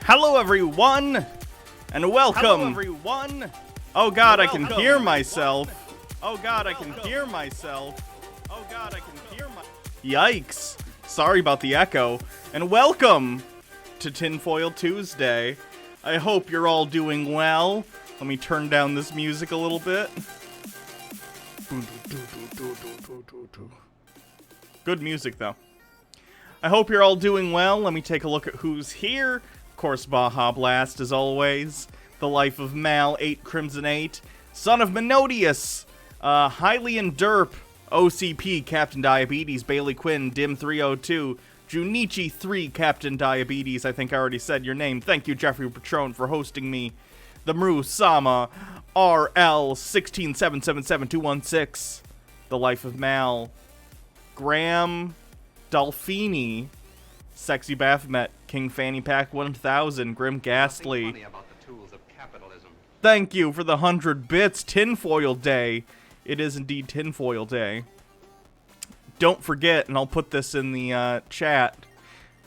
Hello everyone, and welcome. Hello everyone. Oh god, I can hear myself. Oh god, I can hear myself. Oh god, I can hear my... Yikes. Sorry about the echo. And welcome to Tinfoil Tuesday. I hope you're all doing well. Let me turn down this music a little bit. Good music, though. I hope you're all doing well. Let me take a look at who's here. Of course, Baja Blast, as always. The Life of Mal, 8 Crimson 8. Son of Menodius. Hylian Derp. OCP, Captain Diabetes. Bailey Quinn, Dim 302. Junichi 3, Captain Diabetes. I think I already said your name. Thank you, Jeffrey Patron, for hosting me. The Mru Sama. RL 16777-216. The Life of Mal. Graham Dolfini. Sexy Baphomet, King Fanny Pack 1000, Grim Ghastly. Thank you for the 100 bits, Tinfoil Day. It is indeed Tinfoil Day. Don't forget, and I'll put this in the chat,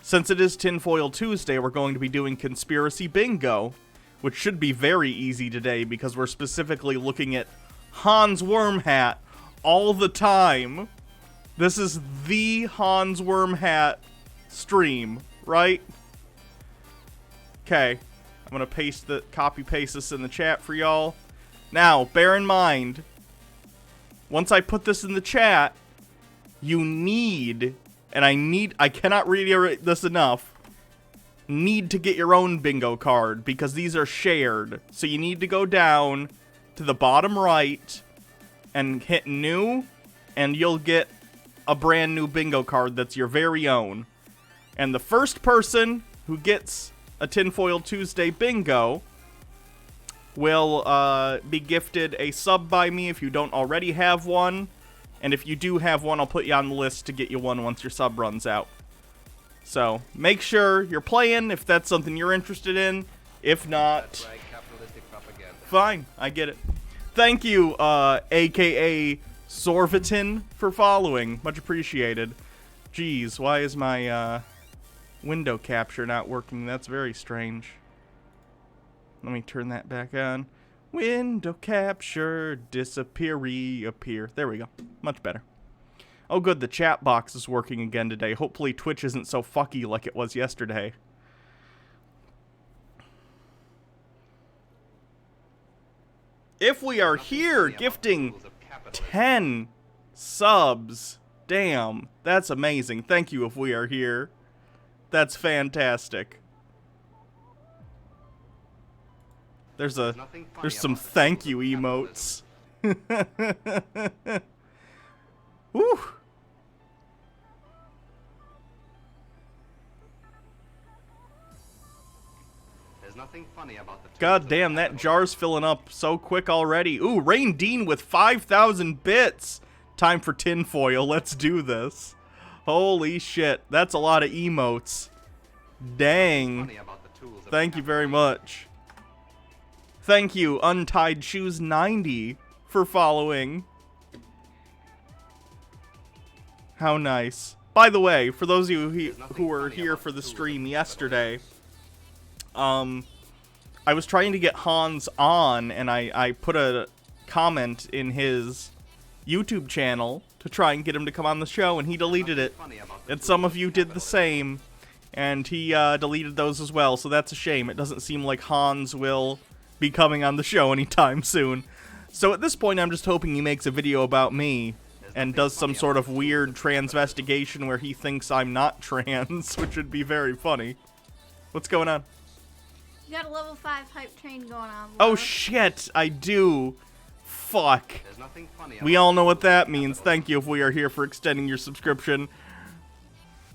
since it is Tinfoil Tuesday, we're going to be doing Conspiracy Bingo, which should be very easy today because we're specifically looking at Hans Wormhat all the time. This is the Hans Wormhat stream, right? Okay, I'm gonna copy paste this in the chat for y'all. Now, bear in mind, once I put this in the chat, you need, and I cannot reiterate this enough, need to get your own bingo card because these are shared. So you need to go down to the bottom right and hit new, and you'll get a brand new bingo card that's your very own. And the first person who gets a Tinfoil Tuesday bingo will be gifted a sub by me if you don't already have one. And if you do have one, I'll put you on the list to get you one once your sub runs out. So make sure you're playing if that's something you're interested in. If not, fine, I get it. Thank you, aka Sorvitin, for following. Much appreciated. Jeez, why is my window capture not working? That's very strange. Let me turn that back on. Window capture, disappear, reappear. There we go. Much better. Oh good, the chat box is working again today. Hopefully Twitch isn't so fucky like it was yesterday. If we are here gifting 10 subs, damn, that's amazing. Thank you if we are here. That's fantastic. There's some thank you emotes. Woo. There's nothing funny about the God damn, that jar's filling up so quick already. Ooh, Rain Dean with 5,000 bits. Time for tinfoil. Let's do this. Holy shit, that's a lot of emotes. Dang. Thank you very much. Thank you, Untied Shoes 90, for following. How nice. By the way, for those of you who were here for the stream yesterday, I was trying to get Hans on, and I put a comment in his YouTube channel to try and get him to come on the show, and he deleted it. And some of you did the same, and he deleted those as well, so that's a shame. It doesn't seem like Hans will be coming on the show anytime soon. So at this point, I'm just hoping he makes a video about me and does some sort of weird transvestigation where he thinks I'm not trans, which would be very funny. What's going on? You got a level 5 hype train going on. Oh shit, I do. Fuck. We all know what that means. Thank you if we are here for extending your subscription.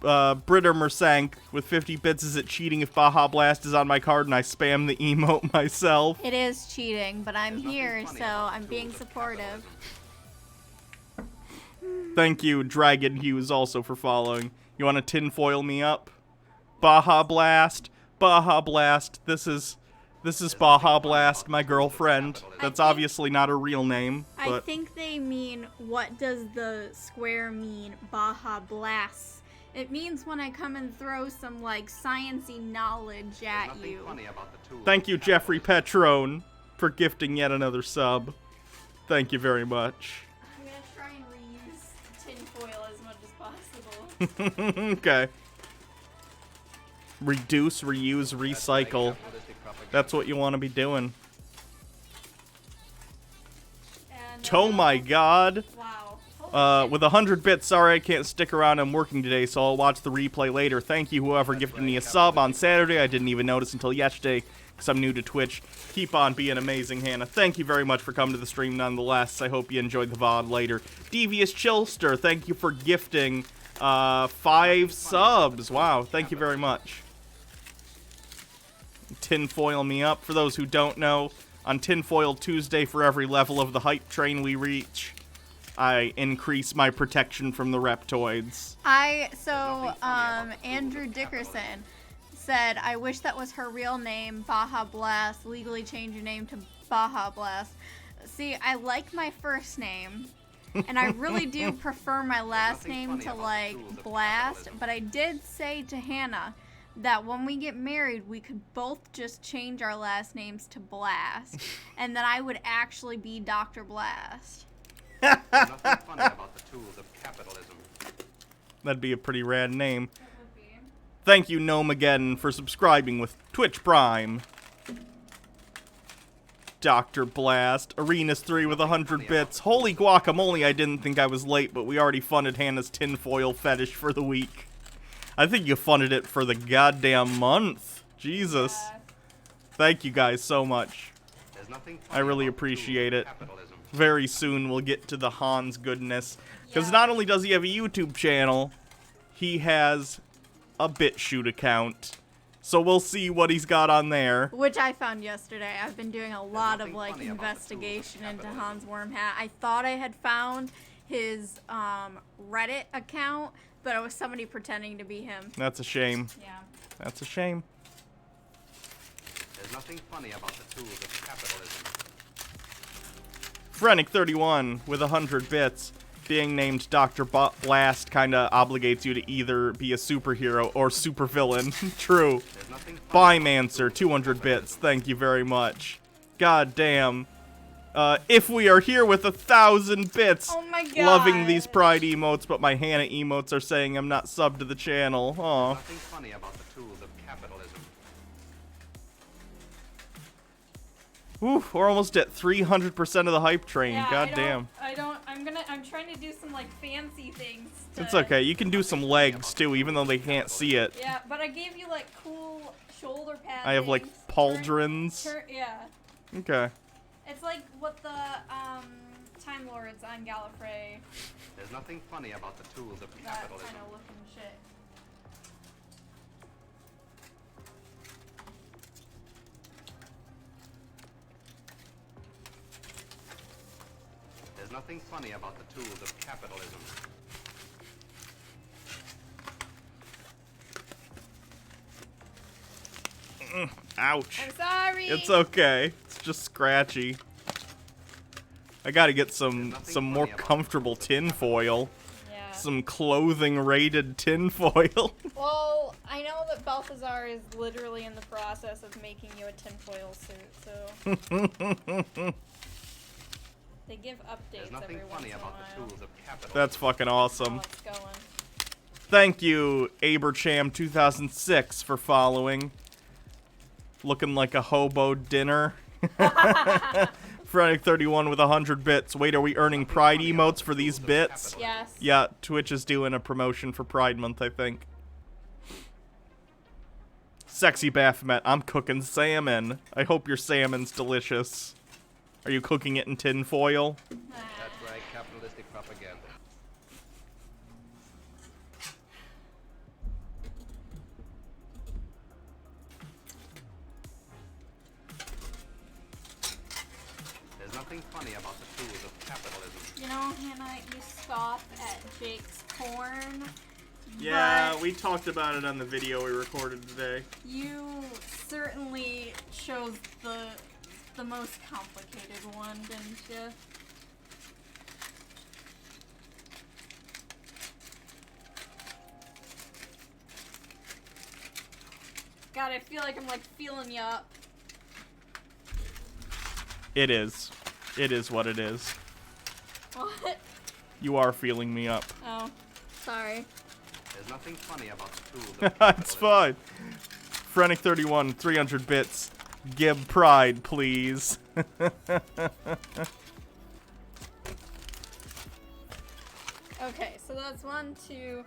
Britter Mersank with 50 bits. Is it cheating if Baja Blast is on my card and I spam the emote myself? It is cheating, but I'm here, so I'm being supportive. Thank you, Dragon Hughes, also for following. You want to tinfoil me up? Baja Blast. Baja Blast. This is Baja Blast, my girlfriend. That's obviously not her real name. But I think they mean, what does the square mean? Baja Blast. It means when I come and throw some, like, sciencey knowledge at There's nothing you. funny about the tools Thank of you, Jeffrey capitalism. Petrone, for gifting yet another sub. Thank you very much. I'm gonna try and reuse tinfoil as much as possible. Okay. Reduce, reuse, recycle. That's what you want to be doing. And, Oh my god. wow. With 100 bits, sorry I can't stick around, I'm working today, so I'll watch the replay later. Thank you, whoever gifted me a sub on Saturday. I didn't even notice until yesterday, because I'm new to Twitch. Keep on being amazing, Hannah. Thank you very much for coming to the stream nonetheless. I hope you enjoyed the VOD later. Devious Chillster, thank you for gifting 5 subs. Wow, thank you very much. Tinfoil me up. For those who don't know, on Tinfoil Tuesday, for every level of the hype train we reach, I increase my protection from the reptoids. Andrew Dickerson said, I wish that was her real name, Baja Blast. Legally change your name to Baja Blast. See, I like my first name, and I really do prefer my last name to, like, Blast, but I did say to Hannah that when we get married, we could both just change our last names to Blast, and then I would actually be Dr. Blast. There's nothing funny about the tools of capitalism. That'd be a pretty rad name. Thank you, Gnome for subscribing with Twitch Prime. Dr. Blast. Arenas3 with 100 bits. Holy guacamole, I didn't think I was late, but we already funded Hannah's tinfoil fetish for the week. I think you funded it for the goddamn month. Jesus. Yeah. Thank you guys so much. There's nothing I funny really about the tools appreciate of it. capitalism. Very soon we'll get to the Hans goodness. Because Yeah. not only does he have a YouTube channel, he has a BitChute account. So we'll see what he's got on there. Which I found yesterday. I've been doing a lot of, nothing like, funny about the investigation tools of into capitalism. Hans Wormhat. I thought I had found his Reddit account, but it was somebody pretending to be him. That's a shame. Yeah. That's a shame. There's nothing funny about the tools of capitalism. Frenic31 with 100 bits. Being named Dr. Blast kinda obligates you to either be a superhero or supervillain. True. There's nothing funny Bymancer, 200 bits. Thank you very much. God damn. If we are here with 1,000 bits. Oh my god. Loving these pride emotes, but my Hannah emotes are saying I'm not subbed to the channel. Aw. Nothing funny about the tools of capitalism. Whew, we're almost at 300% of the hype train. Yeah, God damn. I'm trying to do some, like, fancy things. It's okay. You can do some legs too, even though they can't see it. Yeah, but I gave you, like, cool shoulder pads. I have like pauldrons. Yeah. Okay. It's like what the, Time Lords on Gallifrey, There's nothing funny about the tools of that capitalism. kind of looking shit. There's nothing funny about the tools of capitalism. Ouch. I'm sorry. It's okay. It's just scratchy. I gotta get some more comfortable tinfoil. Yeah. Some clothing rated tinfoil. Well, I know that Balthazar is literally in the process of making you a tinfoil suit, so they give There's updates nothing every once funny in a about the while. tools of capitalism. That's fucking awesome. How it's going. Thank you, Abercham2006, for following. Looking like a hobo dinner. Frenic31 with 100 bits. Wait, are we earning pride emotes for these bits? Yes. Yeah, Twitch is doing a promotion for Pride Month, I think. Sexy Baphomet, I'm cooking salmon. I hope your salmon's delicious. Are you cooking it in tin foil? That's right, capitalistic propaganda. There's nothing funny about the tools of capitalism. You know, Hannah, you scoff at Jake's porn. Yeah, but we talked about it on the video we recorded today. you certainly chose the most complicated one, didn't you? God, I feel like I'm like feeling you up. It is. It is what it is. What? You are feeling me up. Oh, sorry. There's nothing funny about the tools of capitalism. It's fine. Frenic31, 300 bits. Give pride, please. Okay, so that's 1, 2,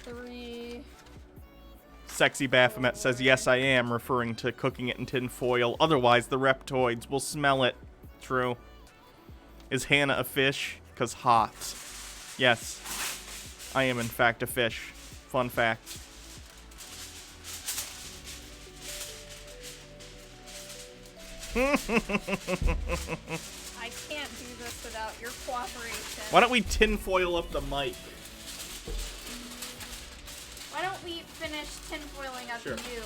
3. Sexy Baphomet says, yes, I am, referring to cooking it in tin foil. Otherwise, the reptoids will smell it. True. Is Hannah a fish? 'Cause hot. Yes. I am, in fact, a fish. Fun fact. I can't do this without your cooperation. Why don't we tinfoil up the mic? Why don't we finish tinfoiling up Sure. you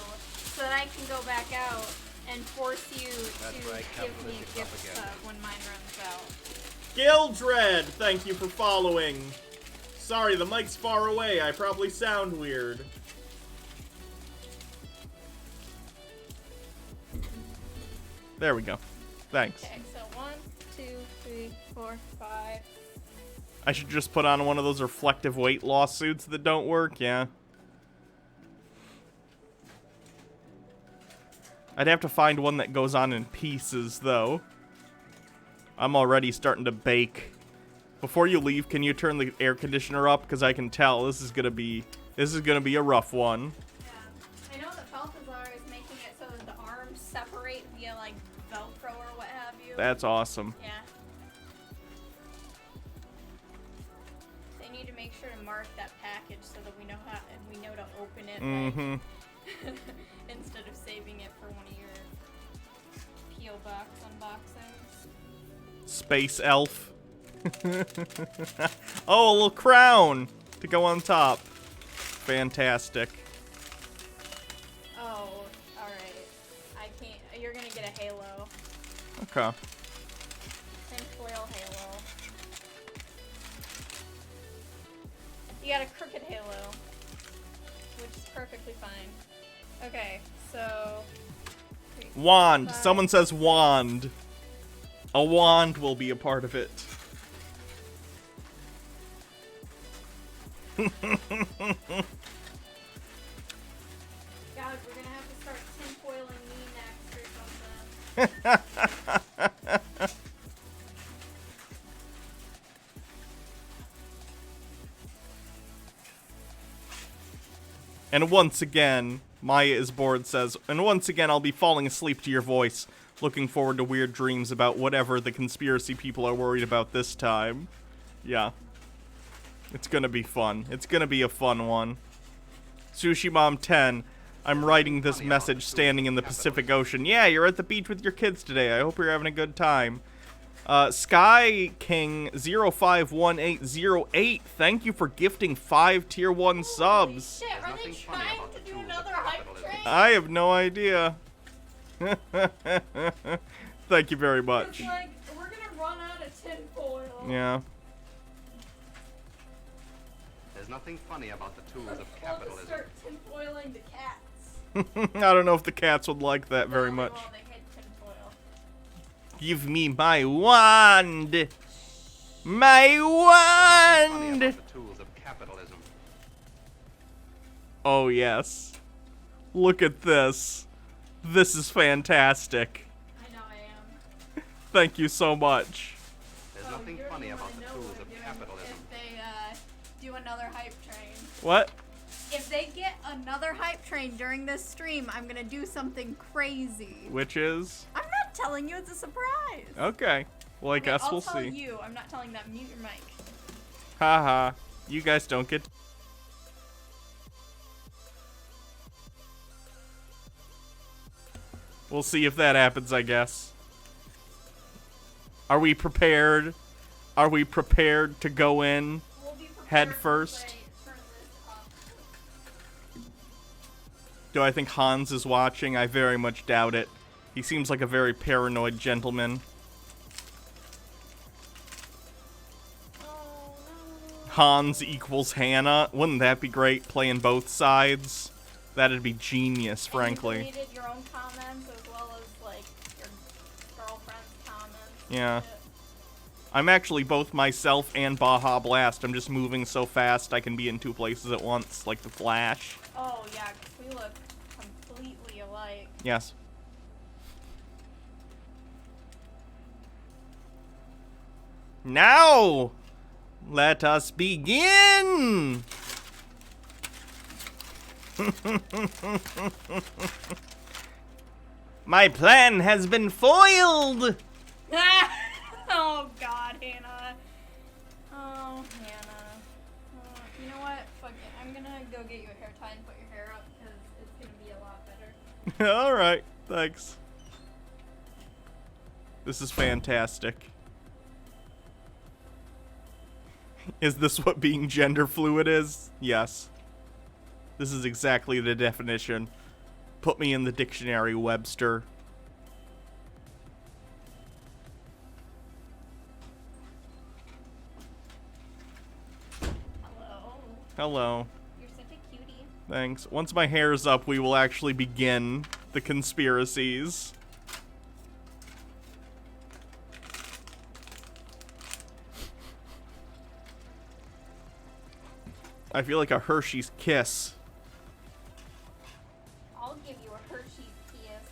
so that I can go back out and force you That's to right, give me a capitalistic gift propaganda. sub when mine runs out. Gildred, thank you for following. Sorry, the mic's far away. I probably sound weird. There we go. Thanks. Okay, so 1, 2, 3, 4, 5. I should just put on one of those reflective weight loss suits that don't work, yeah. I'd have to find one that goes on in pieces, though. I'm already starting to bake. Before you leave, can you turn the air conditioner up? Because I can tell this is gonna be a rough one. Yeah. I know that Balthazar is making it so that the arms separate via like Velcro or what have you. That's awesome. Yeah. They need to make sure to mark that package so that we know how and we know to open it Mm-hmm. like, instead of saving it for one of your P.O. box unboxings. Space elf. Oh, a little crown to go on top. Fantastic. Oh, alright. I can't. You're gonna get a halo. Okay. Tinfoil halo. You got a crooked halo, which is perfectly fine. Okay, so. Wand. 5. Someone says wand. A wand will be a part of it. God, we're gonna have to start tinfoiling me next or something. And once again, Maya is bored says, and once again I'll be falling asleep to your voice. Looking forward to weird dreams about whatever the conspiracy people are worried about this time. Yeah. It's gonna be fun. It's gonna be a fun one. Sushi Mom 10, I'm writing this message standing in the Pacific Ocean. Yeah, you're at the beach with your kids today. I hope you're having a good time. Sky King 051808, thank you for gifting 5 tier 1 subs. Shit, are they nothing funny trying about to the do tools of another hype capitalism. train? I have no idea. Thank you very much. It's like, we're gonna run out of tinfoil. Yeah. There's nothing funny about the tools of We'll just capitalism. start tinfoiling the cats. I don't know if the cats would like that very No, much. They won't. They hate tinfoil. Give me my wand! My Funny wand! about the tools of capitalism. Oh, yes. Look at this. This is fantastic. I know I am. Thank you so much. There's Oh, nothing you're funny the one about to the know tools what of they're doing capitalism. If they do another hype train. What? If they get another hype train during this stream, I'm gonna do something crazy. Which is? I'm not telling you, it's a surprise. Okay. Well, I guess I'll we'll tell see. you. I'm not telling that. Mute your mic. Haha. You guys don't get. We'll see if that happens, I guess. Are we prepared? Are we prepared to go in? We'll be prepared Head to first. turn this up. Do I think Hans is watching? I very much doubt it. He seems like a very paranoid gentleman. Oh no. Hans equals Hannah. Wouldn't that be great, playing both sides? That'd be genius, frankly. And you deleted your own comments as well as, like, your girlfriend's comments. Yeah. I'm actually both myself and Baja Blast. I'm just moving so fast I can be in two places at once, like the Flash. Oh, yeah, because we look completely alike. Yes. Now, let us begin! My plan has been foiled! Oh, God, Hannah. Oh, Hannah. You know what? Fuck it. I'm gonna go get you a hair tie and put your hair up because it's gonna be a lot better. Alright, thanks. This is fantastic. Is this what being gender fluid is? Yes. This is exactly the definition. Put me in the dictionary, Webster. Hello. Hello. You're such a cutie. Thanks. Once my hair's up, we will actually begin the conspiracies. I feel like a Hershey's Kiss. I'll give you a Hershey's kiss.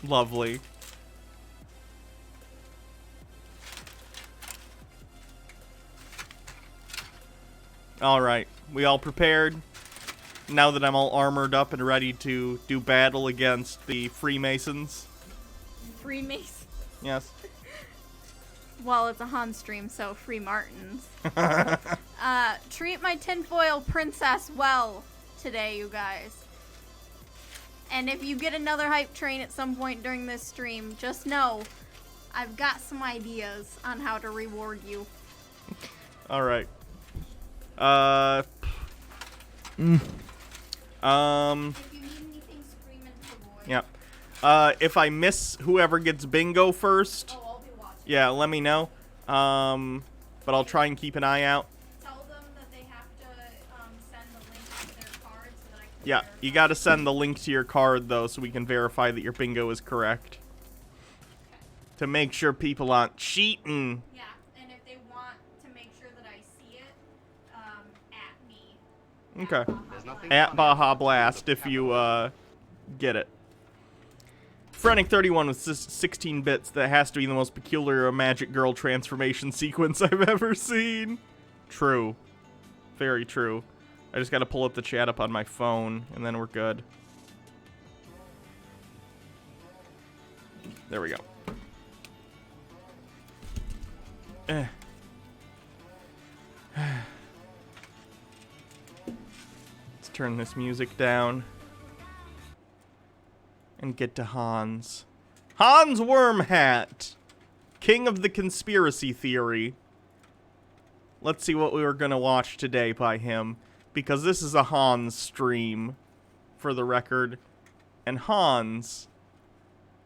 Lovely. Alright, we all prepared? Now that I'm all armored up and ready to do battle against the Freemasons? Freemasons. Yes. Well, it's a Han stream, so free Martins. Treat my tinfoil princess well today, you guys. And if you get another hype train at some point during this stream, just know I've got some ideas on how to reward you. Alright. If you need anything, scream into the void. Yep. If I miss whoever gets bingo first, Oh, I'll be watching. yeah, let me know. But I'll try and keep an eye out. Tell them that they have to send the link to their card so that I can Yeah, verify. you gotta send the link to your card, though, so we can verify that your bingo is correct. Okay. To make sure people aren't cheating. Yeah, and if they want to make sure that I see it, at me. Okay. There's nothing At funny Baja about Blast, if you, get it. Frenetic31 with 16 bits. That has to be the most peculiar magic girl transformation sequence I've ever seen. True. Very true. I just gotta pull up the chat up on my phone, and then we're good. There we go. Let's turn this music down. And get to Hans. Hans Wormhat! King of the conspiracy theory. Let's see what we were gonna watch today by him. Because this is a Hans stream, for the record. And Hans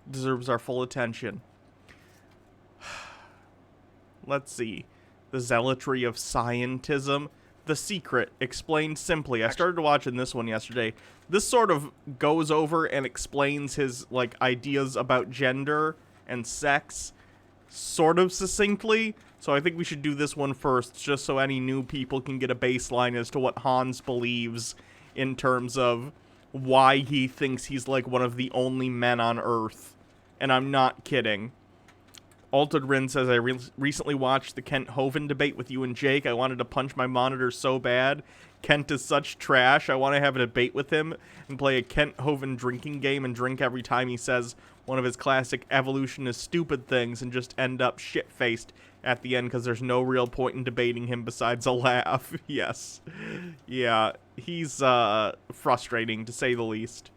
deserves our full attention. Let's see. The zealotry of scientism. The Secret, explained simply. I started watching this one yesterday. This sort of goes over and explains his, like, ideas about gender and sex sort of succinctly. So I think we should do this one first, just so any new people can get a baseline as to what Hans believes in terms of why he thinks he's, like, one of the only men on Earth. And I'm not kidding. Altered Rin says, I recently watched the Kent Hovind debate with you and Jake. I wanted to punch my monitor so bad. Kent is such trash. I want to have a debate with him and play a Kent Hovind drinking game and drink every time he says one of his classic evolutionist stupid things and just end up shit-faced at the end because there's no real point in debating him besides a laugh. Yes. Yeah, he's frustrating, to say the least.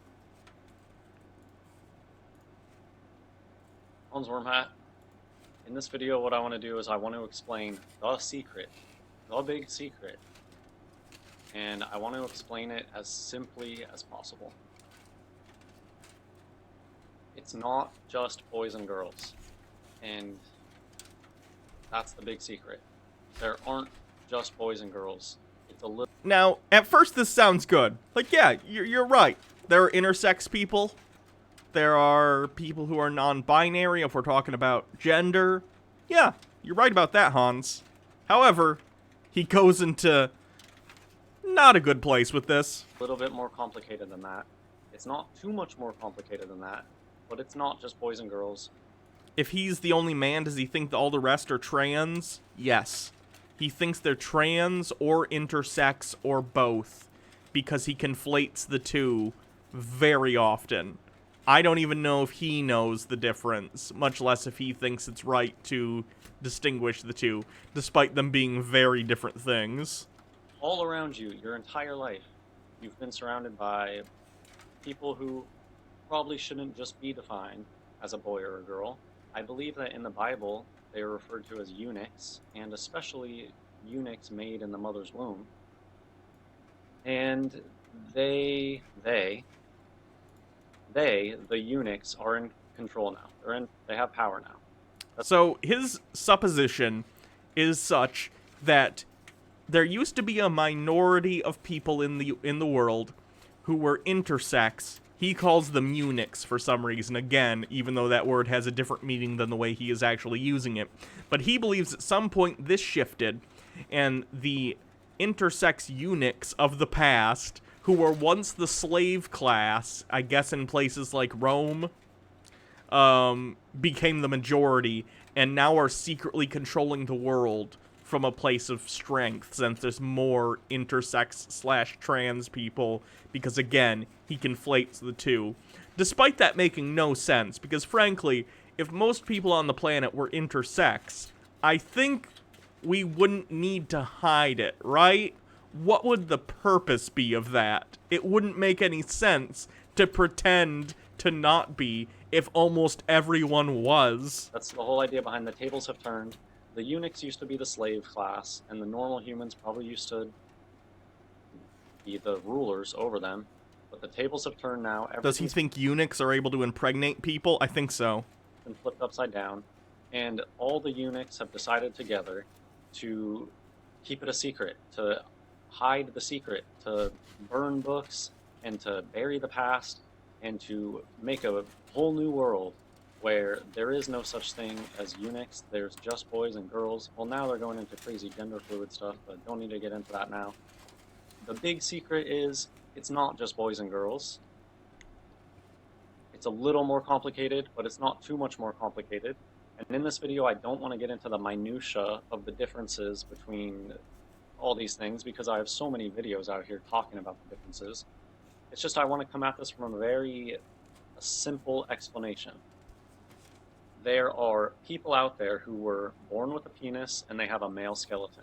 Hans Wormhat. In this video, what I want to do is I want to explain the secret, the big secret, and I want to explain it as simply as possible. it's not just boys and girls. And that's the big secret. There aren't just boys and girls. It's a little... Now, at first this sounds good. Like, yeah, you're right. There are intersex people. There are people who are non-binary, if we're talking about gender. Yeah, you're right about that, Hans. However, he goes into not a good place with this. A little bit more complicated than that. It's not too much more complicated than that, but it's not just boys and girls. If he's the only man, does he think that all the rest are trans? Yes. He thinks they're trans or intersex or both, because he conflates the two very often. I don't even know if he knows the difference, much less if he thinks it's right to distinguish the two, despite them being very different things. All around you, your entire life, you've been surrounded by people who probably shouldn't just be defined as a boy or a girl. I believe that in the Bible, they are referred to as eunuchs, and especially eunuchs made in the mother's womb. And the eunuchs, are in control now. They have power now. So his supposition is such that there used to be a minority of people in the world who were intersex. He calls them eunuchs for some reason, again, even though that word has a different meaning than the way he is actually using it. But he believes at some point this shifted, and the intersex eunuchs of the past, who were once the slave class, I guess in places like Rome, became the majority, and now are secretly controlling the world from a place of strength, since there's more intersex/trans people, because again, he conflates the two. Despite that making no sense, because frankly, if most people on the planet were intersex, I think we wouldn't need to hide it, right? What would the purpose be of that? It wouldn't make any sense to pretend to not be if almost everyone was. That's the whole idea behind the tables have turned. The eunuchs used to be the slave class, and the normal humans probably used to be the rulers over them. But the tables have turned now. Does he think eunuchs are able to impregnate people? I think so. Been flipped upside down, and all the eunuchs have decided together to keep it a secret, to hide the secret, to burn books, and to bury the past, and to make a whole new world where there is no such thing as eunuchs. There's just boys and girls. Well, now they're going into crazy gender fluid stuff, but don't need to get into that now. The big secret is it's not just boys and girls. It's a little more complicated, but it's not too much more complicated. And in this video, I don't want to get into the minutia of the differences between all these things, because I have so many videos out here talking about the differences. It's just I want to come at this from a simple explanation. There are people out there who were born with a penis and they have a male skeleton.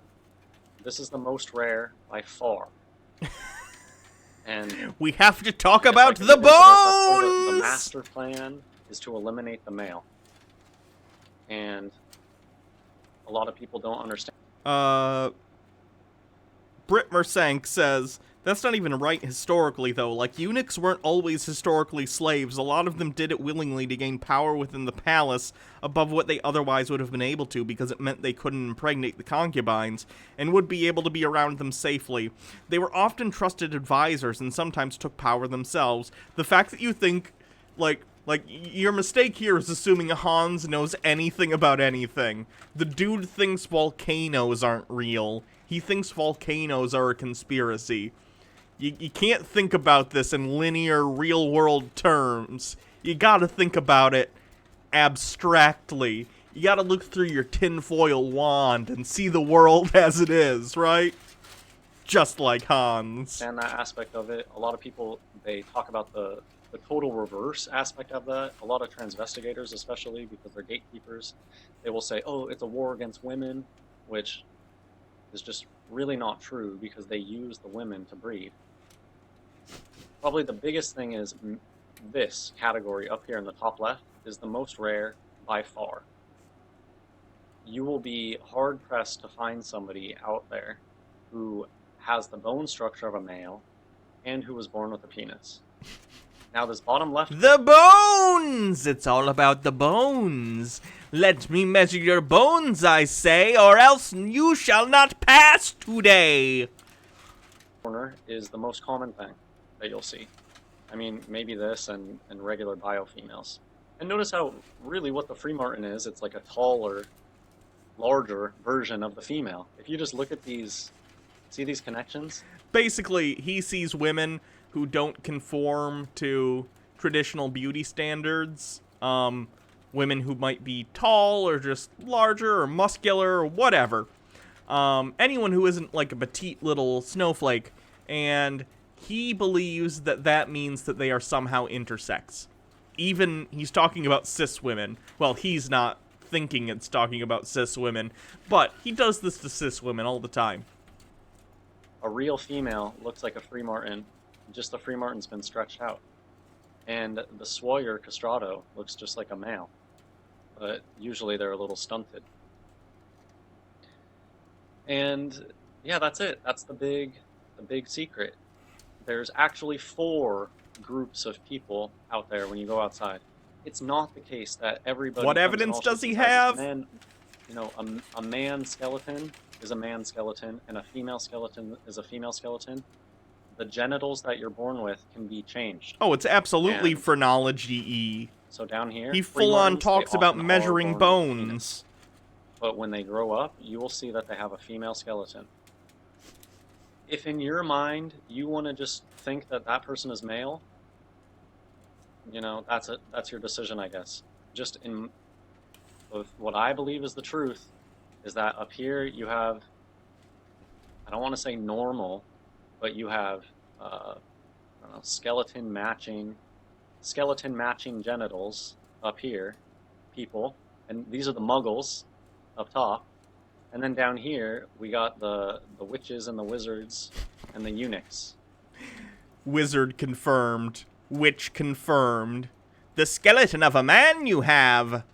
This is the most rare by far. And we have to talk about the bones! The master plan is to eliminate the male. And a lot of people don't understand. Britt Mersank says, that's not even right historically, though. Like, eunuchs weren't always historically slaves. A lot of them did it willingly to gain power within the palace above what they otherwise would have been able to, because it meant they couldn't impregnate the concubines and would be able to be around them safely. They were often trusted advisors and sometimes took power themselves. The fact that you think, like, your mistake here is assuming Hans knows anything about anything. The dude thinks volcanoes aren't real. He thinks volcanoes are a conspiracy. You can't think about this in linear, real-world terms. You gotta think about it abstractly. You gotta look through your tinfoil wand and see the world as it is, right? Just like Hans. And that aspect of it, a lot of people, they talk about the total reverse aspect of that. A lot of transvestigators, especially, because they're gatekeepers, they will say, oh, it's a war against women, which is just really not true, because they use the women to breed. Probably the biggest thing is this category up here in the top left is the most rare by far. You will be hard-pressed to find somebody out there who has the bone structure of a male and who was born with a penis. Now this bottom left. The bones! It's all about the bones. Let me measure your bones, I say, or else you shall not pass today. Corner is the most common thing that you'll see. I mean, maybe this and regular bio females. And notice how really what the free martin is, it's like a taller, larger version of the female. If you just look at these, see these connections? Basically, he sees women who don't conform to traditional beauty standards. Women who might be tall or just larger or muscular or whatever. Anyone who isn't like a petite little snowflake. And he believes that that means that they are somehow intersex. Even he's talking about cis women. Well, he's not thinking it's talking about cis women, but he does this to cis women all the time. A real female looks like a free martin, just the free martin's been stretched out. And the Sawyer castrato looks just like a male, but usually they're a little stunted. And yeah, that's it. That's the big secret. There's actually 4 groups of people out there when you go outside. It's not the case that everybody. What evidence does he have? Man, you know, a man skeleton is a man skeleton, and a female skeleton is a female skeleton. The genitals that you're born with can be changed. Oh, it's absolutely And phrenology-y. so down here, He free full-on martins, talks they about often are measuring born with a penis. bones. But when they grow up, you will see that they have a female skeleton. If in your mind you want to just think that that person is male, you know, that's your decision, I guess. Just in what I believe is the truth is that up here you have, I don't want to say normal, but you have I don't know, skeleton matching genitals up here, people, and these are the muggles up top. And then down here, we got the witches and the wizards and the eunuchs. Wizard confirmed. Witch confirmed. The skeleton of a man you have.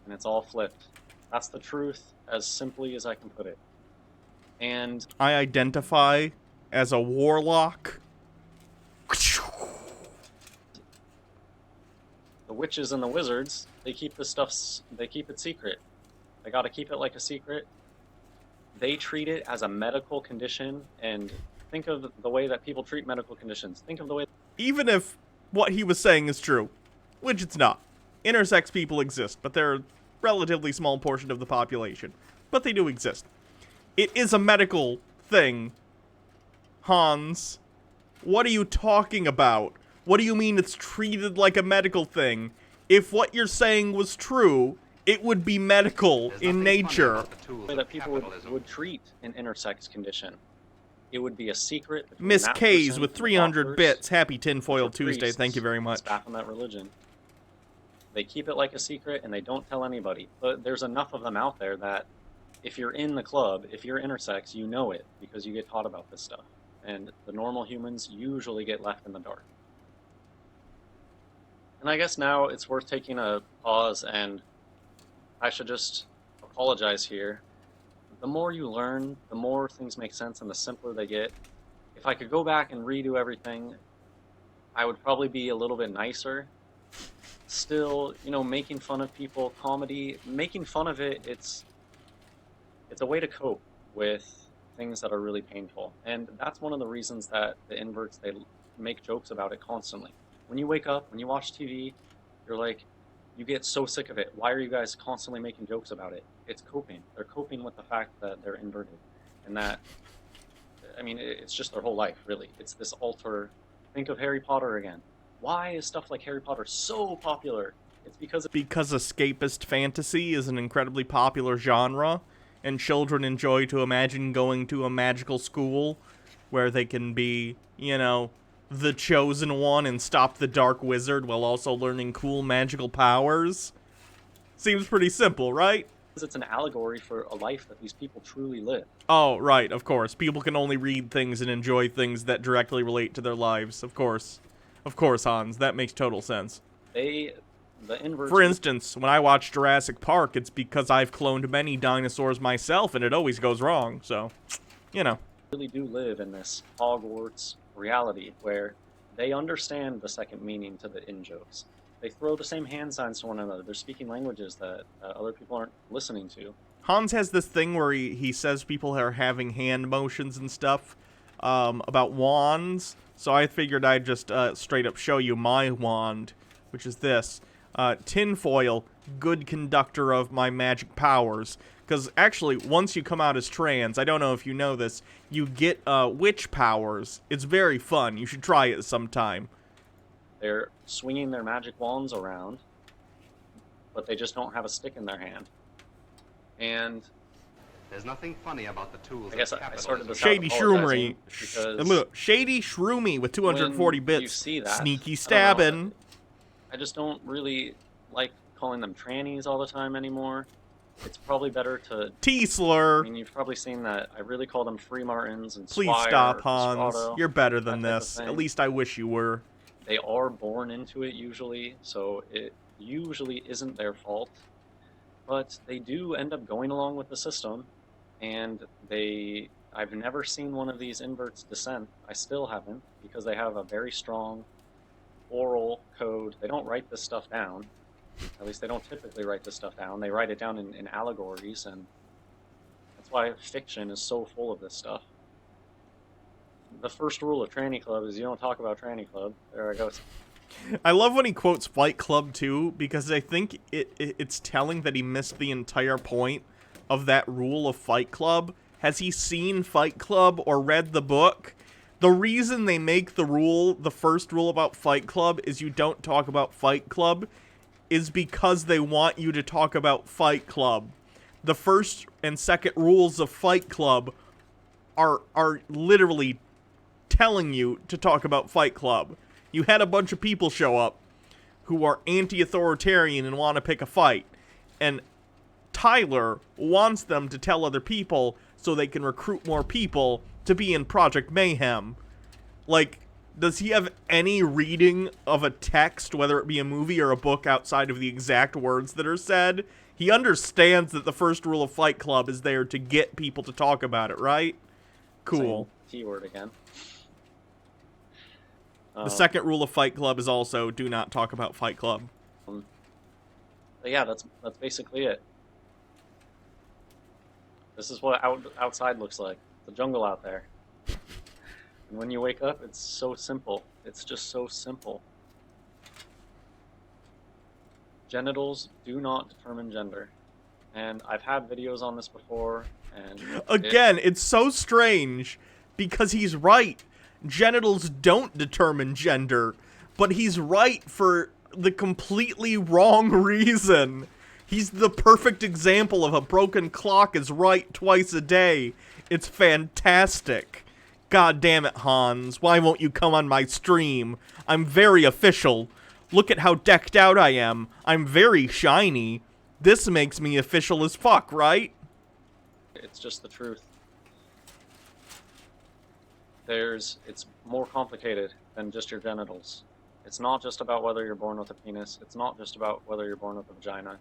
And it's all flipped. That's the truth, as simply as I can put it. And I identify as a warlock. the witches and the wizards, they keep this stuff, they keep it secret. They gotta keep it like a secret. They treat it as a medical condition, and think of the way that people treat medical conditions. Think of the way... Even if what he was saying is true, which it's not. Intersex people exist, but they're a relatively small portion of the population. But they do exist. It is a medical thing. Hans, what are you talking about? What do you mean it's treated like a medical thing? If what you're saying was true, it would be medical in nature. The way that people would treat an intersex condition. It would be a secret. Miss that K's person with and 300 doctors, bits. Happy Tinfoil which are Tuesday. priests, Thank you very much. Back on that religion. They keep it like a secret and they don't tell anybody. But there's enough of them out there that if you're in the club, if you're intersex, you know it because you get taught about this stuff. And the normal humans usually get left in the dark. And I guess now it's worth taking a pause, and I should just apologize here. The more you learn, the more things make sense and the simpler they get. If I could go back and redo everything, I would probably be a little bit nicer. Still, you know, making fun of people, comedy, making fun of it, it's a way to cope with things that are really painful. And that's one of the reasons that the inverts, they make jokes about it constantly. When you wake up, when you watch TV, you're like, you get so sick of it. Why are you guys constantly making jokes about it? It's coping. They're coping with the fact that they're inverted. And that, I mean, it's just their whole life, really. It's this alter. Think of Harry Potter again. Why is stuff like Harry Potter so popular? It's because escapist fantasy is an incredibly popular genre, and children enjoy to imagine going to a magical school where they can be, you know, the chosen one and stop the dark wizard while also learning cool magical powers. Seems pretty simple, right? it's an allegory for a life that these people truly live. Oh, right, of course. People can only read things and enjoy things that directly relate to their lives, of course. Of course, Hans. That makes total sense. They the inverts. For instance, when I watch Jurassic Park, it's because I've cloned many dinosaurs myself, and it always goes wrong. So, you know. Really do live in this Hogwarts reality where they understand the second meaning to the in-jokes. They throw the same hand signs to one another. They're speaking languages that other people aren't listening to. Hans has this thing where he says people are having hand motions and stuff about wands. So I figured I'd just straight up show you my wand, which is this. Tinfoil, good conductor of my magic powers. Because actually, once you come out as trans, I don't know if you know this, you get witch powers. It's very fun. You should try it sometime. They're swinging their magic wands around, but they just don't have a stick in their hand. And There's nothing funny about the tools. I guess I started this Shady out Shroomery. because Look, Shady Shroomy with 240 when bits. you see that, Sneaky I stabbing. just don't really like calling them trannies all the time anymore. It's probably better to... I T-slur. mean, you've probably seen that. I really call them Free Martins and Please Squire, stop, Hans. Squatto, You're better than that type of this. thing. At least I wish you were. They are born into it usually, so it usually isn't their fault. But they do end up going along with the system, and I've never seen one of these inverts dissent. I still haven't, because they have a very strong oral code. They don't write this stuff down. At least they don't typically write this stuff down. They write it down in allegories, and that's why fiction is so full of this stuff. The first rule of Tranny Club is you don't talk about Tranny Club. There it goes. I love when he quotes Fight Club, too, because I think it's telling that he missed the entire point of that rule of Fight Club. Has he seen Fight Club or read the book? The reason they make the first rule about Fight Club is you don't talk about Fight Club is because they want you to talk about Fight Club. The first and second rules of Fight Club are literally telling you to talk about Fight Club. You had a bunch of people show up who are anti-authoritarian and want to pick a fight. And Tyler wants them to tell other people so they can recruit more people to be in Project Mayhem. Like, does he have any reading of a text, whether it be a movie or a book, outside of the exact words that are said? He understands that the first rule of Fight Club is there to get people to talk about it, right? Cool. Same T-word again. The second rule of Fight Club is also do not talk about Fight Club. But yeah, that's basically it. This is what outside looks like. The jungle out there. And when you wake up, it's so simple. It's just so simple. Genitals do not determine gender. And I've had videos on this before, and... Again, it's so strange, because he's right. Genitals don't determine gender, but he's right for the completely wrong reason. He's the perfect example of a broken clock is right twice a day. It's fantastic. God damn it, Hans. Why won't you come on my stream? I'm very official. Look at how decked out I am. I'm very shiny. This makes me official as fuck, right? It's just the truth. It's more complicated than just your genitals. It's not just about whether you're born with a penis. It's not just about whether you're born with a vagina.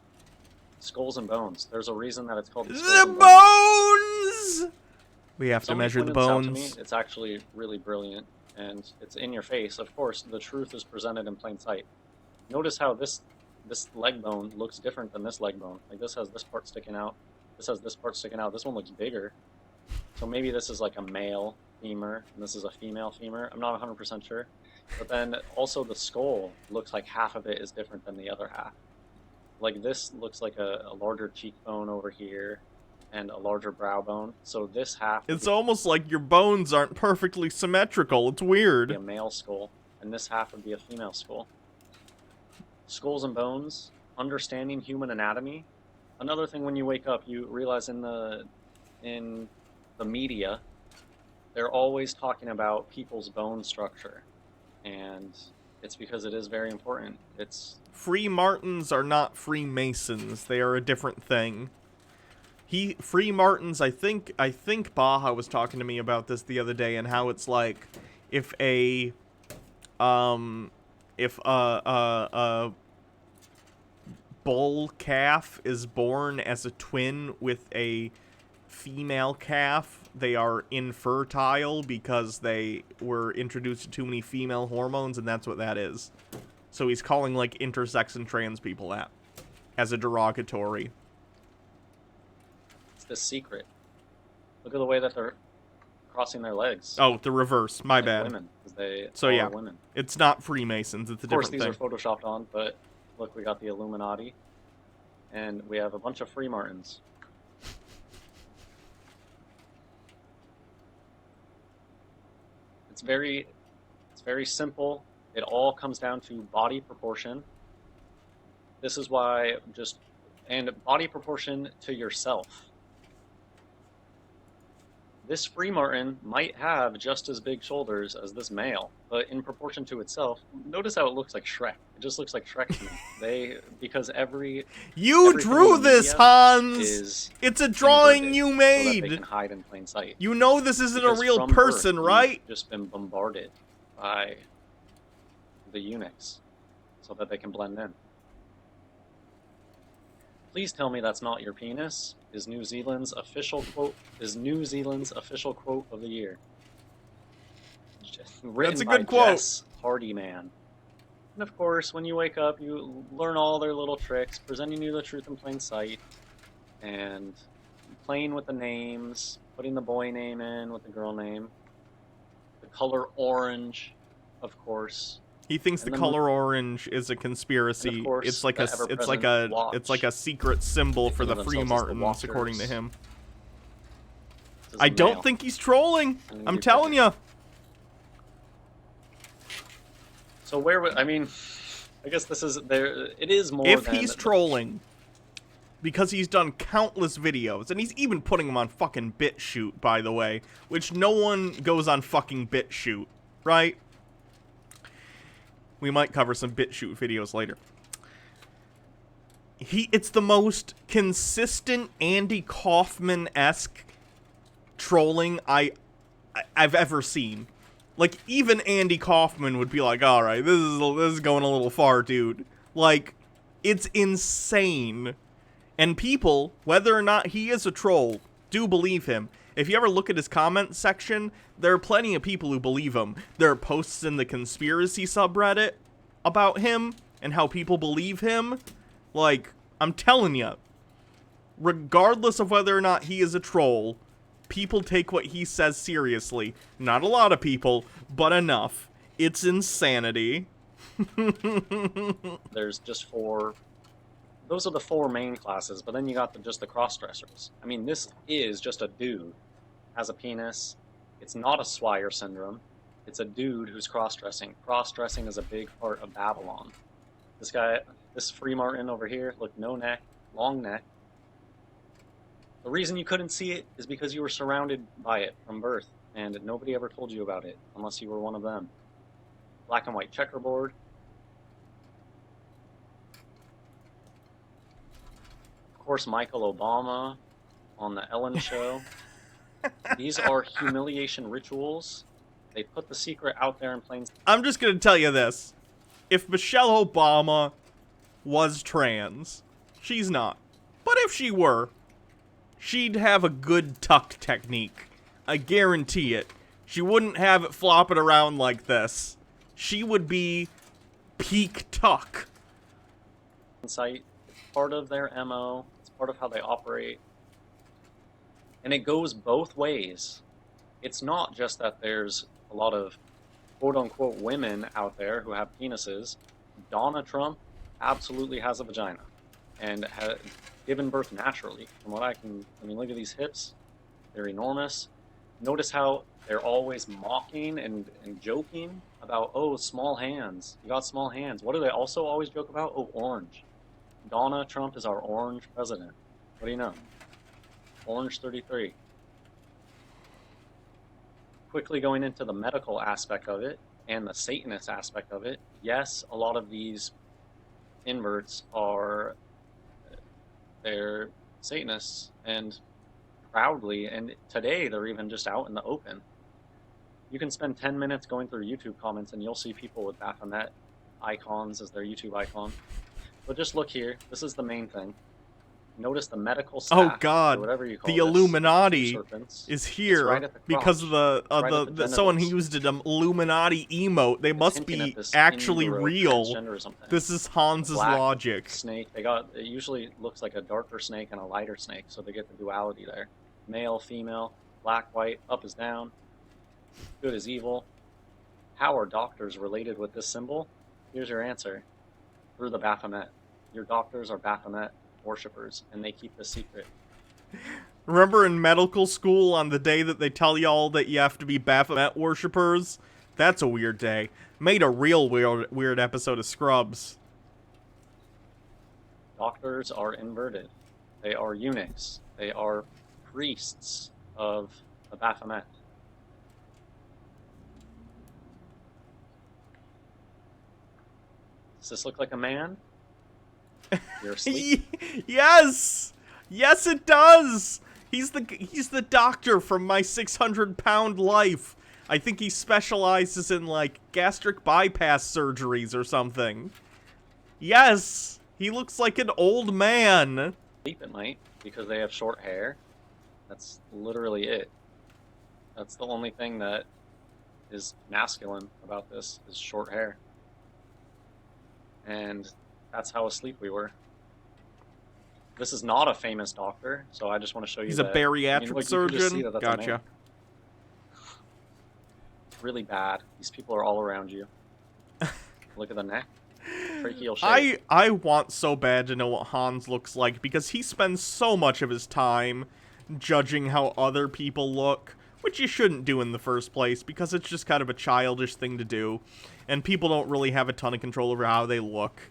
Skulls and bones. There's a reason that it's called the skulls and bones! We have to Somebody measure the pointed this out to bones. me. It's actually really brilliant, and it's in your face. Of course, the truth is presented in plain sight. Notice how this leg bone looks different than this leg bone. Like, this has this part sticking out. This has this part sticking out. This one looks bigger. So maybe this is like a male femur, and this is a female femur. I'm not 100% sure. But then also the skull looks like half of it is different than the other half. Like, this looks like a larger cheekbone over here and a larger brow bone. So this half... It's almost like your bones aren't perfectly symmetrical. It's weird. Be a male skull, and this half would be a female skull. Skulls and bones, understanding human anatomy. Another thing, when you wake up, you realize in the media, they're always talking about people's bone structure, and it's because it is very important. It's Free Martins are not Freemasons. They are a different thing. Free Martins, I think Baja was talking to me about this the other day, and how it's like if bull calf is born as a twin with a female calf, they are infertile because they were introduced to too many female hormones, and that's what that is. So he's calling, like, intersex and trans people that as a derogatory. It's the secret. Look at the way that they're crossing their legs. Oh, the reverse. My Like bad. Women, 'cause they So are yeah, women. it's not Freemasons. It's a Of course, different these thing. are photoshopped on, but look, we got the Illuminati, and we have a bunch of Free Martins. It's very simple. It all comes down to body proportion. This is why and body proportion to yourself. This Free Martin might have just as big shoulders as this male, but in proportion to itself, notice how it looks like Shrek. It just looks like Shrek to me. Because You everything drew in the this, media Hans! is It's a drawing inverted you so that made! they can hide in plain sight. You know this isn't Because a real from person, birth, right? You've just been bombarded by the eunuchs so that they can blend in. Please tell me that's not your penis. Is New Zealand's official quote of the year. Written That's a by good quote. Jess Hardyman. And of course, when you wake up, you learn all their little tricks, presenting you the truth in plain sight, and playing with the names, putting the boy name in with the girl name, the color orange, of course. He thinks And the then color orange is a conspiracy. and of course, It's like the a it's ever-present like a watch. it's like a secret symbol for the Thinking of Free themselves as the Martins, according to walkers. him. This is I a don't male. think he's trolling. And I'm you telling put you. So where would I mean? I guess this is there. It is more. If than he's trolling, because he's done countless videos, and he's even putting them on fucking BitChute, by the way, which no one goes on fucking BitChute, right? We might cover some BitChute videos later. It's the most consistent Andy Kaufman-esque trolling I've ever seen. Like, even Andy Kaufman would be like, alright, this is going a little far, dude. Like, it's insane. And people, whether or not he is a troll, do believe him. If you ever look at his comment section, there are plenty of people who believe him. There are posts in the conspiracy subreddit about him and how people believe him. Like, I'm telling you, regardless of whether or not he is a troll, people take what he says seriously. Not a lot of people, but enough. It's insanity. There's just four. Those are the four main classes, but then you got just the cross-dressers. I mean, this is just a dude, has a penis. It's not a Swire syndrome. It's a dude who's cross-dressing. Cross-dressing is a big part of Babylon. This guy, this Free Martin over here, look, no neck, long neck. The reason you couldn't see it is because you were surrounded by it from birth, and nobody ever told you about it, unless you were one of them. Black and white checkerboard. Of course, Michael Obama on the Ellen Show. These are humiliation rituals. They put the secret out there in plain sight. I'm just gonna tell you this. If Michelle Obama was trans, she's not. But if she were, she'd have a good tuck technique. I guarantee it. She wouldn't have it flopping around like this. She would be peak tuck. It's part of their MO. It's part of how they operate. And it goes both ways. It's not just that there's a lot of quote-unquote women out there who have penises. Donna Trump absolutely has a vagina and has given birth naturally. From what I mean, look at these hips. They're enormous. Notice how they're always mocking and joking about, oh, small hands. You got small hands. What do they also always joke about? Oh, orange. Donna Trump is our orange president. What do you know? Orange 33. Quickly going into the medical aspect of it and the Satanist aspect of it. Yes, a lot of these inverts they're Satanists, and proudly, and today they're even just out in the open. You can spend 10 minutes going through YouTube comments and you'll see people with Baphomet icons as their YouTube icon. But just look here. This is the main thing. Notice the medical Oh staff, or God, whatever you call the this, with the two Illuminati serpents. is It's right here at the because of crotch. It's right at the someone genitals. used an Illuminati emote. They It's must hinting be at this actually in utero real. transgenderism thing. This is The Hans's black logic. snake. It usually looks like a darker snake and a lighter snake, so they get the duality there. Male, female, black, white, up is down, good is evil. How are doctors related with this symbol? Here's your answer. Through the Baphomet. Your doctors are Baphomet worshippers, and they keep the secret. Remember in medical school on the day that they tell y'all that you have to be Baphomet worshippers? That's a weird day. Made a real weird episode of Scrubs. Doctors are inverted. They are eunuchs. They are priests of the Baphomet. Does this look like a man? You're asleep. Yes! Yes, it does! He's the doctor from My 600-Pound Life. I think he specializes in, like, gastric bypass surgeries or something. Yes! He looks like an old man. Sleep at night because they have short hair. That's literally it. That's the only thing that is masculine about this, is short hair. And that's how asleep we were. This is not a famous doctor, so I just want to show you He's that. a bariatric look, you can just see surgeon? that that's a Gotcha. man. Really bad. These people are all around you. Look at the neck. Tracheal shape. I want so bad to know what Hans looks like, because he spends so much of his time judging how other people look, which you shouldn't do in the first place, because it's just kind of a childish thing to do, and people don't really have a ton of control over how they look.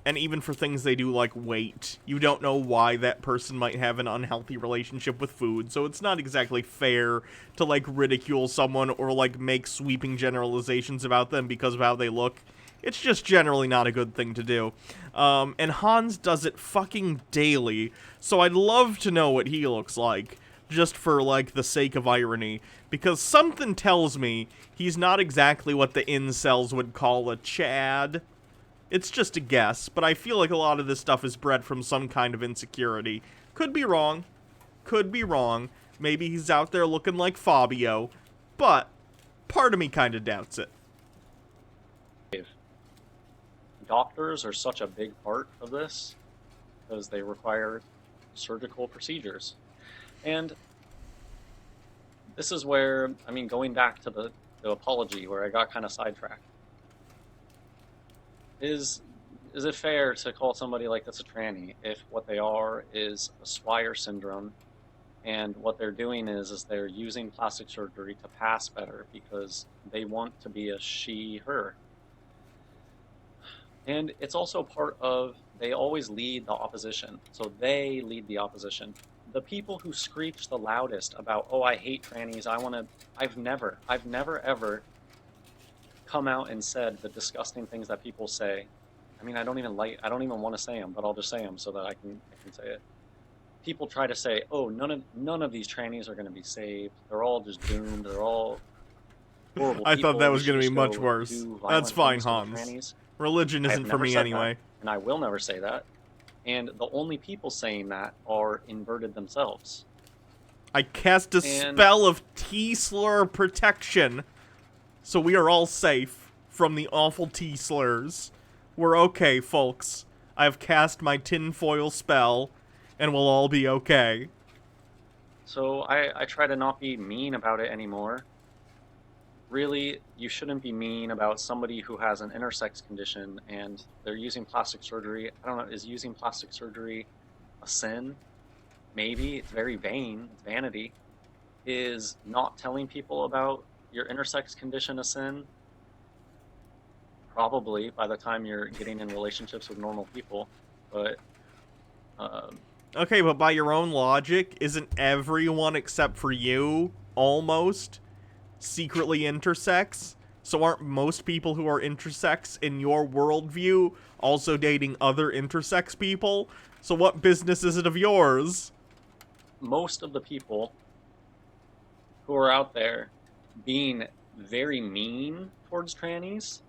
And even for things they do like weight, you don't know why that person might have an unhealthy relationship with food, so it's not exactly fair to, like, ridicule someone or, like, make sweeping generalizations about them because of how they look. It's just generally not a good thing to do. And Hans does it fucking daily, so I'd love to know what he looks like, just for, like, the sake of irony, because something tells me he's not exactly what the incels would call a Chad. It's just a guess, but I feel like a lot of this stuff is bred from some kind of insecurity. Could be wrong. Could be wrong. Maybe he's out there looking like Fabio, but part of me kind of doubts it. Doctors are such a big part of this because they require surgical procedures. And this is where, I mean, going back to the apology where I got kind of sidetracked. Is it fair to call somebody like this a tranny if what they are is a Swire syndrome, and what they're doing is they're using plastic surgery to pass better because they want to be a she, her. And it's also part of, they always lead the opposition. So they lead the opposition. The people who screech the loudest about, oh, I hate trannies, I've never ever come out and said the disgusting things that people say. I mean, I don't even want to say them, but I'll just say them so that I can say it. People try to say, oh, none of these trannies are going to be saved. They're all just doomed. They're all horrible people. I thought that was going to be much worse. That's fine, Hans. Religion isn't for me anyway. That, and I will never say that. And the only people saying that are inverted themselves. I cast a spell of T-slur protection, so we are all safe from the awful T-slurs. We're okay, folks. I have cast my tinfoil spell, and we'll all be okay. So I try to not be mean about it anymore. Really, you shouldn't be mean about somebody who has an intersex condition and they're using plastic surgery. I don't know, is using plastic surgery a sin? Maybe. It's very vain. It's vanity. Is not telling people about your intersex condition a sin? Probably, by the time you're getting in relationships with normal people. But okay, but by your own logic, isn't everyone except for you almost secretly intersex? So aren't most people who are intersex in your worldview also dating other intersex people? So what business is it of yours? Most of the people who are out there being very mean towards trannies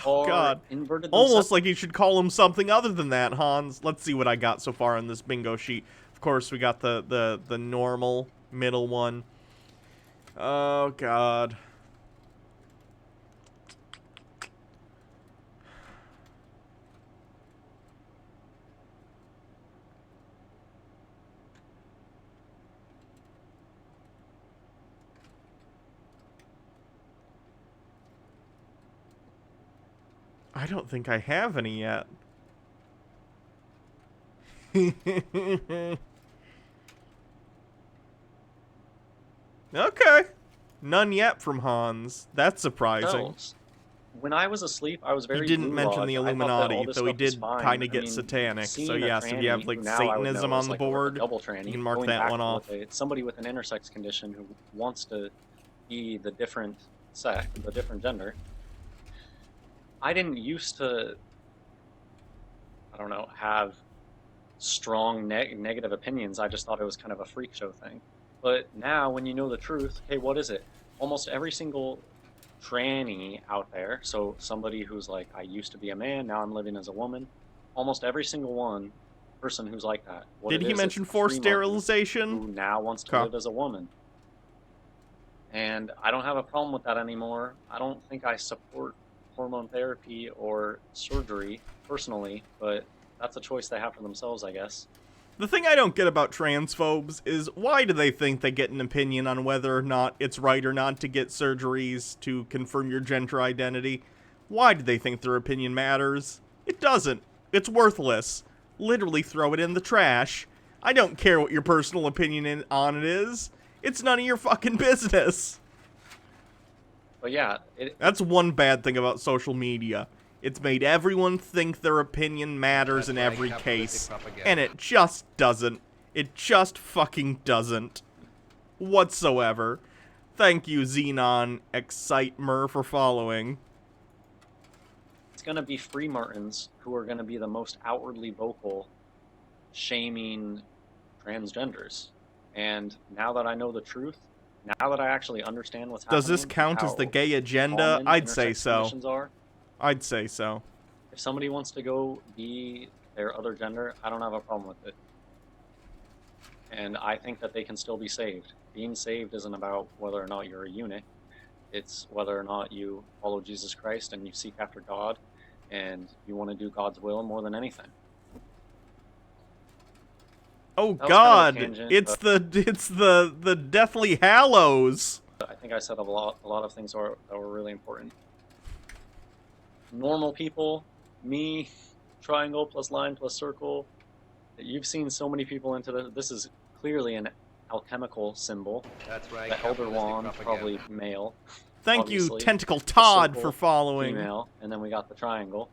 or God. inverted Almost themselves. like you should call him something other than that, Hans. Let's see what I got so far on this bingo sheet. Of course, we got the normal middle one. Oh, God. I don't think I have any yet. Okay. None yet from Hans. That's surprising. So, when I was asleep, I was very He didn't mention gulag. the I thought that all Illuminati, this though he stuff was did fine. kind of I get mean, satanic. So seeing a yes, if you have tranny like who now I would Satanism know on is the like a board, double tranny, you can mark going that back one to off. somebody with an intersex condition who wants to be the different sex, the different gender. I didn't used to, I don't know, have strong negative opinions. I just thought it was kind of a freak show thing. But now, when you know the truth, okay, what is it? Almost every single tranny out there, so somebody who's like, I used to be a man, now I'm living as a woman, almost every single person who's like that. What Did it he is, mention it's a forced free market sterilization? who now wants to Okay. live as a woman. And I don't have a problem with that anymore. I don't think I support hormone therapy or surgery personally, but that's a choice they have for themselves, I guess. The thing I don't get about transphobes is why do they think they get an opinion on whether or not it's right or not to get surgeries to confirm your gender identity? Why do they think their opinion matters? It doesn't. It's worthless. Literally throw it in the trash. I don't care what your personal opinion on it is. It's none of your fucking business. But yeah, That's one bad thing about social media. It's made everyone think their opinion matters in every case, and it just doesn't. It just fucking doesn't. Whatsoever. Thank you, Xenon Excitemer, for following. it's going to be free Martins who are going to be the most outwardly vocal, shaming transgenders. And now that I know the truth, now that I actually understand what's happening, Does this count as the how gay agenda? common I'd say intersex so. conditions are, I'd say so. if somebody wants to go be their other gender, I don't have a problem with it. And I think that they can still be saved. Being saved isn't about whether or not you're a eunuch. It's whether or not you follow Jesus Christ and you seek after God and you want to do God's will more than anything. Oh That was God! kind of a tangent, It's the Deathly Hallows. I think I said a lot of things that were really important. Normal people, me, triangle plus line plus circle. You've seen so many people into this. This is clearly an alchemical symbol. That's right. The Elder capitalistic Wand, propaganda. probably male. Thank you, Obviously. Tentacle Todd, circle, for following. Female, and then we got the triangle.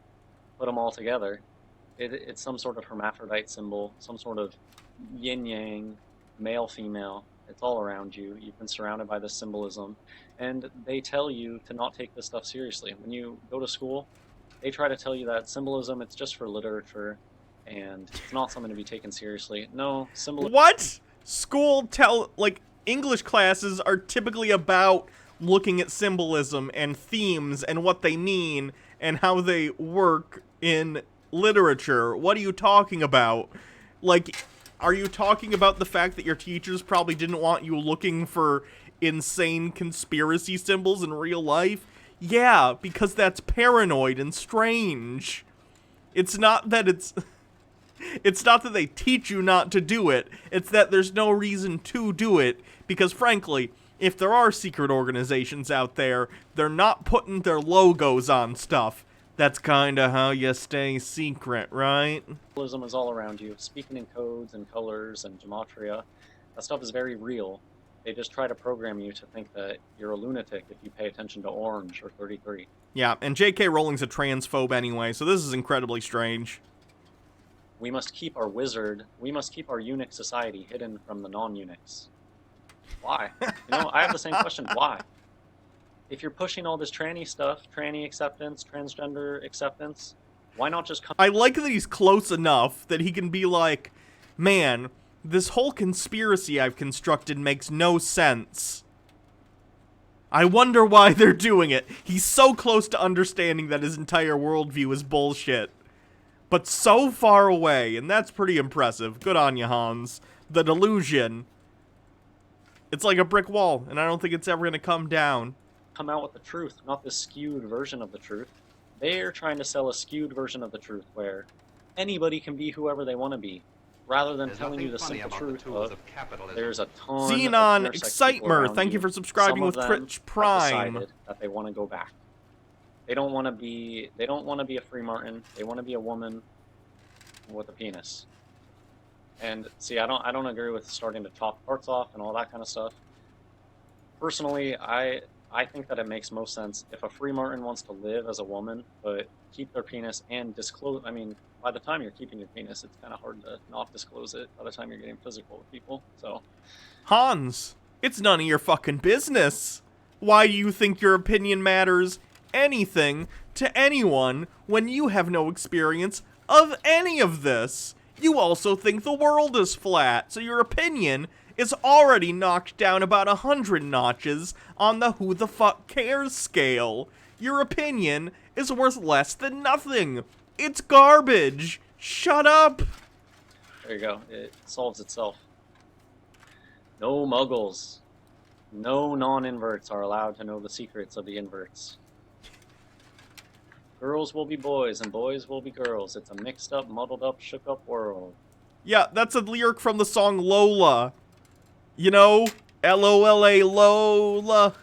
Put them all together. It's some sort of hermaphrodite symbol, some sort of yin yang, male female. It's all around you. You've been surrounded by this symbolism, and they tell you to not take this stuff seriously. When you go to school, they try to tell you that symbolism, it's just for literature, and it's not something to be taken seriously. No, symbolism. What? English classes are typically about looking at symbolism and themes and what they mean and how they work in literature. What are you talking about? Like, are you talking about the fact that your teachers probably didn't want you looking for insane conspiracy symbols in real life? Yeah, because that's paranoid and strange. It's not that it's not that they teach you not to do it. It's that there's no reason to do it. Because frankly, if there are secret organizations out there, they're not putting their logos on stuff. That's kinda how you stay secret, right? Symbolism is all around you. Speaking in codes and colors and gematria, that stuff is very real. They just try to program you to think that you're a lunatic if you pay attention to orange or 33. Yeah, and J.K. Rowling's a transphobe anyway, so this is incredibly strange. We must keep our eunuch society hidden from the non-eunuchs. Why? I have the same question. Why? If you're pushing all this tranny stuff, tranny acceptance, transgender acceptance, why not just come? I like that he's close enough that he can be like, man, this whole conspiracy I've constructed makes no sense. I wonder why they're doing it. He's so close to understanding that his entire worldview is bullshit. But so far away, and that's pretty impressive. Good on you, Hans. The delusion. It's like a brick wall, and I don't think it's ever going to come down. Come out with the truth, not this skewed version of the truth. They're trying to sell a skewed version of the truth where anybody can be whoever they want to be, rather than There's telling you the nothing funny simple about the truth tools of capitalism. there's a ton Xenon of intersex people Excitemer, around thank you for subscribing Some of with them Twitch have Prime. decided that they want to go back. They don't want to be a free martin. They want to be a woman with a penis. And see, I don't agree with starting to chop parts off and all that kind of stuff. Personally, I think that it makes most sense if a free martin wants to live as a woman, but keep their penis and disclose. I mean, by the time you're keeping your penis, it's kind of hard to not disclose it by the time you're getting physical with people. So, Hans, it's none of your fucking business. Why do you think your opinion matters anything to anyone when you have no experience of any of this? You also think the world is flat, so your opinion is already knocked down about 100 notches on the who the fuck cares scale. Your opinion is worth less than nothing. It's garbage. Shut up. there you go. It solves itself. No muggles. No non-inverts are allowed to know the secrets of the inverts. Girls will be boys and boys will be girls. It's a mixed up, muddled up, shook up world. Yeah, that's a lyric from the song Lola. You know, L-O-L-A, Lola.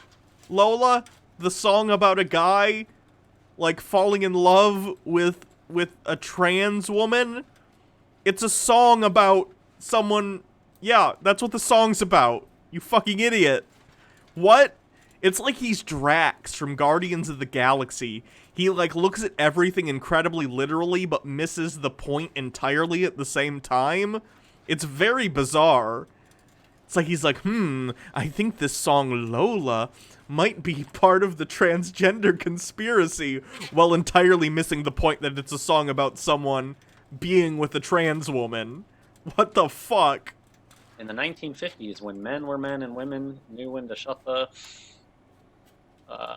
Lola, the song about a guy, like, falling in love with a trans woman. It's a song about someone... Yeah, that's what the song's about. You fucking idiot. What? It's like he's Drax from Guardians of the Galaxy. He, like, looks at everything incredibly literally, but misses the point entirely at the same time. It's very bizarre. It's like he's like, I think this song Lola might be part of the transgender conspiracy, while entirely missing the point that it's a song about someone being with a trans woman. What the fuck? In the 1950s, when men were men and women knew when to shut the...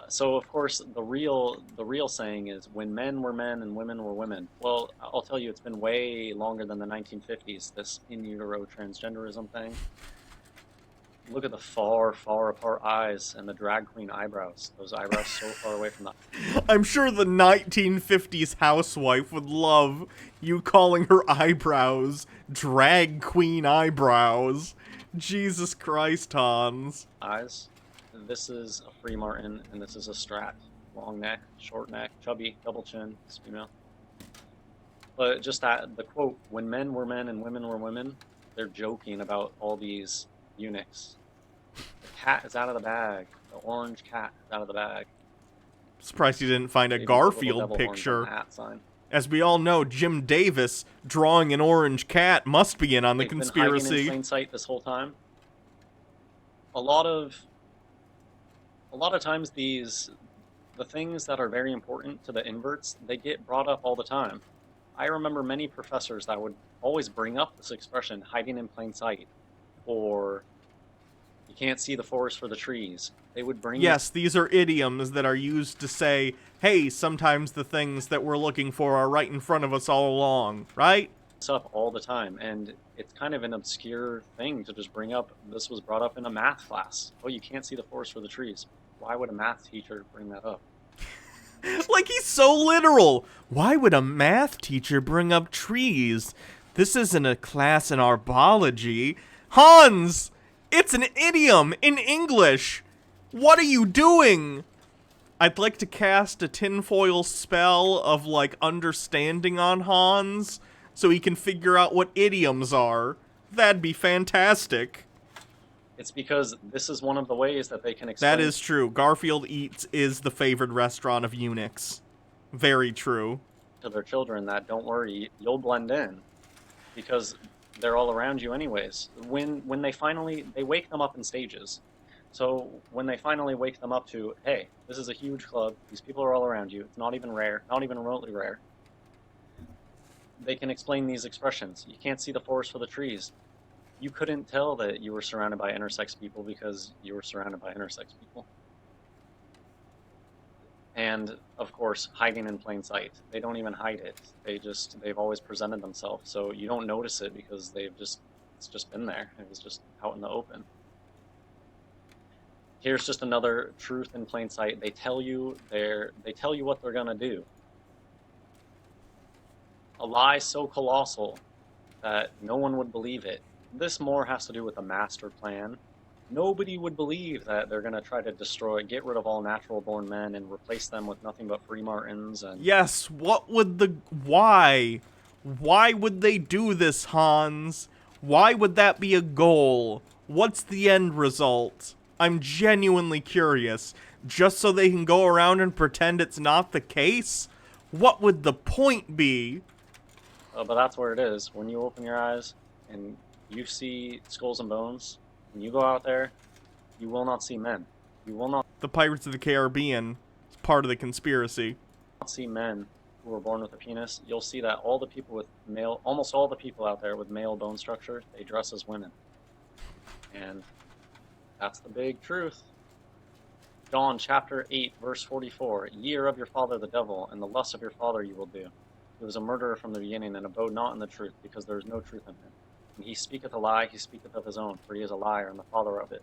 so of course the real saying is when men were men and women were women. Well, I'll tell you, it's been way longer than the 1950s. This in utero transgenderism thing. Look at the far, far apart eyes and the drag queen eyebrows. Those eyebrows so far away from the... I'm sure the 1950s housewife would love you calling her eyebrows drag queen eyebrows. Jesus Christ, Hans. eyes. This is a free martin, and this is a strat. Long neck, short neck, chubby, double chin, it's female. But just that, the quote, when men were men and women were women, they're joking about all these eunuchs. The cat is out of the bag. The orange cat is out of the bag. Surprised you didn't find a Maybe the little Garfield devil horns on picture. the hat sign. As we all know, Jim Davis drawing an orange cat must be in on the They've been hiding in conspiracy. plain sight this whole time. A lot of times the things that are very important to the inverts, they get brought up all the time. I remember many professors that would always bring up this expression, hiding in plain sight, or you can't see the forest for the trees. They would bring Yes, these are idioms that are used to say, hey, sometimes the things that we're looking for are right in front of us all along, right? this up all the time, and it's kind of an obscure thing to just bring up. This was brought up in a math class. Oh, you can't see the forest for the trees. Why would a math teacher bring that up? Like, he's so literal. Why would a math teacher bring up trees? This isn't a class in arbology. Hans! It's an idiom in English! What are you doing? I'd like to cast a tinfoil spell of, like, understanding on Hans, so he can figure out what idioms are. That'd be fantastic. It's because this is one of the ways that they can explain. That is true. Garfield Eats is the favored restaurant of eunuchs. Very true. To their children that, don't worry, you'll blend in, because they're all around you anyways. When they wake them up in stages. So when they finally wake them up to, hey, this is a huge club, these people are all around you, it's not even rare, not even remotely rare, they can explain these expressions. You can't see the forest for the trees. You couldn't tell that you were surrounded by intersex people because you were surrounded by intersex people. And of course, hiding in plain sight. They don't even hide it. They've always presented themselves. So you don't notice it because it's just been there. It was just out in the open. Here's just another truth in plain sight. They tell you what they're gonna do. A lie so colossal that no one would believe it. This more has to do with the master plan. Nobody would believe that they're going to try to get rid of all natural-born men and replace them with nothing but free martins. And Yes, why? Why would they do this, Hans? Why would that be a goal? What's the end result? I'm genuinely curious. Just so they can go around and pretend it's not the case? What would the point be? but that's where it is. When you open your eyes and you see skulls and bones, when you go out there, you will not see men. You will not The Pirates of the Caribbean is part of the conspiracy. see men who were born with a penis. You'll see that almost all the people out there with male bone structure, they dress as women. And that's the big truth. John chapter 8, verse 44. Ye are of your father the devil, and the lust of your father you will do. He was a murderer from the beginning, and abode not in the truth, because there is no truth in him. And he speaketh a lie, he speaketh of his own, for he is a liar, and the father of it.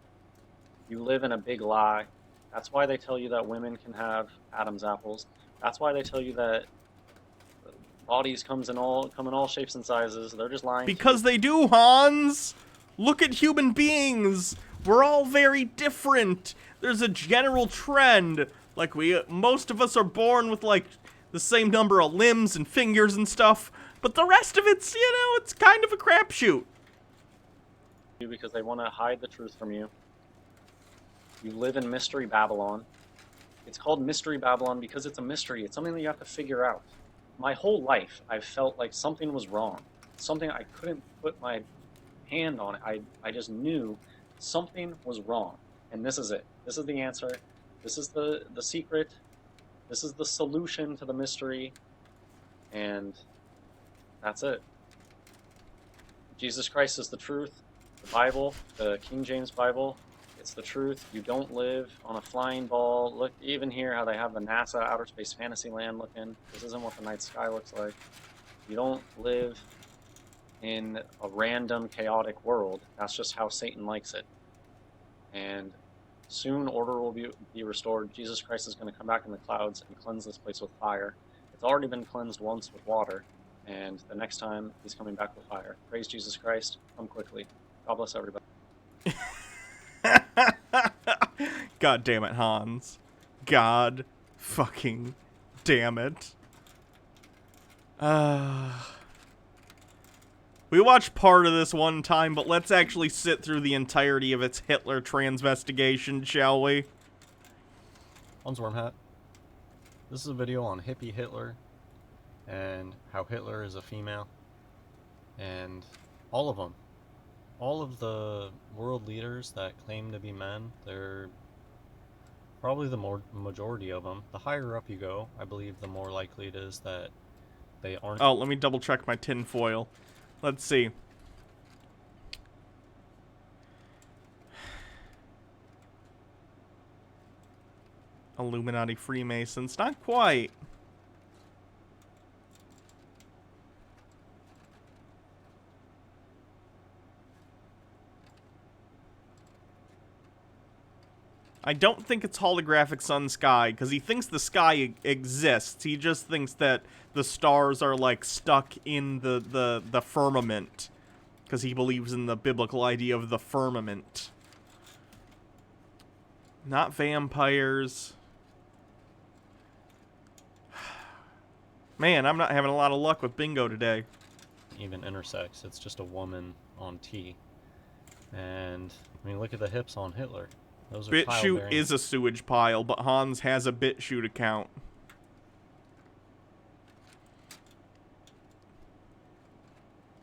You live in a big lie. That's why they tell you that women can have Adam's apples. That's why they tell you that bodies come in all shapes and sizes. They're just lying. Because they do, Hans! Look at human beings! We're all very different! There's a general trend. Like, most of us are born with, like, the same number of limbs and fingers and stuff, but the rest of it's, it's kind of a crapshoot. Because they want to hide the truth from you. You live in Mystery Babylon. It's called Mystery Babylon because it's a mystery. It's something that you have to figure out. My whole life, I've felt like something was wrong. Something I couldn't put my hand on. I just knew something was wrong. And this is it. This is the answer. This is the secret. This is the solution to the mystery. And that's it. Jesus Christ is the truth. The Bible, the King James Bible, it's the truth. You don't live on a flying ball. Look, even here how they have the NASA Outer Space Fantasyland looking. This isn't what the night sky looks like. You don't live in a random, chaotic world. That's just how Satan likes it. And soon order will be restored. Jesus Christ is going to come back in the clouds and cleanse this place with fire. It's already been cleansed once with water, and the next time he's coming back with fire. Praise Jesus Christ. Come quickly. God bless everybody. God damn it, Hans. God fucking damn it. We watched part of this one time, but let's actually sit through the entirety of its Hitler transvestigation, shall we? Hans Wormhat. This is a video on hippie Hitler and how Hitler is a female, and all of them. All of the world leaders that claim to be men, they're probably the majority of them. The higher up you go, I believe the more likely it is that they aren't. Oh, let me double check my tin foil. Let's see. Illuminati Freemasons. Not quite. I don't think it's holographic sun sky, because he thinks the sky exists. He just thinks that the stars are, like, stuck in the firmament, because he believes in the biblical idea of the firmament. Not vampires. Man, I'm not having a lot of luck with bingo today. Even intersex, it's just a woman on T. And, I mean, look at the hips on Hitler. Those are BitChute is a sewage pile, but Hans has a BitChute account.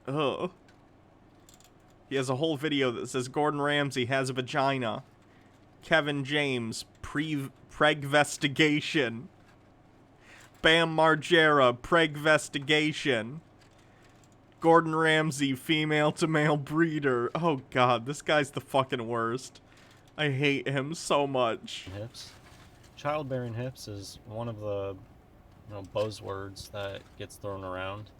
Ugh. He has a whole video that says Gordon Ramsay has a vagina. Kevin James, pregvestigation. Bam Margera, pregvestigation. Gordon Ramsay, female to male breeder. Oh god, this guy's the fucking worst. I hate him so much. hips. childbearing hips is one of the buzzwords that gets thrown around.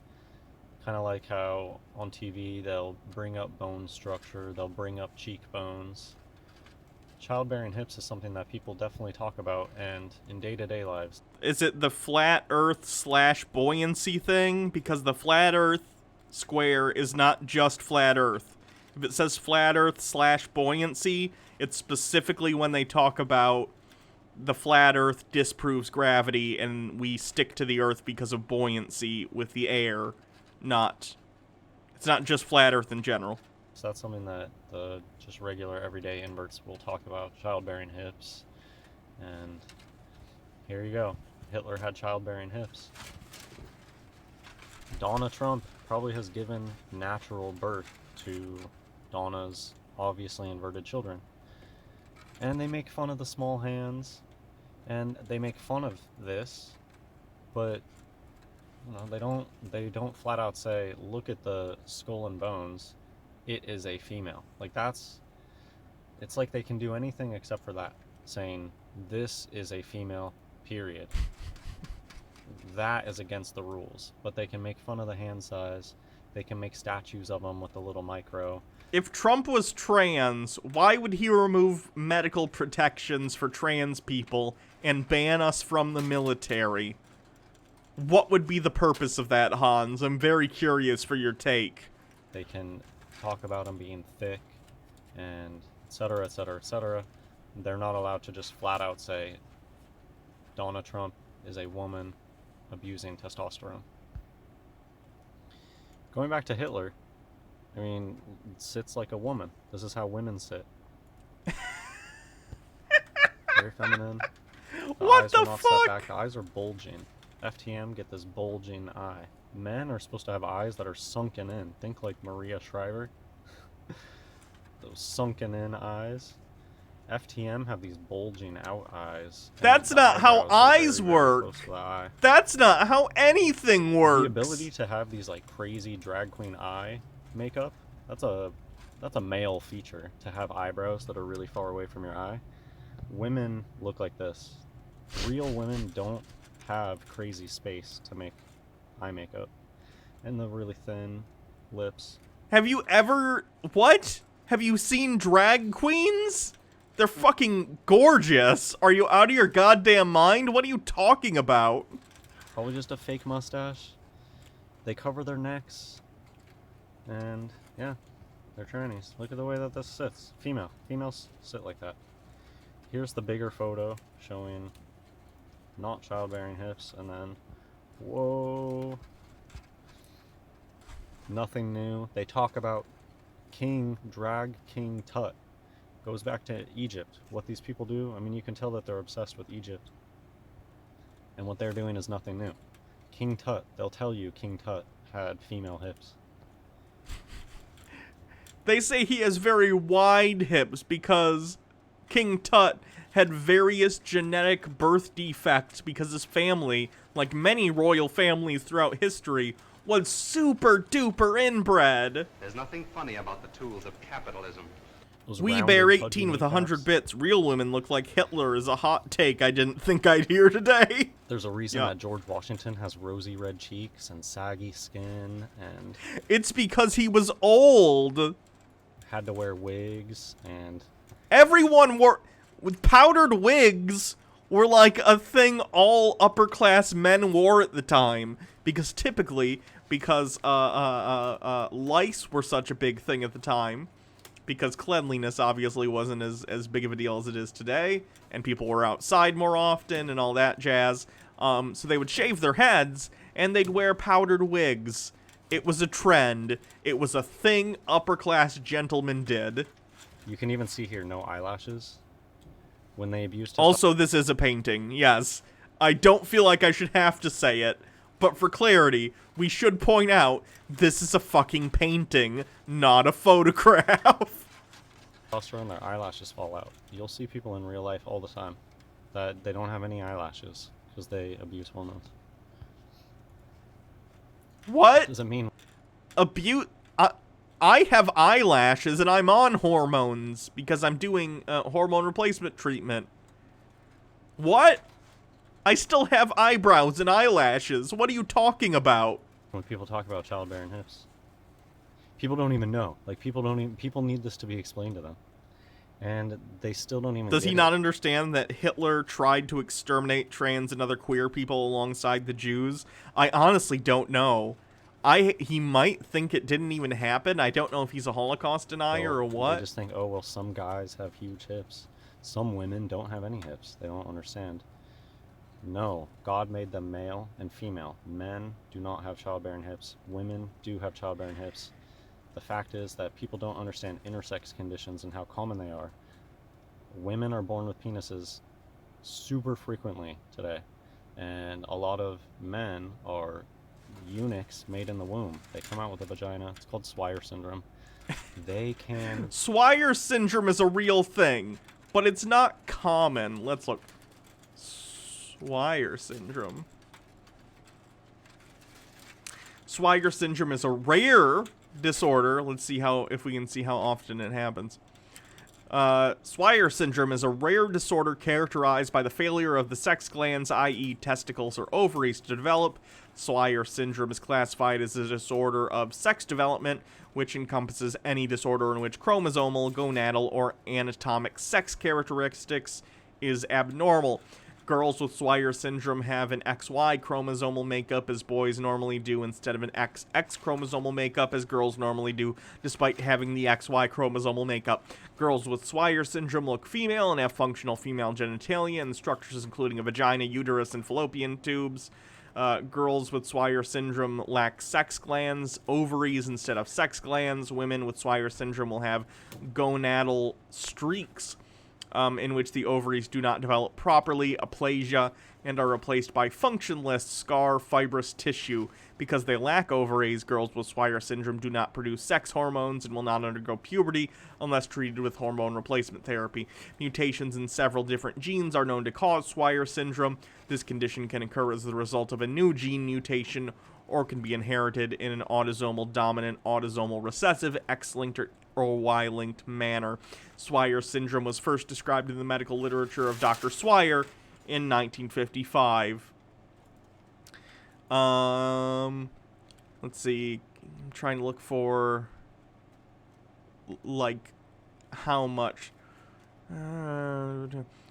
Kind of like how on TV they'll bring up bone structure, they'll bring up cheekbones. Childbearing hips is something that people definitely talk about, and in day-to-day lives. Is it the flat earth / buoyancy thing? Because the flat earth square is not just flat earth. If it says flat earth / buoyancy, it's specifically when they talk about the flat earth disproves gravity and we stick to the earth because of buoyancy with the air. It's not just flat earth in general. So that's something that the just regular everyday inverts will talk about, childbearing hips. And here you go. Hitler had childbearing hips. Donna Trump probably has given natural birth to Donna's obviously inverted children. And they make fun of the small hands, and they make fun of this, but they don't flat out say, look at the skull and bones, it is a female. Like, it's like they can do anything except for that, saying this is a female, period. That is against the rules, but they can make fun of the hand size, they can make statues of them with a little micro. If Trump was trans, why would he remove medical protections for trans people and ban us from the military? What would be the purpose of that, Hans? I'm very curious for your take. They can talk about them being thick and etc., etc., etc. They're not allowed to just flat out say Donna Trump is a woman abusing testosterone. Going back to Hitler, I mean, sits like a woman. This is how women sit. Very feminine. What eyes the are not set fuck? back. The eyes are bulging. FTM, get this bulging eye. Men are supposed to have eyes that are sunken in. Think like Maria Shriver. Those sunken in eyes. FTM have these bulging out eyes. That's not how eyes work. That's not how anything works. The ability to have these like crazy drag queen eye makeup, that's a male feature, to have eyebrows that are really far away from your eye. Women look like this. Real women don't have crazy space to make eye makeup. And the really thin lips. Have you ever... What? Have you seen drag queens? They're fucking gorgeous. Are you out of your goddamn mind? What are you talking about? Probably just a fake mustache. They cover their necks. And, yeah, they're trannies. Look at the way that this sits. Female. Females sit like that. Here's the bigger photo showing not childbearing hips, and then, whoa. Nothing new. They talk about drag King Tut. Goes back to Egypt. What these people do, I mean, you can tell that they're obsessed with Egypt. And what they're doing is nothing new. King Tut, they'll tell you King Tut had female hips. They say he has very wide hips because King Tut had various genetic birth defects because his family, like many royal families throughout history, was super duper inbred. There's nothing funny about the tools of capitalism. We Bear 18 with 100 bits. Real women look like Hitler is a hot take I didn't think I'd hear today. There's a reason that George Washington has rosy red cheeks and saggy skin, and it's because he was old. Had to wear wigs, and everyone wore with powdered wigs were like a thing all upper class men wore at the time, because lice were such a big thing at the time. Because cleanliness obviously wasn't as big of a deal as it is today, and people were outside more often and all that jazz. So they would shave their heads, and they'd wear powdered wigs. It was a trend. It was a thing upper-class gentlemen did. You can even see here no eyelashes. When they abused... Also, this is a painting, yes. I don't feel like I should have to say it, but for clarity, we should point out this is a fucking painting, not a photograph. Testosterone, their eyelashes fall out. You'll see people in real life all the time that they don't have any eyelashes because they abuse hormones. What does it mean? Abuse? I have eyelashes and I'm on hormones because I'm doing hormone replacement treatment. What? I still have eyebrows and eyelashes. What are you talking about? When people talk about childbearing hips, people don't even know. Like, people need this to be explained to them. And they still don't even Does he get not it. understand that Hitler tried to exterminate trans and other queer people alongside the Jews? I honestly don't know. He might think it didn't even happen. I don't know if he's a Holocaust denier or what. They just think, oh, well, some guys have huge hips. Some women don't have any hips. They don't understand. No, God made them male and female. Men do not have childbearing hips. Women do have childbearing hips. The fact is that people don't understand intersex conditions and how common they are. Women are born with penises super frequently today, and a lot of men are eunuchs made in the womb. They come out with a vagina. It's called Swire syndrome. They can... Swire syndrome is a real thing, but it's not common. Let's look. Swire syndrome. Swire syndrome is a rare disorder. Let's see if we can see how often it happens. Swire syndrome is a rare disorder characterized by the failure of the sex glands, i.e. testicles or ovaries, to develop. Swire syndrome is classified as a disorder of sex development, which encompasses any disorder in which chromosomal, gonadal, or anatomic sex characteristics is abnormal. Girls with Swire syndrome have an XY chromosomal makeup as boys normally do, instead of an XX chromosomal makeup as girls normally do, despite having the XY chromosomal makeup. Girls with Swire syndrome look female and have functional female genitalia and structures including a vagina, uterus, and fallopian tubes. Girls with Swire syndrome lack sex glands, ovaries instead of sex glands. Women with Swire syndrome will have gonadal streaks, in which the ovaries do not develop properly, aplasia, and are replaced by functionless, scar, fibrous tissue. Because they lack ovaries, girls with Swire syndrome do not produce sex hormones and will not undergo puberty unless treated with hormone replacement therapy. Mutations in several different genes are known to cause Swire syndrome. This condition can occur as the result of a new gene mutation or can be inherited in an autosomal dominant, autosomal recessive, X-linked, or Y-linked manner. Swire syndrome was first described in the medical literature of Dr. Swire in 1955. Let's see. I'm trying to look for, like, how much.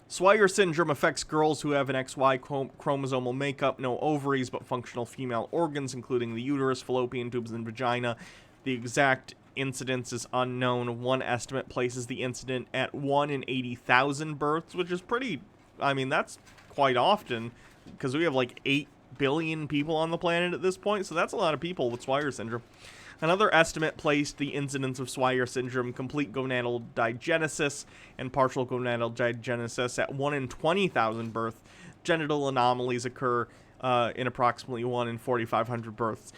Swire syndrome affects girls who have an XY chromosomal makeup, no ovaries, but functional female organs, including the uterus, fallopian tubes, and vagina. The exact incidence is unknown. One estimate places the incident at 1 in 80,000 births, which is pretty, I mean, that's quite often, because we have like 8 billion people on the planet at this point, so that's a lot of people with Swire syndrome. Another estimate placed the incidence of Swire syndrome, complete gonadal digenesis, and partial gonadal digenesis at 1 in 20,000 births. Genital anomalies occur in approximately 1 in 4,500 births.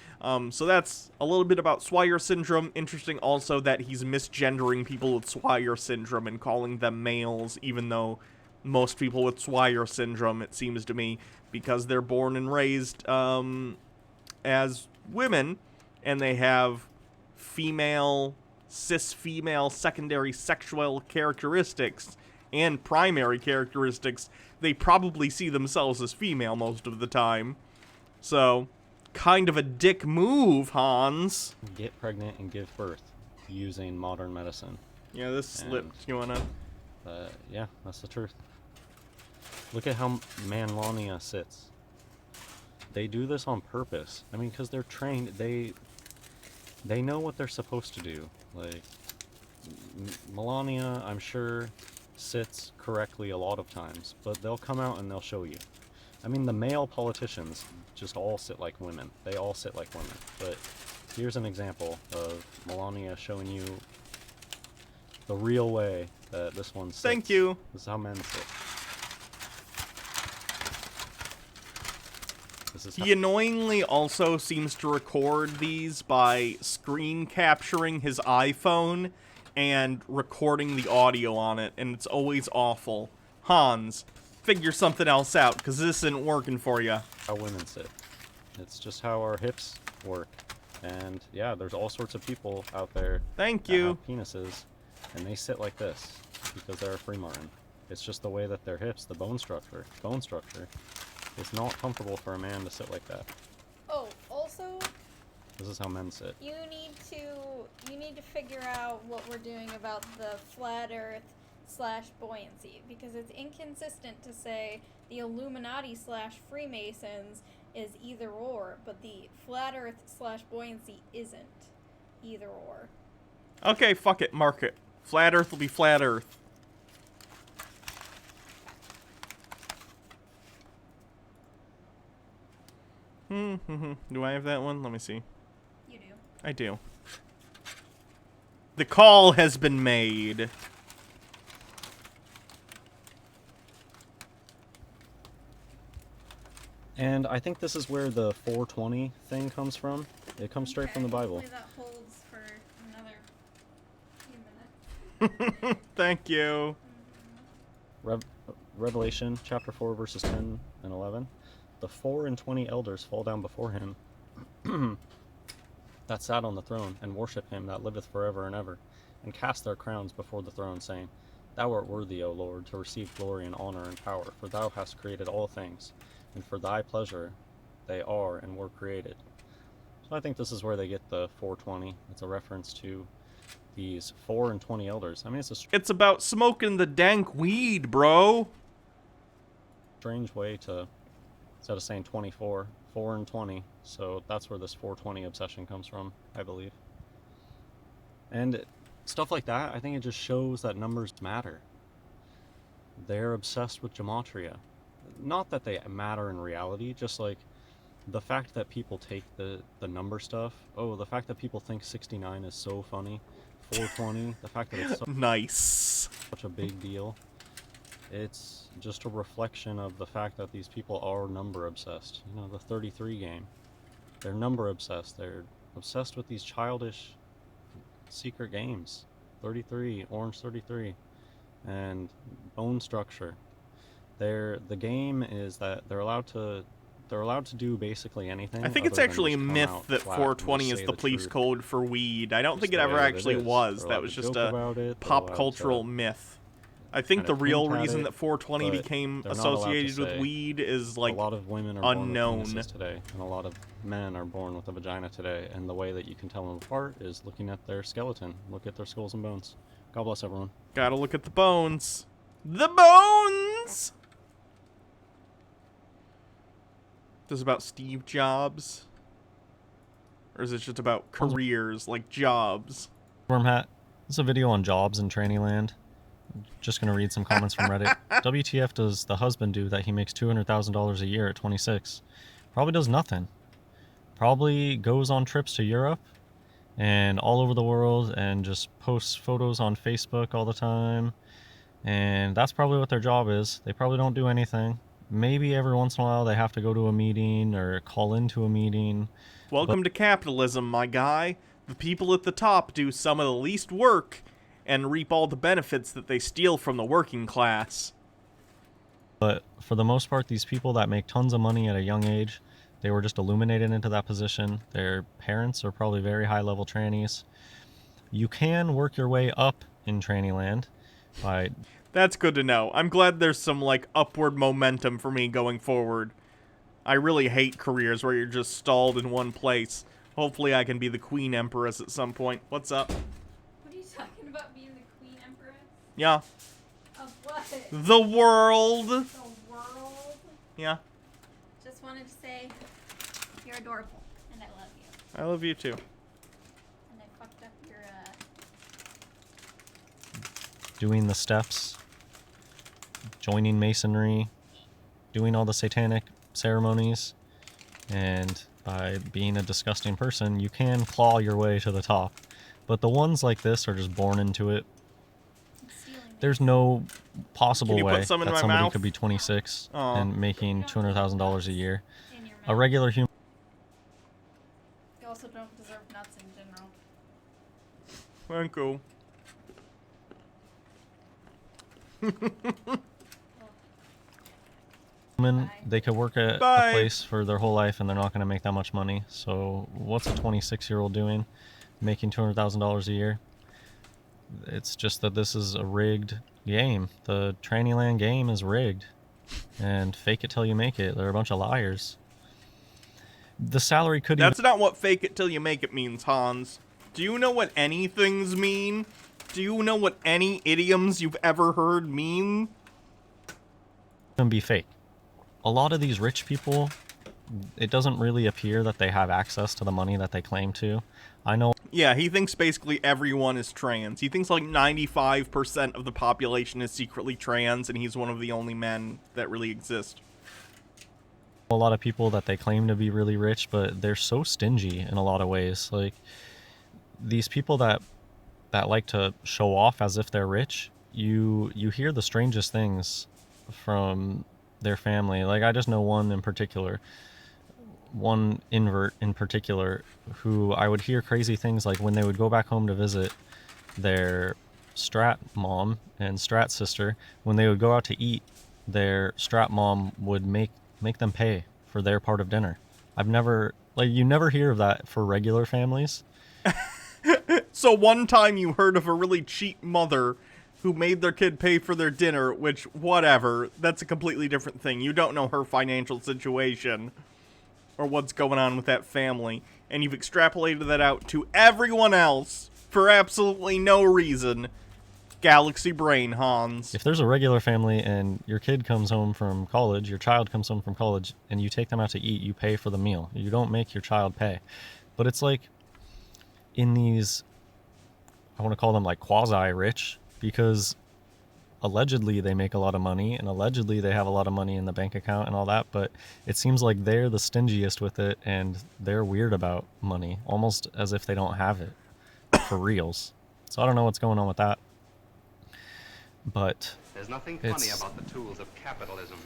So that's a little bit about Swire syndrome. Interesting also that he's misgendering people with Swire syndrome and calling them males, even though most people with Swire syndrome, it seems to me, because they're born and raised as women, and they have cis female secondary sexual characteristics and primary characteristics, they probably see themselves as female most of the time. So, kind of a dick move, Hans. Get pregnant and give birth using modern medicine. Yeah, this slipped. You wanna? Yeah, that's the truth. Look at how Melania sits. They do this on purpose. I mean, because they're trained. They know what they're supposed to do. Like, Melania, I'm sure, sits correctly a lot of times, but they'll come out and they'll show you. I mean, the male politicians just all sit like women. They all sit like women. But here's an example of Melania showing you the real way that this one sits. Thank you. This is how men sit. He annoyingly also seems to record these by screen capturing his iPhone and recording the audio on it, and it's always awful. Hans, figure something else out, because this isn't working for you. How women sit. It's just how our hips work. And yeah, there's all sorts of people out there Thank that you. have penises, and they sit like this because they're a free martin. It's just the way that their hips, the bone structure, it's not comfortable for a man to sit like that. Oh, also, This is how men sit. you need to figure out what we're doing about the flat Earth / buoyancy, because it's inconsistent to say the Illuminati / Freemasons is either or, but the flat Earth / buoyancy isn't either or. Okay, fuck it, mark it. Flat Earth will be flat Earth. Do I have that one? Let me see. You do. I do. The call has been made. And I think this is where the 420 thing comes from. It comes straight from the Bible. Hopefully that holds for another few minutes. Thank you. Revelation chapter 4 verses 10 and 11. The 24 elders fall down before him that sat on the throne, and worship him that liveth forever and ever, and cast their crowns before the throne, saying, Thou art worthy, O Lord, to receive glory and honor and power, for thou hast created all things, and for thy pleasure they are and were created. So I think this is where they get the 420. It's a reference to these 24 elders. I mean, It's about smoking the dank weed, bro. strange way to, instead of saying 24, 4 and 20. So that's where this 420 obsession comes from, I believe. And stuff like that, I think it just shows that numbers matter. They're obsessed with gematria. Not that they matter in reality, just like the fact that people take the number stuff. Oh, the fact that people think 69 is so funny. 420, the fact that it's Nice. such a big deal. It's just a reflection of the fact that these people are number obsessed. You know, the 33 game. They're number obsessed. They're obsessed with these childish secret games. 33, orange 33, and bone structure. The game is that they're allowed to do basically anything. I think it's other than actually a just come myth out that flat and 420 just is say the police truth. code for weed. I don't Just think it the ever way that actually is. was. They're That allowed was to just joke a about it. They're pop allowed cultural to myth. I think kinda the real hint at reason it, that 420 but became they're not allowed to associated with say. weed is like a lot of women are born unknown. with penises today, and a lot of men are born with a vagina today, and the way that you can tell them apart is looking at their skeleton. Look at their skulls and bones. God bless everyone. Gotta look at the bones. The bones! This is about Steve Jobs? Or is it just about careers, like jobs? Wormhat, this is a video on jobs in tranny land. Just gonna read some comments from Reddit. WTF does the husband do that he makes $200,000 a year at 26? Probably does nothing. Probably goes on trips to Europe and all over the world and just posts photos on Facebook all the time. And that's probably what their job is. They probably don't do anything. Maybe every once in a while they have to go to a meeting or call into a meeting. Welcome to capitalism, my guy. The people at the top do some of the least work and reap all the benefits that they steal from the working class. But for the most part, these people that make tons of money at a young age, they were just illuminated into that position. Their parents are probably very high-level trannies. You can work your way up in tranny land by... That's good to know. I'm glad there's some, like, upward momentum for me going forward. I really hate careers where you're just stalled in one place. Hopefully I can be the Queen Empress at some point. What's up? What are you talking about, being the Queen Empress? Yeah. Of what? The world! The world? Yeah. Just wanted to say, you're adorable, and I love you. I love you too. And I fucked up your, doing the steps, joining masonry, doing all the satanic ceremonies, and by being a disgusting person, you can claw your way to the top. But the ones like this are just born into it. stealing me. There's no possible Can you put way some in that my somebody mouth? could be 26 Aw. and making $200,000 a year. In your A mouth. regular human You also don't deserve nuts in general. Thank you. woman, they could work at Bye. a place for their whole life and they're not going to make that much money. So what's a 26-year-old doing making $200,000 a year? It's just that this is a rigged game. The Trannyland game is rigged. And fake it till you make it. They're a bunch of liars. The salary could even... That's not what fake it till you make it means, Hans. Do you know what any things mean? Do you know what any idioms you've ever heard mean? be fake. A lot of these rich people, it doesn't really appear that they have access to the money that they claim to. I know... Yeah, he thinks basically everyone is trans. He thinks like 95% of the population is secretly trans, and he's one of the only men that really exist. A lot of people that they claim to be really rich, but they're so stingy in a lot of ways. Like, these people that like to show off as if they're rich, you hear the strangest things from their family. Like, I just know one in particular, one invert in particular, who I would hear crazy things like when they would go back home to visit their strat mom and strat sister, when they would go out to eat, their strat mom would make them pay for their part of dinner. I've never, like, you never hear of that for regular families. So one time you heard of a really cheap mother who made their kid pay for their dinner, which, whatever, that's a completely different thing. You don't know her financial situation or what's going on with that family, and you've extrapolated that out to everyone else for absolutely no reason. Galaxy brain, Hans. If there's a regular family and your kid comes home from college, your child comes home from college, and you take them out to eat, you pay for the meal. You don't make your child pay. But it's like, in these, I want to call them like quasi-rich, because allegedly they make a lot of money, and allegedly they have a lot of money in the bank account and all that, but it seems like they're the stingiest with it, and they're weird about money, almost as if they don't have it for reals. So I don't know what's going on with that. But There's nothing funny about the tools of capitalism.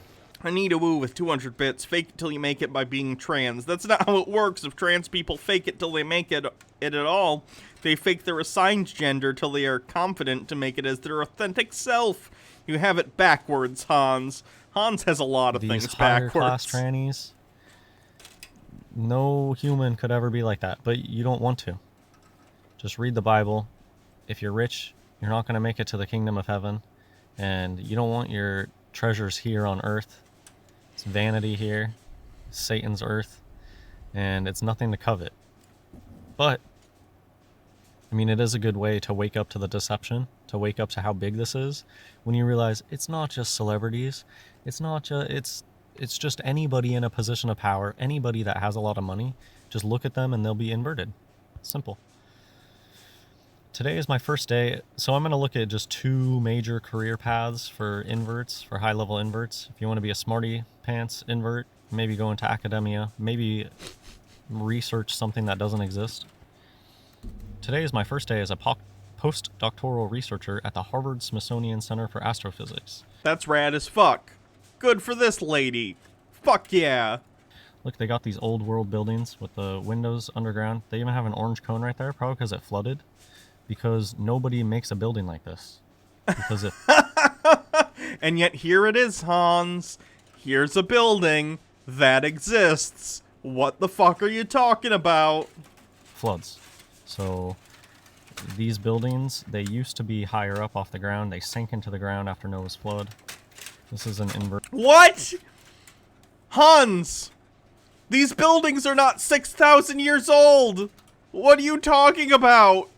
Anita Wu with 200 bits. Fake it till you make it by being trans. That's not how it works. If trans people fake it till they make it at all, they fake their assigned gender till they are confident to make it as their authentic self. You have it backwards, Hans. Hans has a lot of things backwards. These higher class trannies, no human could ever be like that, but you don't want to. Just read the Bible. If you're rich, you're not going to make it to the kingdom of heaven, and you don't want your treasures here on earth. It's vanity here, Satan's earth, and it's nothing to covet. But, I mean, it is a good way to wake up to the deception, to wake up to how big this is, when you realize it's not just celebrities, it's just anybody in a position of power, anybody that has a lot of money. Just look at them and they'll be inverted. Simple. Today is my first day, so I'm going to look at just two major career paths for inverts, for high-level inverts. If you want to be a smarty pants invert, maybe go into academia, maybe research something that doesn't exist. Today is my first day as a postdoctoral researcher at the Harvard-Smithsonian Center for Astrophysics. That's rad as fuck. Good for this lady. Fuck yeah. Look, they got these old world buildings with the windows underground. They even have an orange cone right there, probably because it flooded. Because nobody makes a building like this. Because it... And yet here it is, Hans. Here's a building that exists. What the fuck are you talking about? Floods. So these buildings, they used to be higher up off the ground. They sank into the ground after Noah's flood. This is an invert. What? Hans! These buildings are not 6,000 years old! What are you talking about?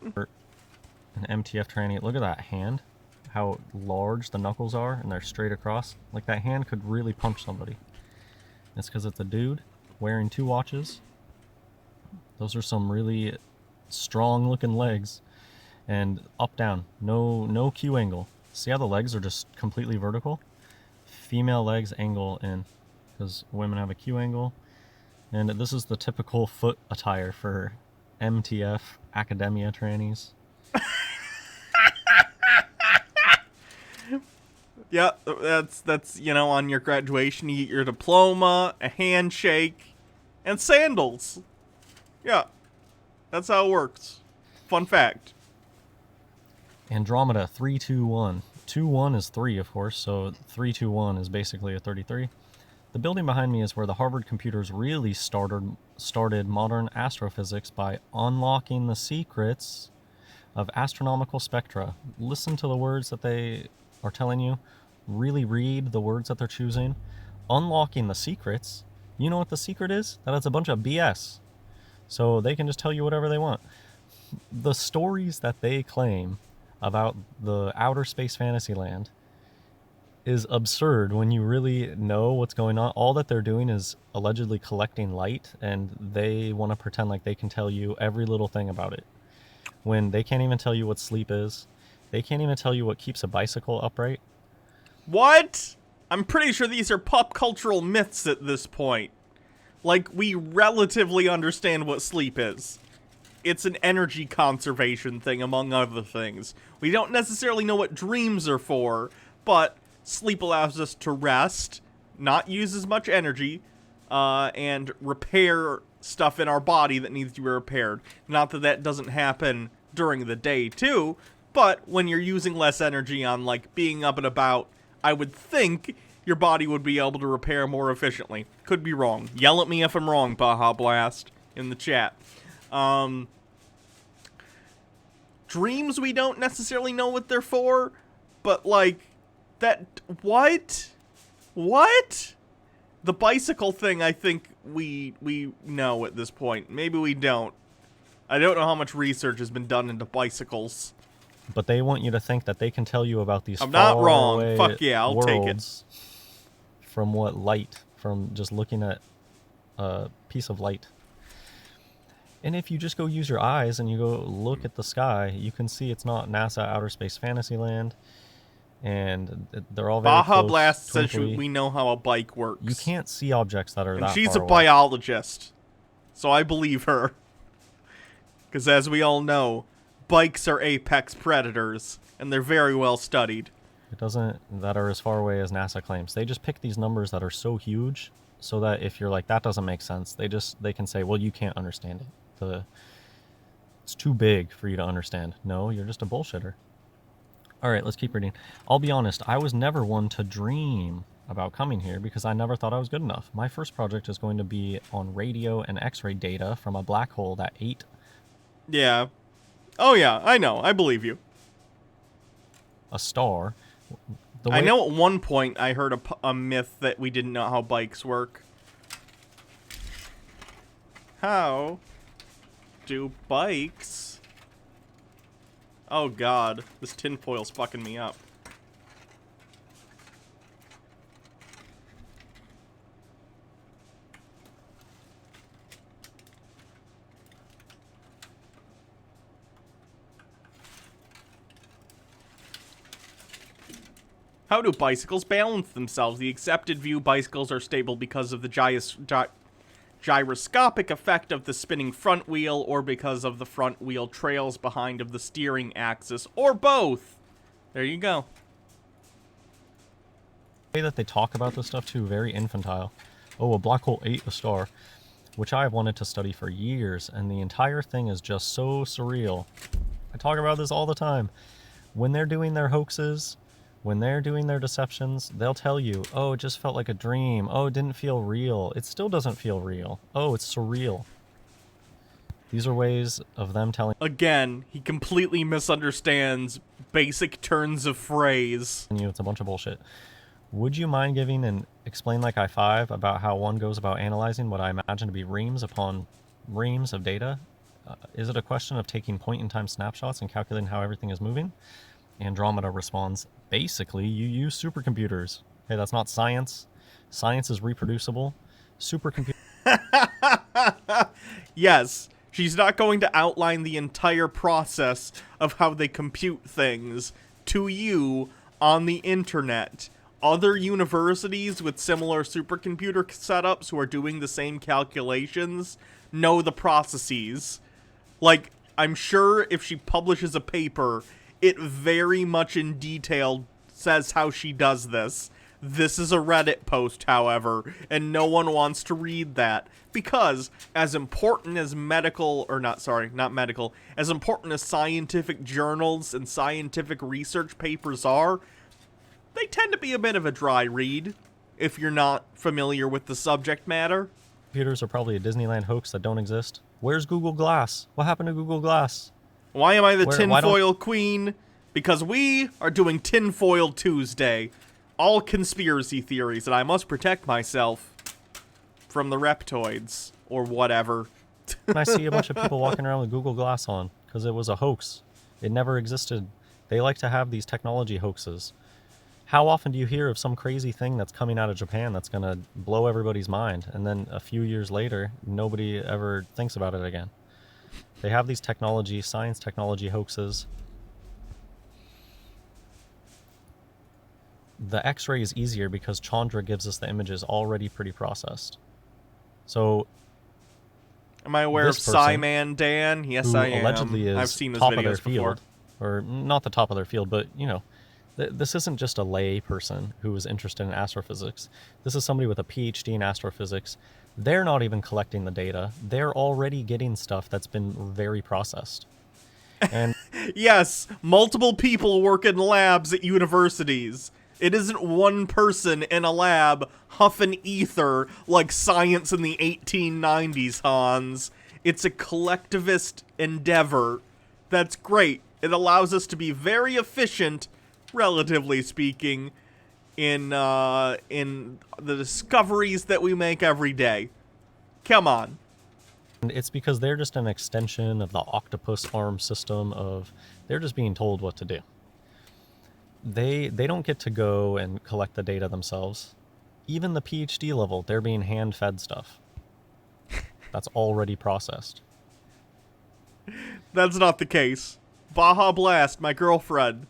An MTF tranny. Look at that hand. How large the knuckles are, and they're straight across. Like, that hand could really punch somebody. It's because it's a dude wearing 2 watches. Those are some really strong looking legs. And up down. No Q angle. See how the legs are just completely vertical? Female legs angle in. Because women have a Q angle. And this is the typical foot attire for MTF academia trannies. Yeah, that's you know, on your graduation you get your diploma, a handshake, and sandals. Yeah, that's how it works. Fun fact. Andromeda 321. 21 is 3, of course, so 321 is basically a 33. The building behind me is where the Harvard computers really started modern astrophysics by unlocking the secrets of astronomical spectra. Listen to the words that they are telling you. Really read the words that they're choosing. Unlocking the secrets. You know what the secret is? That it's a bunch of BS. So they can just tell you whatever they want. The stories that they claim about the outer space fantasy land is absurd when you really know what's going on. All that they're doing is allegedly collecting light, and they want to pretend like they can tell you every little thing about it. When they can't even tell you what sleep is. They can't even tell you what keeps a bicycle upright. What? I'm pretty sure these are pop cultural myths at this point. Like, we relatively understand what sleep is. It's an energy conservation thing, among other things. We don't necessarily know what dreams are for, but sleep allows us to rest, not use as much energy, and repair stuff in our body that needs to be repaired. Not that that doesn't happen during the day, too, but when you're using less energy on, like, being up and about, I would think your body would be able to repair more efficiently. Could be wrong. Yell at me if I'm wrong, Baja Blast, in the chat. Dreams, we don't necessarily know what they're for, but, like, that... What? What? The bicycle thing, I think we know at this point. Maybe we don't. I don't know how much research has been done into bicycles. But they want you to think that they can tell you about these I'm not wrong. faraway Fuck yeah, I'll take it. worlds from what light, from just looking at a piece of light. And if you just go use your eyes and you go look at the sky, you can see it's not NASA Outer Space Fantasyland. And they're all very Baja close, Blast says twinkly. we know how a bike works. You can't see objects that are And that she's far a away. biologist. So I believe her. Because as we all know, bikes are apex predators. And they're very well studied. It doesn't, that are as far away as NASA claims. They just pick these numbers that are so huge so that if you're like, that doesn't make sense, they can say, well, you can't understand it. It's too big for you to understand. No, you're just a bullshitter. All right, let's keep reading. I'll be honest, I was never one to dream about coming here because I never thought I was good enough. My first project is going to be on radio and X-ray data from a black hole that ate... Yeah. Oh yeah, I know. I believe you. a star. I know at one point I heard a myth that we didn't know how bikes work. How do bikes... Oh god, this tinfoil's fucking me up. How do bicycles balance themselves? The accepted view, bicycles are stable because of the gyroscopic effect of the spinning front wheel, or because of the front wheel trails behind of the steering axis, or both. There you go. The way that they talk about this stuff too, very infantile. Oh, a black hole ate a star, which I've wanted to study for years, and the entire thing is just so surreal. I talk about this all the time. When they're doing their hoaxes, when they're doing their deceptions, they'll tell you, oh, it just felt like a dream. Oh, it didn't feel real. It still doesn't feel real. Oh, it's surreal. These are ways of them telling Again, he completely misunderstands basic turns of phrase. you it's a bunch of bullshit. Would you mind giving an explain like I-5 about how one goes about analyzing what I imagine to be reams upon reams of data? Is it a question of taking point-in-time snapshots and calculating how everything is moving? Andromeda responds, basically, you use supercomputers. Hey, that's not science. Science is reproducible. Supercomputer... Yes, she's not going to outline the entire process of how they compute things to you on the internet. Other universities with similar supercomputer setups who are doing the same calculations know the processes. Like, I'm sure if she publishes a paper, it very much in detail says how she does this. This is a Reddit post, however, and no one wants to read that. Because, as important as as important as scientific journals and scientific research papers are, they tend to be a bit of a dry read, if you're not familiar with the subject matter. Computers are probably a Disneyland hoax that don't exist. Where's Google Glass? What happened to Google Glass? Why am I the Why tinfoil queen? Because we are doing Tinfoil Tuesday. All conspiracy theories, and I must protect myself from the reptoids, or whatever. And I see a bunch of people walking around with Google Glass on, because it was a hoax. It never existed. They like to have these technology hoaxes. How often do you hear of some crazy thing that's coming out of Japan that's going to blow everybody's mind, and then a few years later, nobody ever thinks about it again? They have these science technology hoaxes. The X-ray is easier because Chandra gives us the images already pretty processed. So, Am I aware of this person, Psyman Dan? Yes, who I am. allegedly is I've seen his top of their videos before. field, or not the top of their field, but you know, this isn't just a lay person who is interested in astrophysics. This is somebody with a PhD in astrophysics. They're not even collecting the data. They're already getting stuff that's been very processed. And Yes, multiple people work in labs at universities. It isn't one person in a lab huffing ether like science in the 1890s, Hans. It's a collectivist endeavor. That's great. It allows us to be very efficient, relatively speaking, in the discoveries that we make every day. Come on. it's because they're just an extension of the octopus arm system of they're just being told what to do. They don't get to go and collect the data themselves. Even the PhD level, they're being hand-fed stuff. That's already processed. That's not the case. Baja Blast, my girlfriend,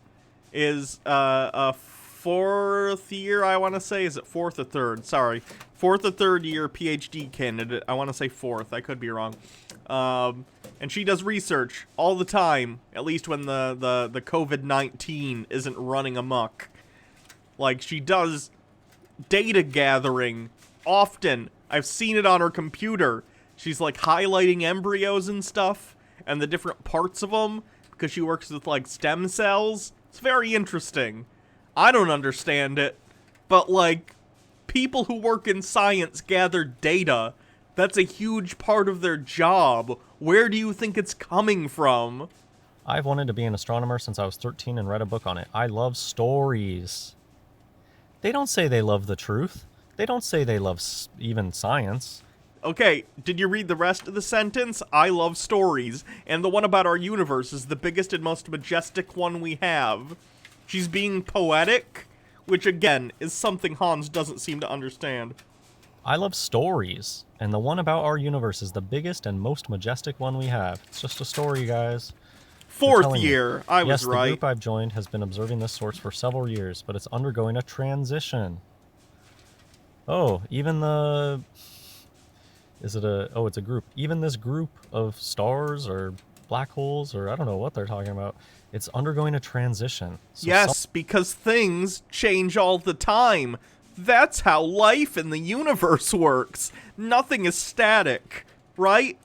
is a fourth year, I want to say. Is it fourth or third? Sorry. Fourth or third year PhD candidate. I want to say fourth. I could be wrong. And she does research all the time, at least when the COVID-19 isn't running amok. Like, she does data gathering often. I've seen it on her computer. She's, like, highlighting embryos and stuff, and the different parts of them, because she works with, like, stem cells. It's very interesting. I don't understand it, but, like, people who work in science gather data. That's a huge part of their job. Where do you think it's coming from? I've wanted to be an astronomer since I was 13 and read a book on it. I love stories. They don't say they love the truth. They don't say they love even science. Okay, did you read the rest of the sentence? I love stories, and the one about our universe is the biggest and most majestic one we have. She's being poetic, which again is something Hans doesn't seem to understand. I love stories, and the one about our universe is the biggest and most majestic one we have. It's just a story, guys. Fourth year, I was right. Yes, the group I've joined has been observing this source for several years, but it's undergoing a transition. Oh, even the... Is it a... Oh, it's a group. Even this group of stars or black holes, or I don't know what they're talking about, it's undergoing a transition. So yes, because things change all the time. That's how life in the universe works. Nothing is static, right?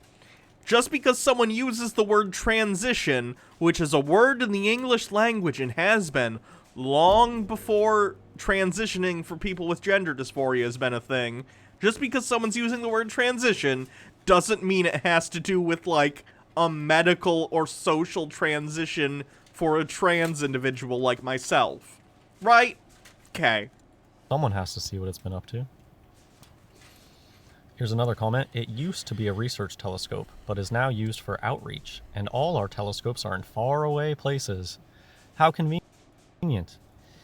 Just because someone uses the word transition, which is a word in the English language and has been long before transitioning for people with gender dysphoria has been a thing, just because someone's using the word transition doesn't mean it has to do with, like, a medical or social transition for a trans individual like myself. Right? Okay. someone has to see what it's been up to. Here's another comment. It used to be a research telescope, but is now used for outreach, and all our telescopes are in faraway places. How convenient.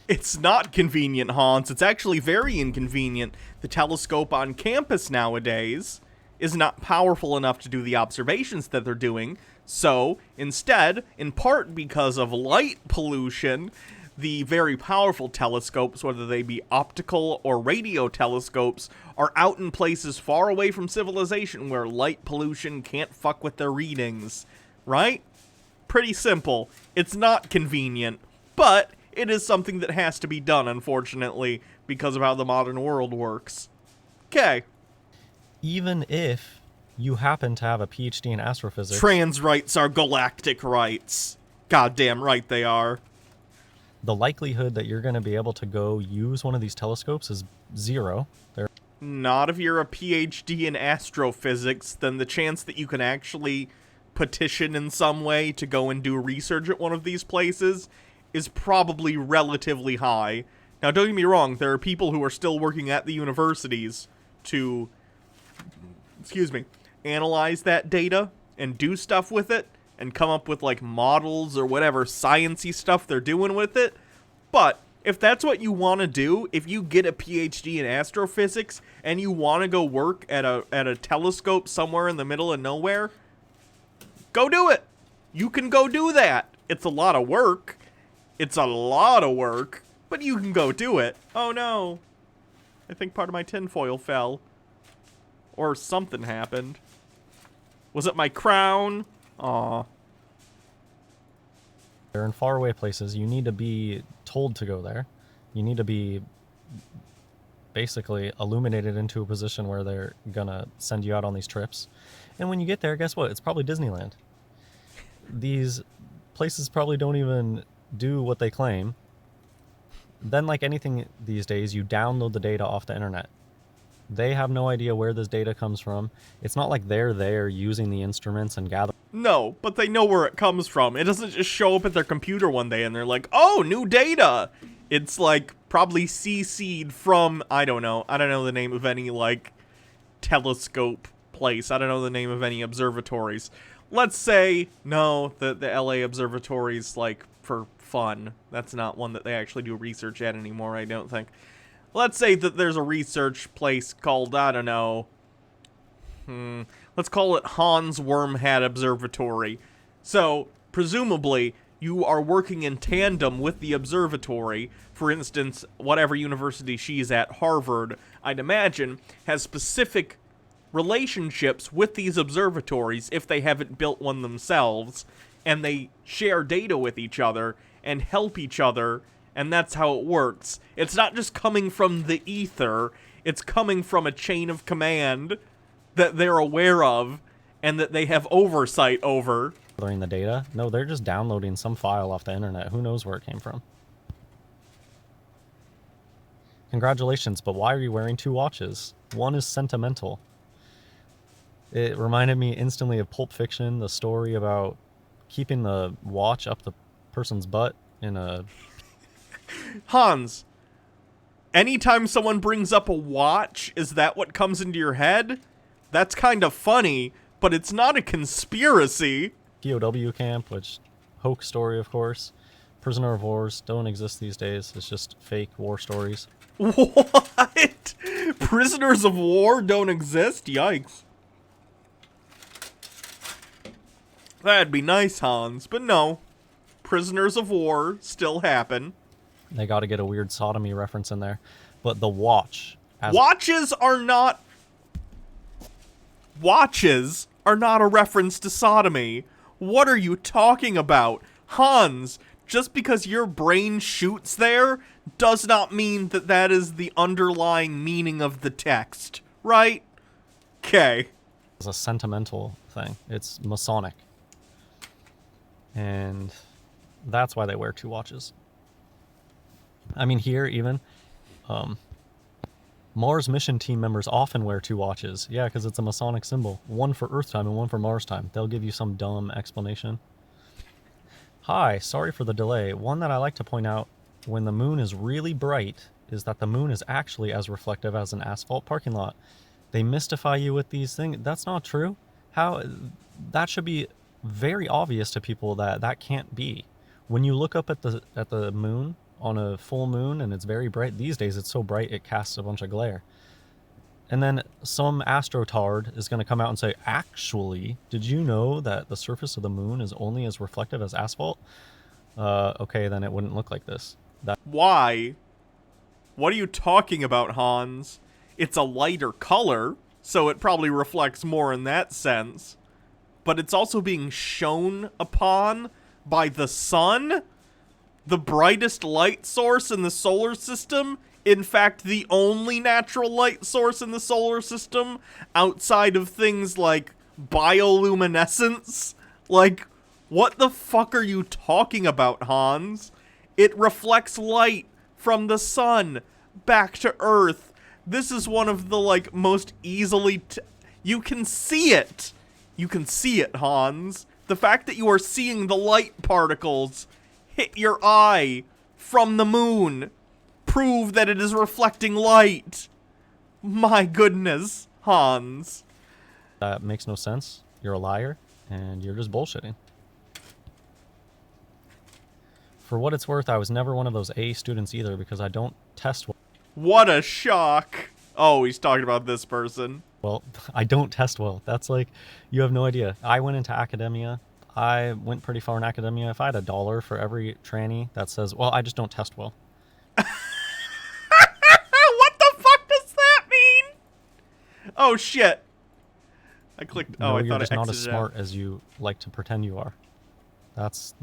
It's not convenient, Hans. It's actually very inconvenient. The telescope on campus nowadays is not powerful enough to do the observations that they're doing. So, instead, in part because of light pollution, the very powerful telescopes, whether they be optical or radio telescopes, are out in places far away from civilization where light pollution can't fuck with their readings. Right? Pretty simple. It's not convenient, but it is something that has to be done, unfortunately, because of how the modern world works. Okay. Even if you happen to have a PhD in astrophysics... Trans rights are galactic rights. Goddamn right they are. The likelihood that you're going to be able to go use one of these telescopes is zero. Not if you're a PhD in astrophysics, then the chance that you can actually petition in some way to go and do research at one of these places is probably relatively high. Now, don't get me wrong, there are people who are still working at the universities to, analyze that data and do stuff with it and come up with, like, models or whatever science-y stuff they're doing with it. But if that's what you want to do, if you get a PhD in astrophysics and you want to go work at a telescope somewhere in the middle of nowhere, go do it. You can go do that. It's a lot of work. But you can go do it. Oh no. I think part of my tinfoil fell. Or something happened. Was it my crown? Aw. They're in faraway places. You need to be told to go there. You need to be basically illuminated into a position where they're gonna send you out on these trips. And when you get there, guess what? It's probably Disneyland. These places probably don't even do what they claim. Then, like anything these days, you download the data off the internet. They have no idea where this data comes from. It's not like they're there using the instruments and gathering. No, but they know where it comes from. It doesn't just show up at their computer one day and they're like, oh, new data. It's like probably CC'd from, I don't know the name of any, like, telescope place. I don't know the name of any observatories. Let's say, no, the LA observatories, like, for fun. That's not one that they actually do research at anymore, I don't think. Let's say that there's a research place called, I don't know, let's call it Hans Wormhat Observatory. So, presumably, you are working in tandem with the observatory. For instance, whatever university she's at, Harvard, I'd imagine, has specific relationships with these observatories if they haven't built one themselves, and they share data with each other and help each other, and that's how it works. It's not just coming from the ether, it's coming from a chain of command that they're aware of and that they have oversight over. The data? No, they're just downloading some file off the internet. Who knows where it came from? Congratulations, but why are you wearing 2 watches? One is sentimental. It reminded me instantly of Pulp Fiction, the story about keeping the watch up the person's butt in a... Hans, anytime someone brings up a watch, is that what comes into your head? That's kind of funny, but it's not a conspiracy. POW camp, which hoax story, of course. Prisoner of wars don't exist these days. It's just fake war stories. What? Prisoners of war don't exist? Yikes. That'd be nice, Hans, but no. Prisoners of war still happen. They gotta get a weird sodomy reference in there. But the watch... Watches are not a reference to sodomy. What are you talking about? Hans, just because your brain shoots there does not mean that that is the underlying meaning of the text, right? Okay. It's a sentimental thing. It's Masonic. And that's why they wear 2 watches. I mean, here even, Mars mission team members often wear 2 watches. Yeah, because it's a Masonic symbol. One for Earth time and one for Mars time. They'll give you some dumb explanation. Hi, sorry for the delay. One that I like to point out when the moon is really bright is that the moon is actually as reflective as an asphalt parking lot. They mystify you with these things. That's not true. How? That should be very obvious to people that that can't be. When you look up at the moon on a full moon and it's very bright, these days it's so bright it casts a bunch of glare. And then some astrotard is going to come out and say, actually, did you know that the surface of the moon is only as reflective as asphalt? Okay, then it wouldn't look like this. Why? What are you talking about, Hans? It's a lighter color, so it probably reflects more in that sense. But it's also being shone upon by the sun, the brightest light source in the solar system. In fact, the only natural light source in the solar system outside of things like bioluminescence. Like, what the fuck are you talking about, Hans? It reflects light from the sun back to Earth. This is one of the, like, most easily... you can see it. You can see it, Hans. The fact that you are seeing the light particles hit your eye from the moon prove that it is reflecting light. My goodness, Hans. That makes no sense. You're a liar, and you're just bullshitting. For what it's worth, I was never one of those A students either because I don't test well. What a shock. Oh, he's talking about this person. Well, I don't test well. That's like, you have no idea. I went into academia. I went pretty far in academia. If I had $1 for every tranny that says, well, I just don't test well. What the fuck does that mean? Oh, shit. I clicked. No, I you're thought just I not as exited smart out. as you like to pretend you are. That's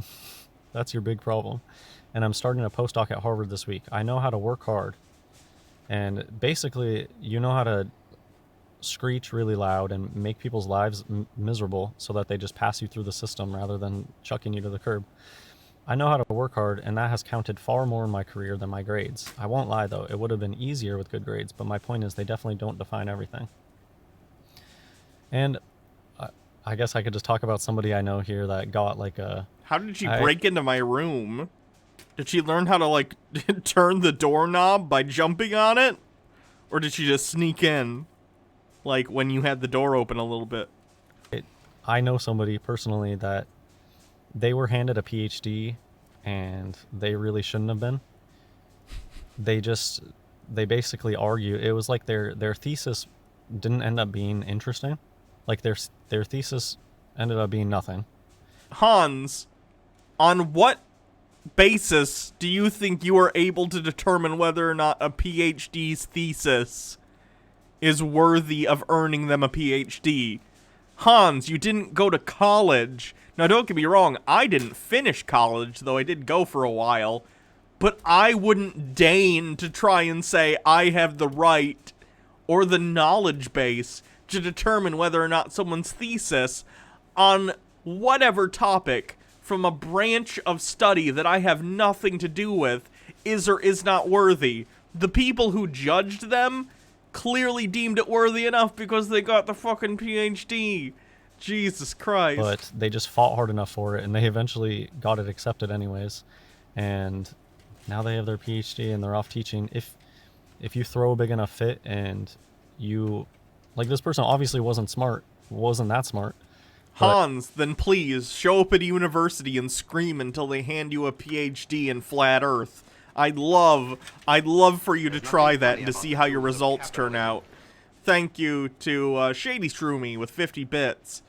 that's your big problem. And I'm starting a postdoc at Harvard this week. I know how to work hard. And basically, you know how to screech really loud and make people's lives miserable so that they just pass you through the system rather than chucking you to the curb. I know how to work hard, and that has counted far more in my career than my grades. I won't lie, though. It would have been easier with good grades, but my point is they definitely don't define everything. And I guess I could just talk about somebody I know here that got like a... How did she break into my room? Did she learn how to, like, turn the doorknob by jumping on it? Or did she just sneak in? Like, when you had the door open a little bit? I know somebody personally that they were handed a PhD and they really shouldn't have been. They basically argue. It was like their thesis didn't end up being interesting. Like, their thesis ended up being nothing. Hans, on what basis do you think you are able to determine whether or not a PhD's thesis is worthy of earning them a PhD? Hans, you didn't go to college. Now, don't get me wrong, I didn't finish college, though I did go for a while. But I wouldn't deign to try and say I have the right or the knowledge base to determine whether or not someone's thesis on whatever topic from a branch of study that I have nothing to do with is or is not worthy. The people who judged them clearly deemed it worthy enough because they got the fucking PhD. Jesus Christ. But they just fought hard enough for it, and they eventually got it accepted anyways. And now they have their PhD, and they're off teaching. If you throw a big enough fit, and you... Like, this person obviously wasn't that smart. Hans, then please, show up at a university and scream until they hand you a PhD in flat Earth. I'd love for you to try that and to see how your results turn out. Thank you to Shady Shroomy with 50 bits.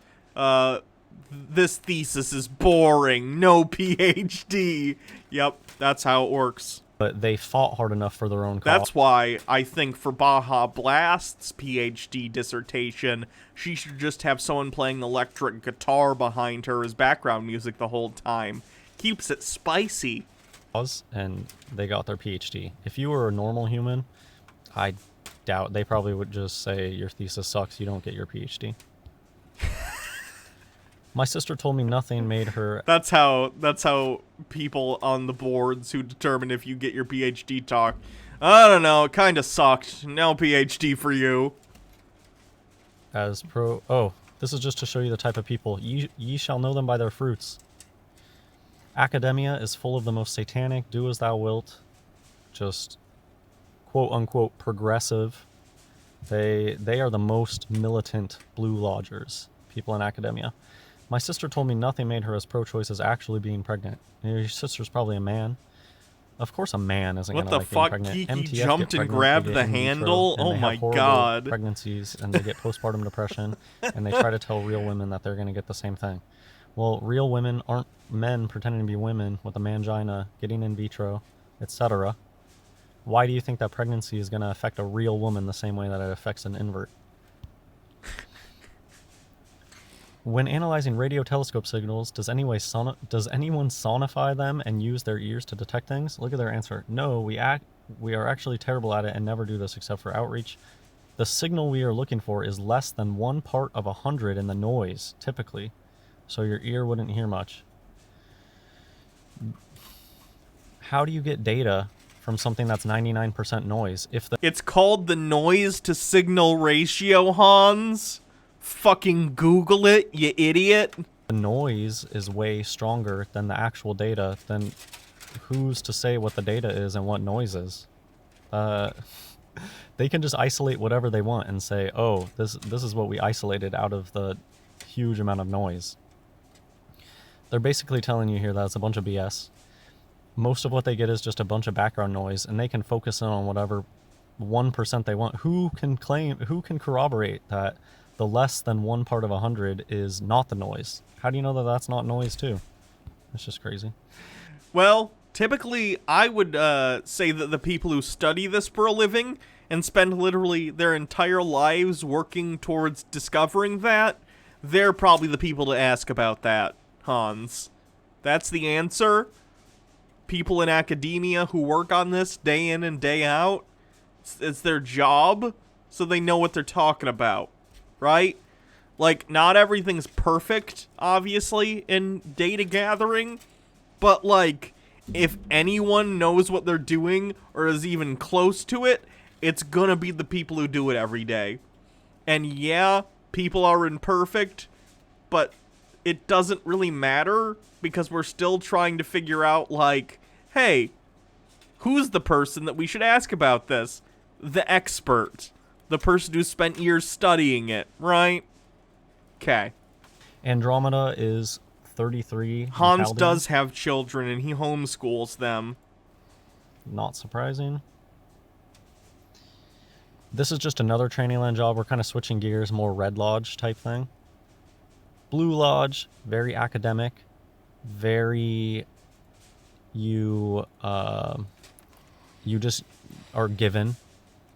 This thesis is boring. No PhD. Yep, that's how it works. But they fought hard enough for their own cause. That's why I think for Baja Blast's PhD dissertation, she should just have someone playing electric guitar behind her as background music the whole time. Keeps it spicy. And they got their PhD. If you were a normal human, I doubt they probably would just say your thesis sucks, you don't get your PhD. My sister told me nothing made her... That's how people on the boards who determine if you get your PhD talk. I don't know, it kind of sucked. No PhD for you. Oh, this is just to show you the type of people. Ye shall know them by their fruits. Academia is full of the most satanic, do as thou wilt, just quote-unquote progressive. They are the most militant blue lodgers, people in academia. My sister told me nothing made her as pro-choice as actually being pregnant. Your sister's probably a man. Of course a man isn't going to like being pregnant. What the fuck? Kiki MTF jumped and grabbed the handle? Oh my god. Pregnancies, and they get postpartum depression, and they try to tell real women that they're going to get the same thing. Well, real women aren't men pretending to be women with a mangina, getting in vitro, etc. Why do you think that pregnancy is going to affect a real woman the same way that it affects an invert? When analyzing radio telescope signals, does anyone sonify them and use their ears to detect things? Look at their answer. No, we are actually terrible at it and never do this except for outreach. The signal we are looking for is less than 1 part of 100 in the noise, typically, so your ear wouldn't hear much. How do you get data from something that's 99% noise? It's called the noise to signal ratio, Hans. Fucking Google it, you idiot. The noise is way stronger than the actual data, then who's to say what the data is and what noise is? They can just isolate whatever they want and say, oh, this is what we isolated out of the huge amount of noise. They're basically telling you here that it's a bunch of BS. Most of what they get is just a bunch of background noise, and they can focus in on whatever 1% they want. Who can corroborate that the less than 1 part of 100 is not the noise? How do you know that that's not noise too? It's just crazy. Well, typically I would say that the people who study this for a living and spend literally their entire lives working towards discovering that, they're probably the people to ask about that, Hans. That's the answer. People in academia who work on this day in and day out, it's their job, so they know what they're talking about, right? Like, not everything's perfect, obviously, in data gathering, but, like, if anyone knows what they're doing or is even close to it, it's gonna be the people who do it every day. And yeah, people are imperfect, but it doesn't really matter because we're still trying to figure out, like, hey, who's the person that we should ask about this? The expert. The person who spent years studying it, right? Okay. Andromeda is 33. Hans does have children and he homeschools them. Not surprising. This is just another training land job. We're kind of switching gears, more Red Lodge type thing. Blue Lodge, very academic, very you just are given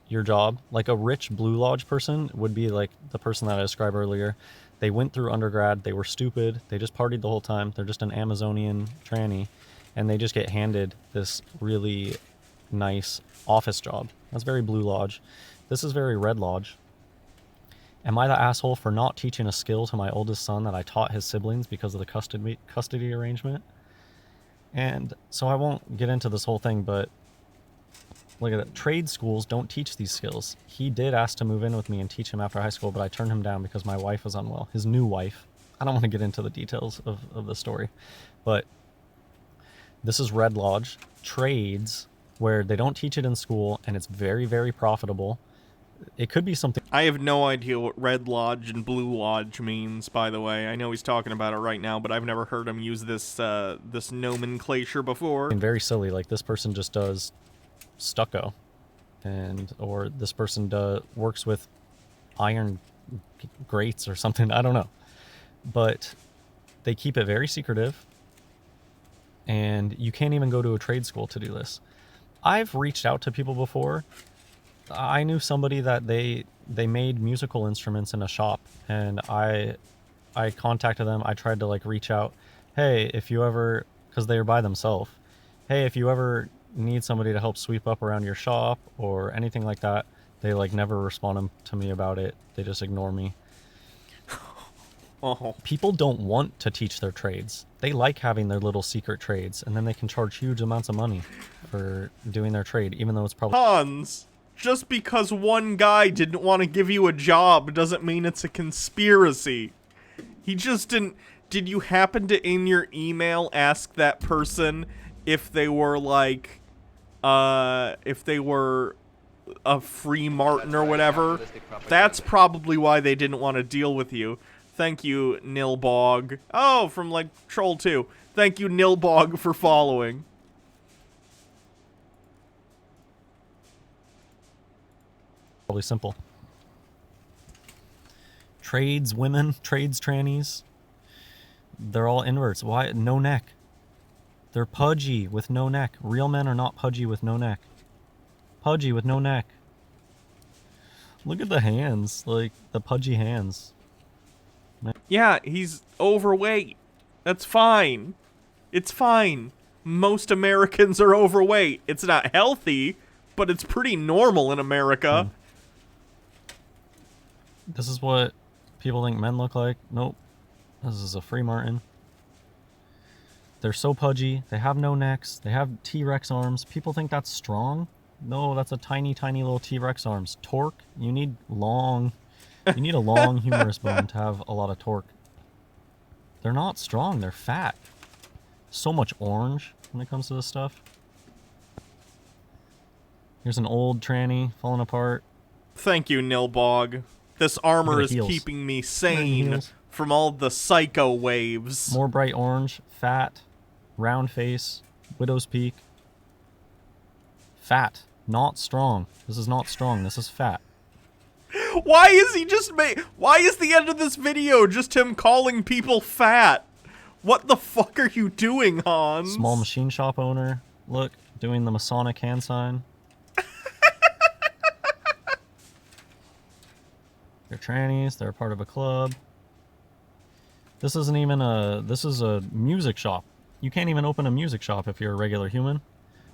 your job. Like a rich Blue Lodge person would be like the person that I described earlier. They went through undergrad, they were stupid, they just partied the whole time, they're just an Amazonian tranny, and they just get handed this really nice office job. That's very Blue Lodge. This is very Red Lodge. Am I the asshole for not teaching a skill to my oldest son that I taught his siblings because of the custody arrangement? And so I won't get into this whole thing, but look at it. Trade schools don't teach these skills. He did ask to move in with me and teach him after high school, but I turned him down because my wife was unwell. His new wife. I don't want to get into the details of the story, but this is Red Lodge. Trades, where they don't teach it in school, and it's very, very profitable. It could be something... I have no idea what Red Lodge and Blue Lodge means, by the way. I know he's talking about it right now, but I've never heard him use this this nomenclature before. And very silly, like this person just does stucco, or this person works with iron grates or something. I don't know, but they keep it very secretive, and you can't even go to a trade school to do this. I've reached out to people before. I knew somebody that they made musical instruments in a shop, and I contacted them. I tried to like reach out, hey, if you ever, because they were by themselves, hey, if you ever need somebody to help sweep up around your shop or anything like that, they like never respond to me about it. They just ignore me. Oh. People don't want to teach their trades. They like having their little secret trades, and then they can charge huge amounts of money for doing their trade, even though it's probably... Hans, just because one guy didn't want to give you a job doesn't mean it's a conspiracy. He just didn't... Did you happen to, in your email, ask that person if they were, like, if they were a free Martin or whatever? That's probably why they didn't want to deal with you. Thank you, Nilbog. Oh, from, like, Troll 2. Thank you, Nilbog, for following. Probably simple. Trades women, trades trannies. They're all inverts. Why? No neck. They're pudgy with no neck. Real men are not pudgy with no neck. Pudgy with no neck. Look at the hands. Like, the pudgy hands. Yeah, he's overweight. That's fine. It's fine. Most Americans are overweight. It's not healthy, but it's pretty normal in America. This is what people think men look like. Nope. This is a free Martin. They're so pudgy. They have no necks. They have T-Rex arms. People think that's strong. No, that's a tiny, tiny little T-Rex arms. Torque, you need long You need a long humerus bone to have a lot of torque. They're not strong, they're fat. So much orange when it comes to this stuff. Here's an old tranny falling apart. Thank you, Nilbog. This armor is heels. keeping me Wearing sane heels. from all the psycho waves. More bright orange, fat, round face, widow's peak. Fat, not strong. This is not strong, this is fat. Why is he just Why is the end of this video just him calling people fat? What the fuck are you doing, Hans? Small machine shop owner, look, doing the Masonic hand sign. They're trannies, they're part of a club. This isn't even this is a music shop. You can't even open a music shop if you're a regular human.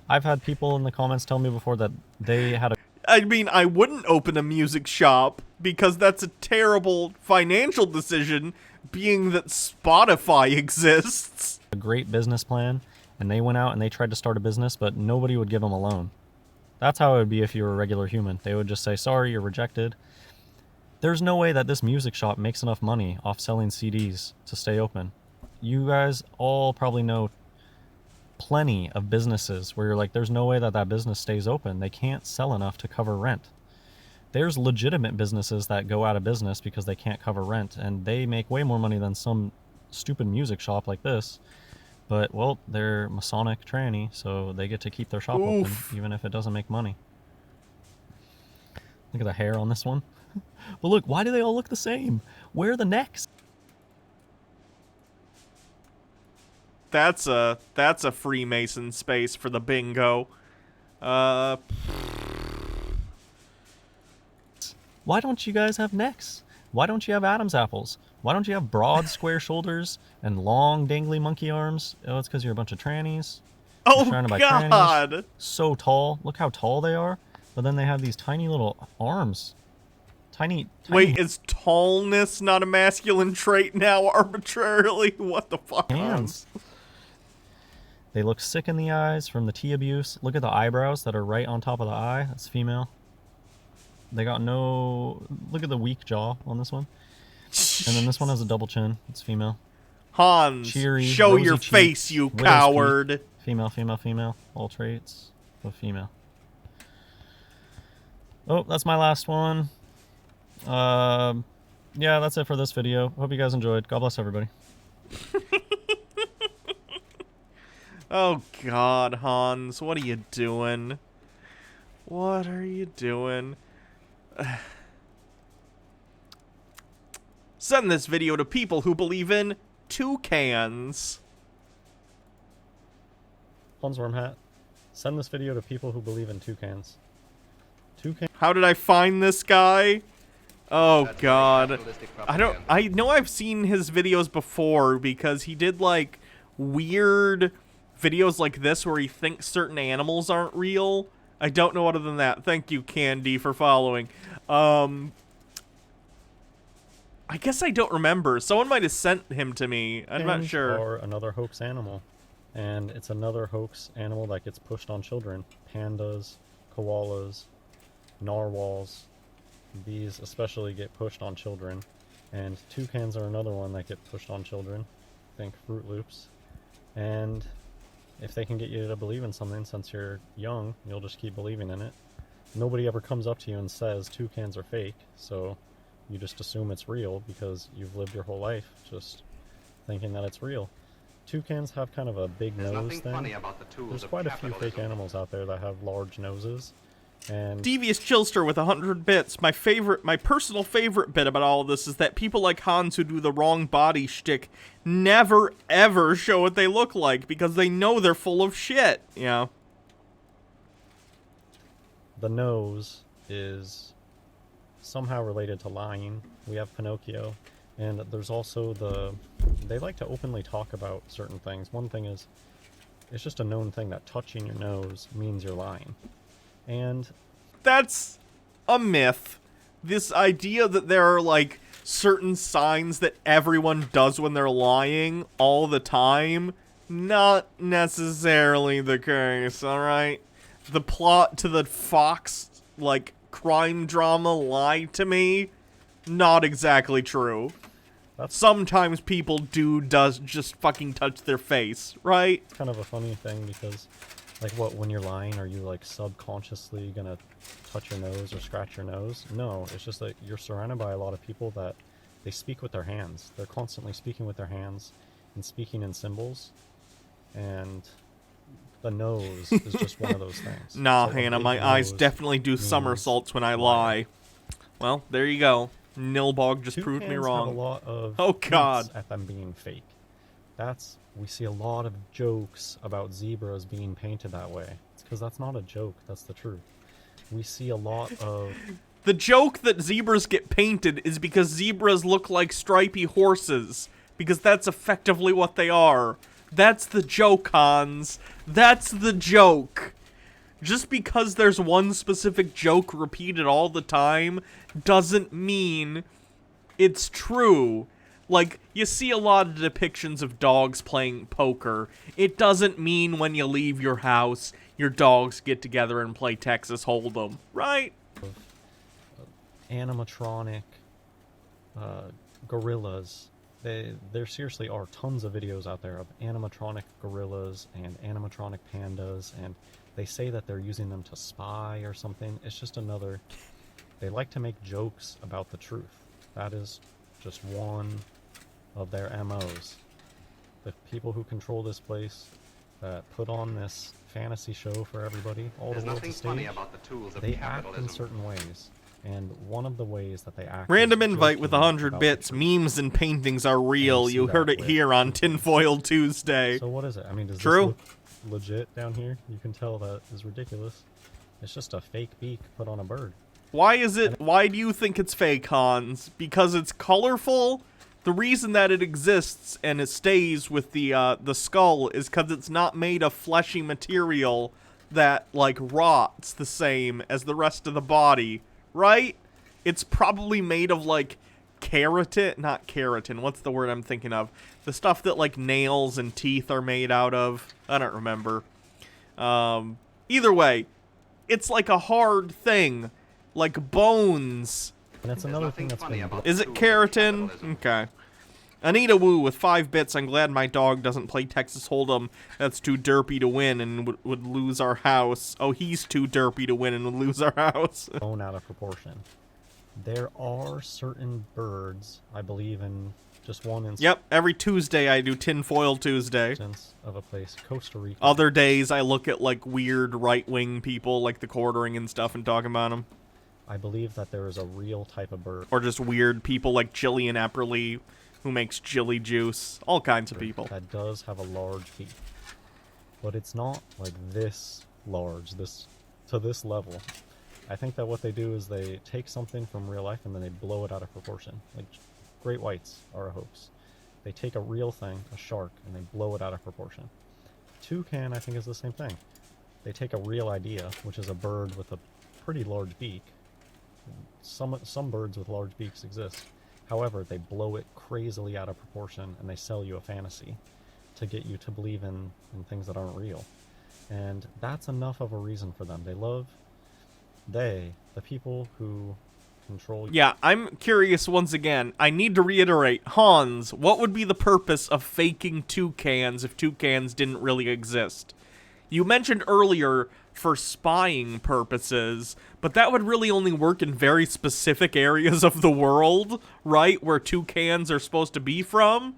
I've had people in the comments tell me before that they had a I mean, I wouldn't open a music shop because that's a terrible financial decision, being that Spotify exists. great business plan, and they went out and they tried to start a business, but nobody would give them a loan. That's how it would be if you were a regular human. They would just say, sorry, you're rejected. There's no way that this music shop makes enough money off selling CDs to stay open. You guys all probably know plenty of businesses where you're like, there's no way that that business stays open. They can't sell enough to cover rent. There's legitimate businesses that go out of business because they can't cover rent, and they make way more money than some stupid music shop like this. But, well, they're Masonic tranny, so they get to keep their shop open, even if it doesn't make money. Look at the hair on this one. But look, why do they all look the same? Where are the necks? That's a Freemason space for the bingo. Why don't you guys have necks? Why don't you have Adam's apples? Why don't you have broad, square shoulders and long, dangly monkey arms? Oh, it's because you're a bunch of trannies. Oh, You're surrounded by God! trannies. So tall. Look how tall they are. But then they have these tiny little arms. Tiny. Wait, is tallness not a masculine trait now arbitrarily? What the fuck? hands. They look sick in the eyes from the tea abuse. Look at the eyebrows that are right on top of the eye. That's female. They got no... Look at the weak jaw on this one. And then this one has a double chin. It's female. Hans, Cheery, show rosy your cheeks, face, you widow's coward. peak. Female, female, female. All traits of female. Oh, that's my last one. Yeah, that's it for this video. Hope you guys enjoyed. God bless everybody. Oh, God, Hans, what are you doing? What are you doing? Send this video to people who believe in toucans. Hans Wormhat. Send this video to people who believe in toucans. Toucan. How did I find this guy? Oh, That's God. capitalistic I don't... propaganda. I know I've seen his videos before because he did, like, weird videos like this where he thinks certain animals aren't real. I don't know other than that. Thank you, Candy, for following. I guess I don't remember. Someone might have sent him to me. I'm not sure. Or another hoax animal. And it's another hoax animal that gets pushed on children. Pandas, koalas, narwhals. These especially get pushed on children. And toucans are another one that get pushed on children. Think Fruit Loops. And if they can get you to believe in something since you're young, you'll just keep believing in it. Nobody ever comes up to you and says toucans are fake, so you just assume it's real because you've lived your whole life just thinking that it's real. Toucans have kind of a big There's nose nothing thing. funny about the tools There's of quite a few fake capitalism. animals out there that have large noses. And Devious Chillster with 100 bits. My personal favorite bit about all of this is that people like Hans who do the wrong body shtick never ever show what they look like because they know they're full of shit. Yeah. the nose is somehow related to lying. We have Pinocchio. And there's also they like to openly talk about certain things. One thing is, it's just a known thing that touching your nose means you're lying. And That's a myth. This idea that there are, like, certain signs that everyone does when they're lying all the time, not necessarily the case, alright? The plot to the Fox, like, crime drama Lie to Me not exactly true. That's Sometimes people does just fucking touch their face, right? kind of a funny thing because, like, what, when you're lying, are you, like, subconsciously gonna touch your nose or scratch your nose? No, it's just that you're surrounded by a lot of people that they speak with their hands. They're constantly speaking with their hands and speaking in symbols, and the nose is just one of those things. Nah, So a Hannah, big my eyes nose definitely do means somersaults when I lying. lie. Well, there you go. Nilbog just proved me Toucans wrong. have a lot of Oh, hints God. at them being fake. We see a lot of jokes about zebras being painted that way. It's because that's not a joke, that's the truth. We see a lot of The joke that zebras get painted is because zebras look like stripy horses. Because that's effectively what they are. That's the joke, Hans. That's the joke. Just because there's one specific joke repeated all the time doesn't mean it's true. Like, you see a lot of depictions of dogs playing poker. It doesn't mean when you leave your house, your dogs get together and play Texas Hold'em, right? animatronic gorillas. There seriously are tons of videos out there of animatronic gorillas and animatronic pandas, and they say that they're using them to spy or something. It's just another... They like to make jokes about the truth. That is just one of their MOs. The people who control this place, that put on this fantasy show for everybody, all There's the world to nothing funny stage, about the tools of they act capitalism. in certain ways. And one of the ways that they act Random is invite with joking 100 about the bits. truth. Memes and paintings are real. see You heard that it with here on tinfoil. Tinfoil Tuesday. So what is it? I mean, does True. this look legit down here? You can tell that is ridiculous. It's just a fake beak put on a bird. Why is it? Why do you think it's fake, Hans? Because it's colorful? The reason that it exists and it stays with the skull is because it's not made of fleshy material that, like, rots the same as the rest of the body, right? It's probably made of, like, keratin, not keratin, what's the word I'm thinking of? The stuff that, like, nails and teeth are made out of. I don't remember. Either way, it's like a hard thing, like bones. And that's There's another nothing thing that's funny been... about Is the it tools of keratin? capitalism. Okay. Anita Wu with 5 bits. I'm glad my dog doesn't play Texas Hold'em. That's too derpy to win and would lose our house. Oh, he's too derpy to win and would lose our house. blown out of proportion. There are certain birds, I believe in just one instance Yep, every Tuesday I do Tinfoil Tuesday. of a place, Costa Rica. Other days I look at, like, weird right-wing people, like the Quartering and stuff, and talk about them. I believe that there is a real type of bird Or just weird people like Jillian Epperly, who makes chili juice. All kinds of people. that does have a large beak. But it's not like this large, to this level. I think that what they do is they take something from real life and then they blow it out of proportion. Like, great whites are a hoax. They take a real thing, a shark, and they blow it out of proportion. Toucan, I think, is the same thing. They take a real idea, which is a bird with a pretty large beak. Some birds with large beaks exist. However, they blow it crazily out of proportion and they sell you a fantasy to get you to believe in things that aren't real. And that's enough of a reason for them. The people who control... Yeah, I'm curious once again. I need to reiterate, Hans, what would be the purpose of faking toucans if toucans didn't really exist? You mentioned earlier for spying purposes, but that would really only work in very specific areas of the world, right? Where toucans are supposed to be from.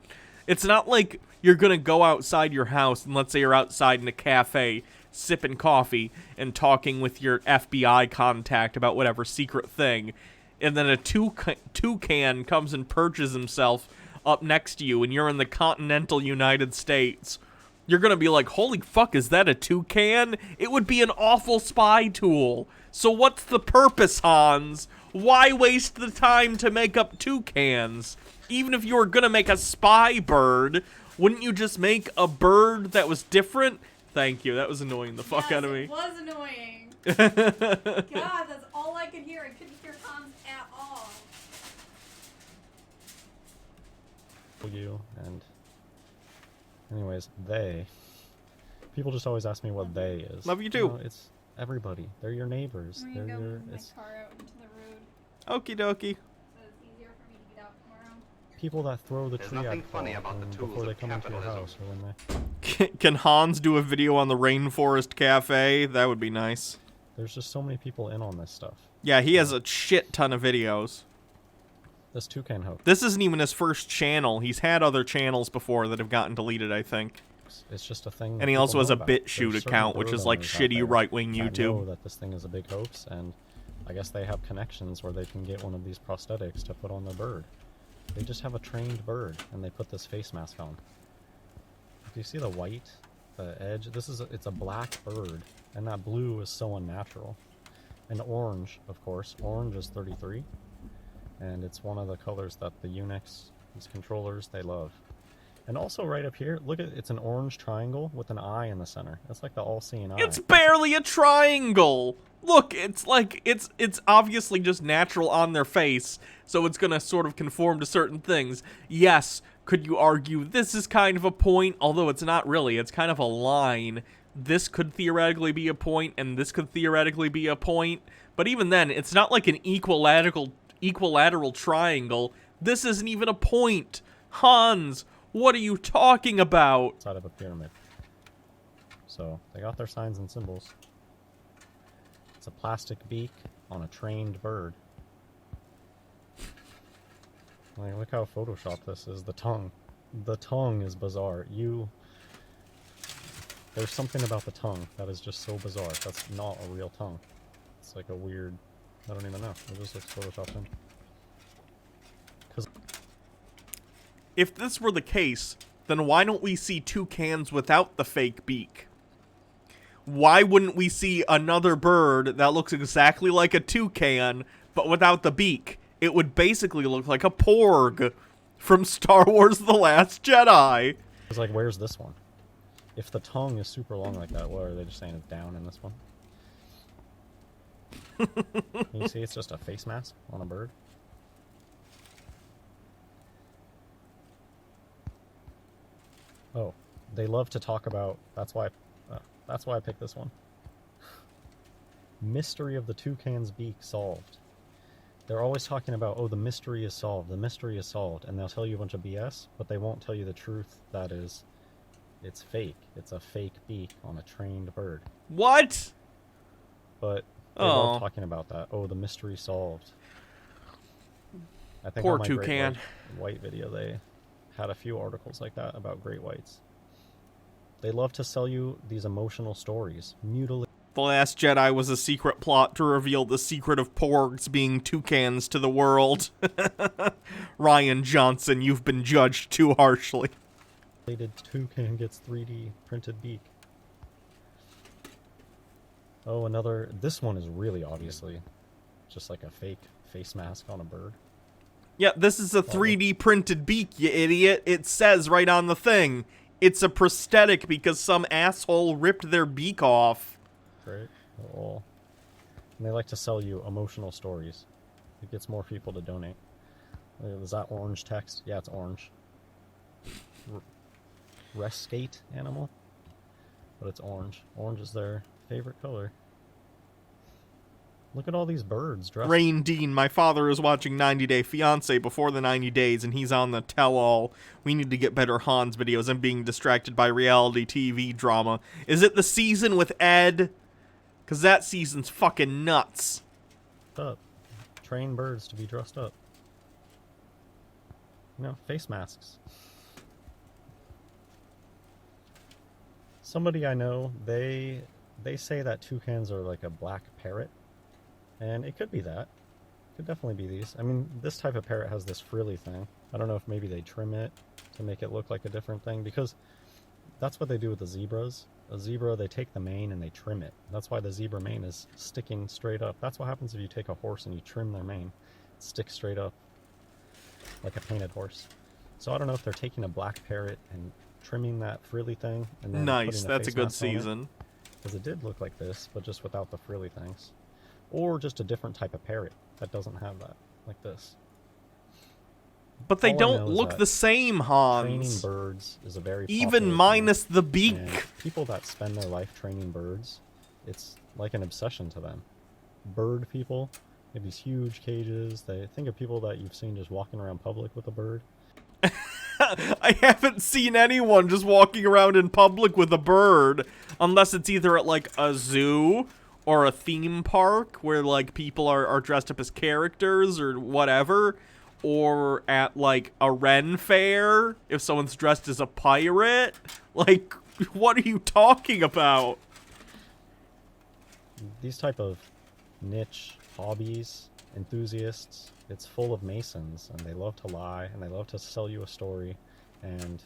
It's not like you're gonna go outside your house and let's say you're outside in a cafe sipping coffee and talking with your FBI contact about whatever secret thing, and then a toucan comes and perches himself up next to you and you're in the continental United States. You're gonna be like, holy fuck, is that a toucan? It would be an awful spy tool. So what's the purpose, Hans? Why waste the time to make up toucans? Even if you were gonna make a spy bird, wouldn't you just make a bird that was different? Thank you, that was annoying the fuck out of me. It was annoying. God, that's all I could hear. I couldn't hear Hans at all. you, and anyways, people just always ask me what they is. Love you too. know, it's everybody. They're your neighbors. I'm They're gonna go your move my it's car out into the road Okie dokie. so it's easier people that throw the There's tree nothing at funny about the tools before they of come into your capitalism. house or when they... Can Hans do a video on the Rainforest Cafe? That would be nice. There's just so many people in on this stuff. Yeah, he has a shit ton of videos. This toucan hoax. This isn't even his first channel. He's had other channels before that have gotten deleted, I think. It's just a thing. And he people also has know a about. BitChute There's certain account, which bird is like owners out shitty there right-wing that know YouTube. that this thing is a big hoax, and I guess they have connections where they can get one of these prosthetics to put on their bird. They just have a trained bird, and they put this face mask on. Do you see the white, the edge? It's a black bird, and that blue is so unnatural. And orange, of course. Orange is 33, and it's one of the colors that the Unix, these controllers, they love. And also right up here, look at, it's an orange triangle with an eye in the center. That's like the all-seeing eye. It's barely a triangle! Look, it's like, it's obviously just natural on their face, so it's gonna sort of conform to certain things. Yes, could you argue this is kind of a point, although it's not really, it's kind of a line. This could theoretically be a point, and this could theoretically be a point, but even then, it's not like an equilateral triangle. This isn't even a point. Hans, what are you talking about? Side of a pyramid. So, they got their signs and symbols. It's a plastic beak on a trained bird. Like, look how photoshopped this is. The tongue. The tongue is bizarre. There's something about the tongue that is just so bizarre. That's not a real tongue. It's like a weird... I don't even know. It just looks photoshopped in. If this were the case, then why don't we see toucans without the fake beak? Why wouldn't we see another bird that looks exactly like a toucan, but without the beak? It would basically look like a porg from Star Wars The Last Jedi. It's like, where's this one? If the tongue is super long like that, what are they just saying it's down in this one? Can you see it's just a face mask on a bird? Oh, they love to talk about, that's why I picked this one. Mystery of the toucan's beak solved. They're always talking about, oh, the mystery is solved, the mystery is solved, and they'll tell you a bunch of BS, but they won't tell you the truth, that is, it's fake. It's a fake beak on a trained bird. What? But they love talking about that. Oh, the mystery solved. I think Poor on my Great toucan. White video, they had a few articles like that about great whites. They love to sell you these emotional stories. The Last Jedi was a secret plot to reveal the secret of porgs being toucans to the world. Ryan Johnson, you've been judged too harshly. Toucan gets 3D printed beak. Oh, another... This one is really obviously just like a fake face mask on a bird. Yeah, this is a 3D printed beak, you idiot. It says right on the thing. It's a prosthetic because some asshole ripped their beak off. Great. Oh. And they like to sell you emotional stories. It gets more people to donate. Is that orange text? Yeah, it's orange. Rescate animal? But it's orange. Orange is their favorite color. Look at all these birds dressed. Rain Dean, my father is watching 90 Day Fiancé before the 90 days, and he's on the tell-all. We need to get better Hans videos. I'm being distracted by reality TV drama. Is it the season with Ed? Because that season's fucking nuts. Up. Train birds to be dressed up. You know, face masks. Somebody I know, they say that toucans are like a black parrot. And it could be that. Could definitely be these. I mean, this type of parrot has this frilly thing. I don't know if maybe they trim it to make it look like a different thing, because that's what they do with the zebras. A zebra, they take the mane and they trim it. That's why the zebra mane is sticking straight up. That's what happens if you take a horse and you trim their mane. It sticks straight up like a painted horse. So I don't know if they're taking a black parrot and trimming that frilly thing and then Nice, putting that's a face good mask on it. season. Because it did look like this, but just without the frilly things. Or just a different type of parrot that doesn't have that, like this. But they All I don't know is look that the same, Training Hans. birds is a very Even popular minus thing, the beak. and people that spend their life training birds, it's like an obsession to them. Bird people, they have these huge cages. They think of people that you've seen just walking around public with a bird. I haven't seen anyone just walking around in public with a bird, unless it's either at, like, a zoo or a theme park where, like, people are dressed up as characters or whatever, or at, like, a Ren fair if someone's dressed as a pirate. Like, what are you talking about? These type of niche hobbies, enthusiasts, it's full of Masons, and they love to lie, and they love to sell you a story, and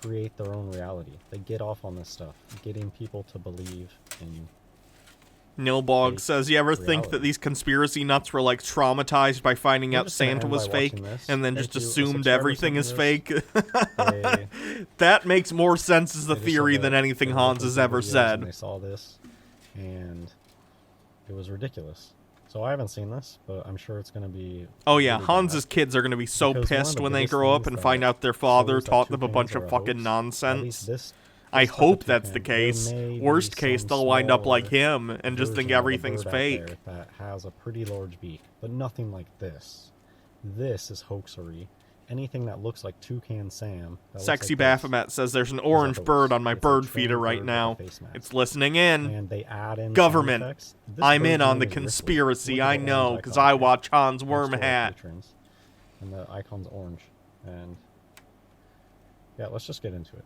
create their own reality. They get off on this stuff, getting people to believe in... Nilbog fake says, you ever think reality. that these conspiracy nuts were, like, traumatized by finding We're out just gonna Santa end was by fake, watching this. and then Thank just you. A assumed subscriber everything is sent fake? They That makes more sense as the just theory said than that anything they Hans looked has into ever videos and said. They saw this, and it was ridiculous. So I haven't seen this, but I'm sure it's going to be... Oh yeah, really Hans's bad. kids are going to be so Because one of pissed the when they biggest grow up things and that find out their father shows that taught them a toucans bunch are of a fucking hoax, at nonsense. least this I type of hope that's the toucan, case. there may Worst be case, some they'll wind up like smaller him and just think version of a everything's bird out fake. there that has a pretty large beak, but nothing like this. This is hoaxery. Anything that looks like Toucan Sam... that looks Sexy like this, Baphomet says there's an orange hoax. bird on my It's a bird trained feeder right bird with a now. face mask. It's listening in. And they add in Government. sound effects. This I'm bird's in on name the is Ripley. conspiracy, Look at I the know, orange because icon I here. watch Hans Next to our Wormhat. patrons. And the icon's orange. And yeah, let's just get into it.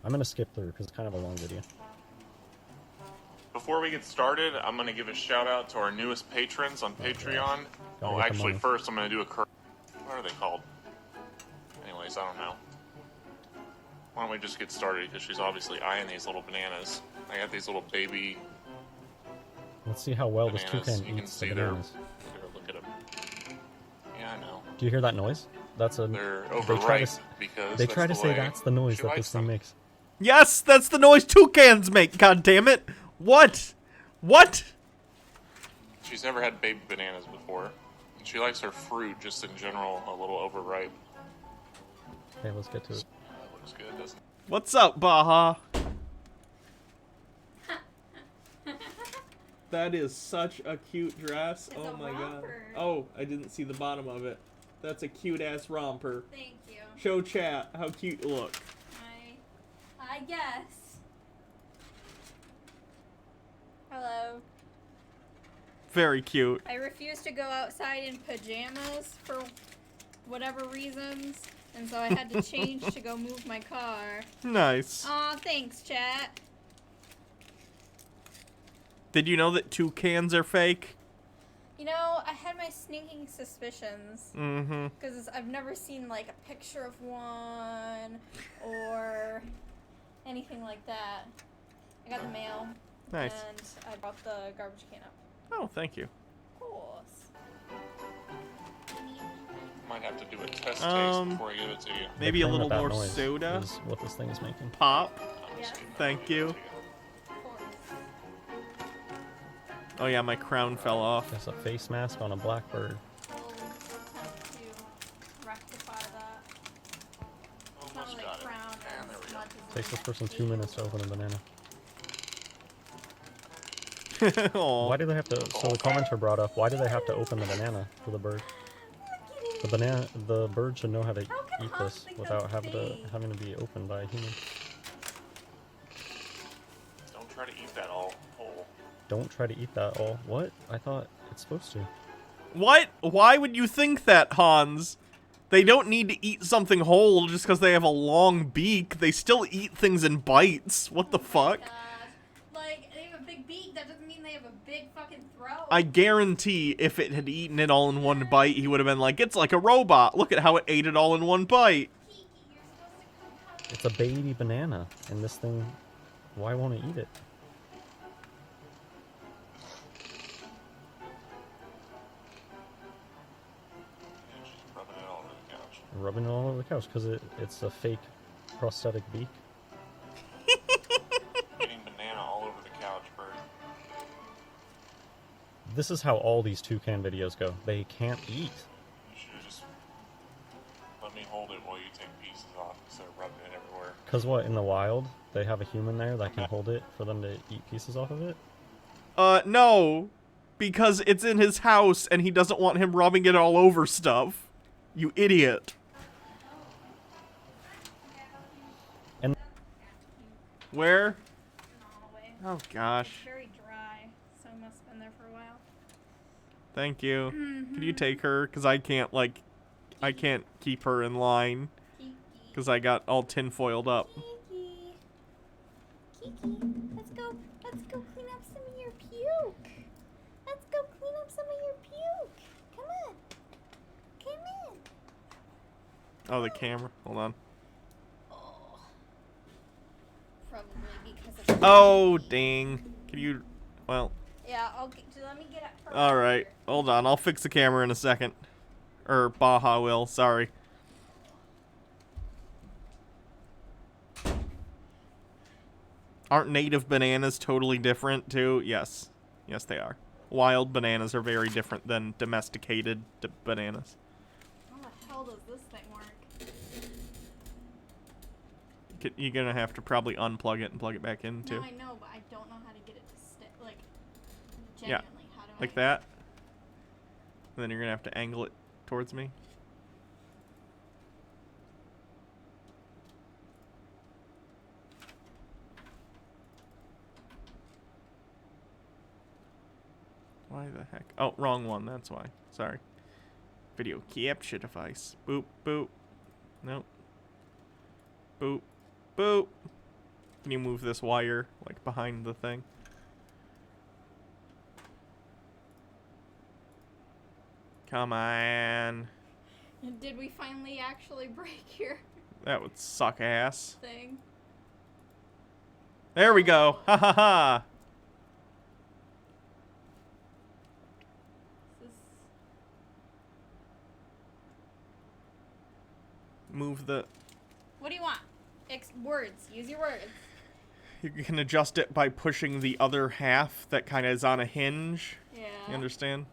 I'm going to skip through because it's kind of a long video. Before we get started, I'm going to give a shout out to our newest patrons on Patreon. Gotta Oh, get the actually, money. first I'm going to do a what are they called? Anyways, I don't know. Why don't we just get started, because she's obviously eyeing these little bananas. I got these little baby Let's see how well this bananas. toucan You can eats the see their... bananas. Here, look at them. Yeah, I know. Do you hear that noise? That's a... They're they try overripe to, because they that's try to the say way that's the noise she that likes this thing them. makes. Yes, that's the noise toucans make, god damn it! What? What? She's never had baby bananas before. She likes her fruit, just in general, a little overripe. Okay, let's get to it. That looks good, doesn't it? What's up, Baha? That is such a cute dress. It's oh a my romper. god. Oh, I didn't see the bottom of it. That's a cute ass romper. Thank you. Show chat how cute you look. I guess. Hello. Very cute. I refuse to go outside in pajamas for whatever reasons, and so I had to change to go move my car. Nice. Aw, thanks, chat. Did you know that toucans are fake? You know, I had my sneaking suspicions. Mm-hmm. Because I've never seen, like, a picture of one or anything like that. I got the mail. Nice. And I brought the garbage can up. Oh, thank you. Of course. Might have to do a test taste before I give it to you. Maybe The a thing little with that more noise soda. is what this thing is making. Pop. I'm Yes. just kidding. Thank you. Of course. Oh yeah, my crown fell off. There's a face mask on a black bird. We'll attempt to rectify that. It's not Almost really got it. crown And there as we go. much as Takes it this is person 2 eagle. minutes to open a banana. Aw. Why do they have to? So the commenter brought up, why do they have to open the banana for the bird? The bird should know how to How can eat Hans this think without that's having to be opened by a human. Don't try to eat that all whole. Don't try to eat that all. What? I thought it's supposed to. What? Why would you think that, Hans? They don't need to eat something whole just because they have a long beak. They still eat things in bites. What the fuck? Gosh. Like, they have a big beak, that doesn't mean they have a big fucking throat. I guarantee if it had eaten it all in one bite, he would have been like, it's like a robot. Look at how it ate it all in one bite. Kiki, you're supposed to come It's a baby banana, and this thing, why won't it eat it? And she's rubbing it all over the couch. Rubbing it all over the couch because it's a fake prosthetic beak. Getting banana all over the couch, bird. This is how all these toucan videos go. They can't eat. You should have just let me hold it while you take pieces off instead of rubbing it everywhere. Because what, in the wild, they have a human there that can hold it for them to eat pieces off of it? No. Because it's in his house and he doesn't want him rubbing it all over stuff. You idiot. Where? On the way. Oh gosh. It's very dry, so it must have been there for a while. Thank you. Can you take her? Because I can't, like, I can't keep her in line. Kiki. Because I got all tinfoiled up. Kiki. Kiki, let's go clean up some of your puke. Let's go clean up some of your puke. Come on. Come in. Oh, the camera. Hold on. Oh. Probably because of Oh, dang. Can you... Well... Yeah, okay, so let me get up first. Alright. Hold on. I'll fix the camera in a second. Or Baja will. Sorry. Aren't native bananas totally different, too? Yes. Yes, they are. Wild bananas are very different than domesticated bananas. How the hell does this thing work? You're gonna have to probably unplug it and plug it back in, too. No, I know, but I don't know how to get it to stick. Like, Yeah. genuinely, how do I... Like that. And then you're gonna have to angle it towards me. Why the heck? Oh, wrong one. That's why. Sorry. Video capture device. Boop, boop. Nope. Boop, boop. Can you move this wire, like, behind the thing? Come on. Did we finally actually break your That would suck ass. thing? There we go. Ha ha ha. This is... Move the... What do you want? Words. Use your words. You can adjust it by pushing the other half that kind of is on a hinge. Yeah. You understand?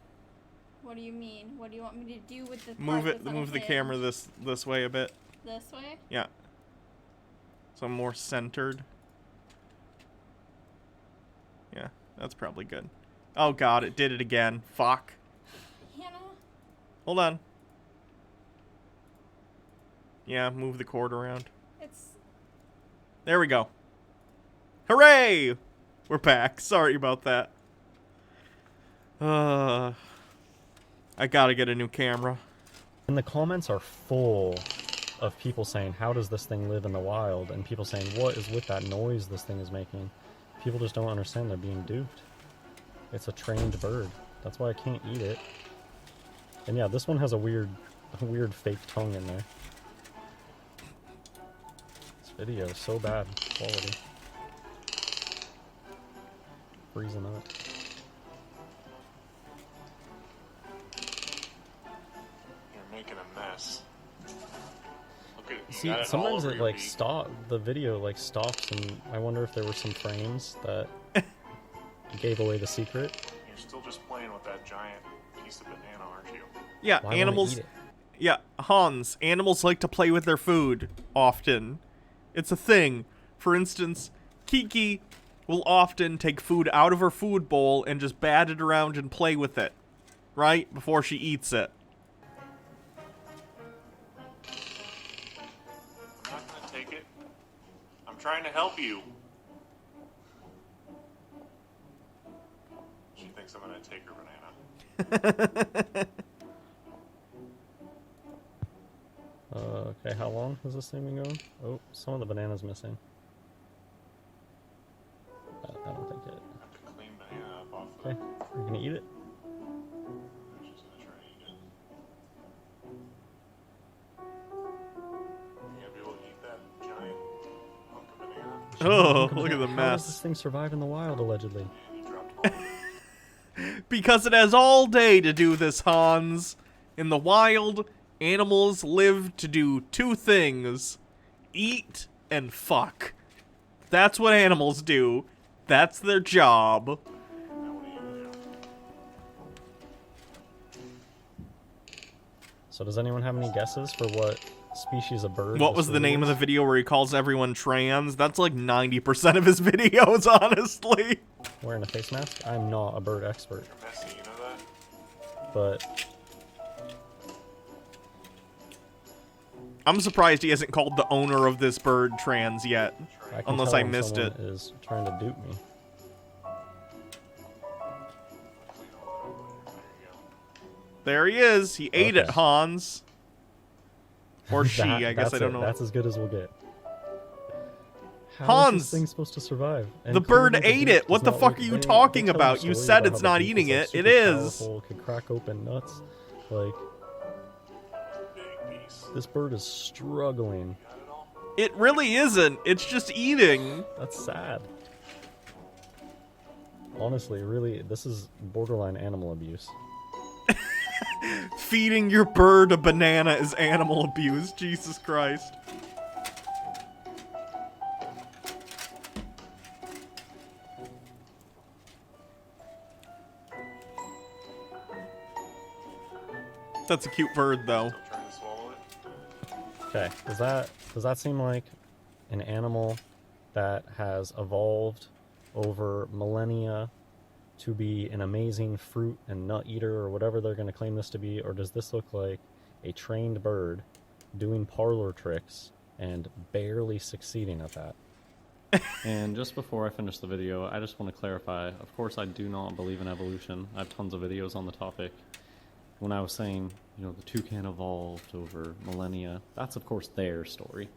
What do you mean? What do you want me to do with the Move part it. that's on a Move the hinge? camera this way a bit. This way? Yeah. So I'm more centered. Yeah, that's probably good. Oh god, it did it again. Fuck. Hannah? Hold on. Yeah, move the cord around. It's... There we go. Hooray! We're back. Sorry about that. I gotta get a new camera. And the comments are full of people saying, how does this thing live in the wild? And people saying, what is with that noise this thing is making? People just don't understand they're being duped. It's a trained bird. That's why I can't eat it. And yeah, this one has a weird fake tongue in there. This video is so bad quality. Freezing up. You're making a mess. Look at it. You See, got it all sometimes over it your like beak. the video like stops, and I wonder if there were some frames that gave away the secret. You're still just playing with that giant piece of banana, aren't you? Yeah, Why won't I animals. eat it? Yeah, Hans. Animals like to play with their food often. It's a thing. For instance, Kiki will often take food out of her food bowl and just bat it around and play with it, right? Before she eats it. I'm not gonna take it. I'm trying to help you. She thinks I'm gonna take her banana. Okay, how long has this thing been going? Oh, some of the banana's missing. That'll take it. I have to clean banana up off the... Okay, you're gonna eat it? She's gonna try to eat it. You gonna be able to eat that giant hunk of banana? Oh, look at the How does this mess. thing survive in the wild, allegedly? And you dropped all of it. Because it has all day to do this, Hans. In the wild, animals live to do two things. Eat and fuck. That's what animals do. That's their job. Now what are you gonna do? So does anyone have any guesses for what species of bird? What was the name of the video where he calls everyone trans? That's like 90% of his videos, honestly. Wearing a face mask? I'm not a bird expert, You're messy, you know that? but I'm surprised he hasn't called the owner of this bird trans yet. Unless I missed it. Is trying to dupe me. There he is. He ate it, Hans. Or she, I guess I don't know. That's as good as we'll get. How Hans! is this thing supposed to survive? And The bird clearly ate dupe it. What does the not fuck work. are you They talking tell a about? You story said about it's how not the dupe eating is, it. like, It super is. powerful, can crack open nuts. Like, this bird is struggling. It really isn't. It's just eating. That's sad. Honestly, really, this is borderline animal abuse. Feeding your bird a banana is animal abuse. Jesus Christ. That's a cute bird, though. Still trying to swallow it. Okay, does that seem like an animal that has evolved over millennia to be an amazing fruit and nut eater or whatever they're going to claim this to be, or does this look like a trained bird doing parlor tricks and barely succeeding at that? And just before I finish the video, I just want to clarify, of course I do not believe in evolution. I have tons of videos on the topic. When I was saying, you know, the toucan evolved over millennia, that's of course their story.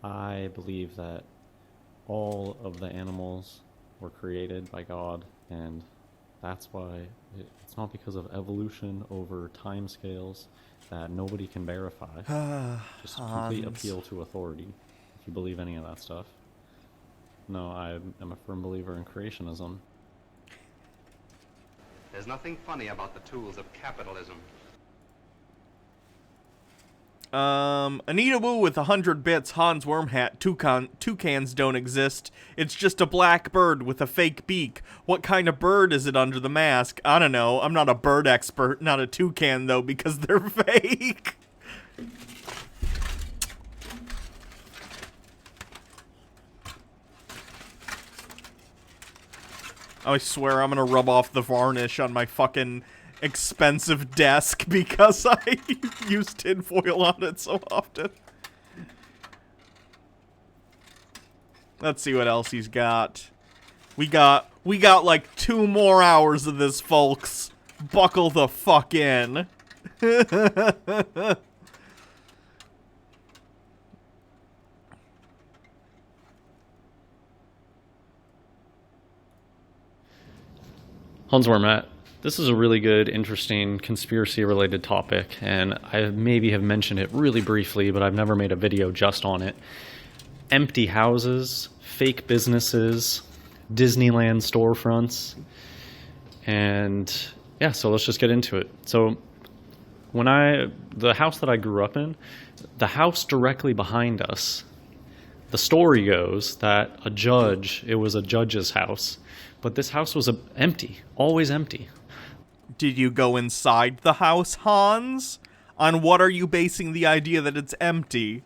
I believe that all of the animals were created by God, and that's why it's not because of evolution over timescales that nobody can verify. Just complete appeal to authority, if you believe any of that stuff. No, I am a firm believer in creationism. There's nothing funny about the tools of capitalism. Anita Wu with 100 bits, Hans Wormhat, toucans don't exist. It's just a black bird with a fake beak. What kind of bird is it under the mask? I don't know. I'm not a bird expert, not a toucan though, because they're fake. I swear I'm gonna rub off the varnish on my fucking expensive desk because I use tinfoil on it so often. Let's see what else he's got. We got like 2 more hours of this, folks. Buckle the fuck in. Hans Wormhat, this is a really good, interesting, conspiracy-related topic, and I maybe have mentioned it really briefly, but I've never made a video just on it. Empty houses, fake businesses, Disneyland storefronts, and yeah, so let's just get into it. So, the house that I grew up in, the house directly behind us, the story goes that it was a judge's house, but this house was empty, always empty. Did you go inside the house, Hans? On what are you basing the idea that it's empty?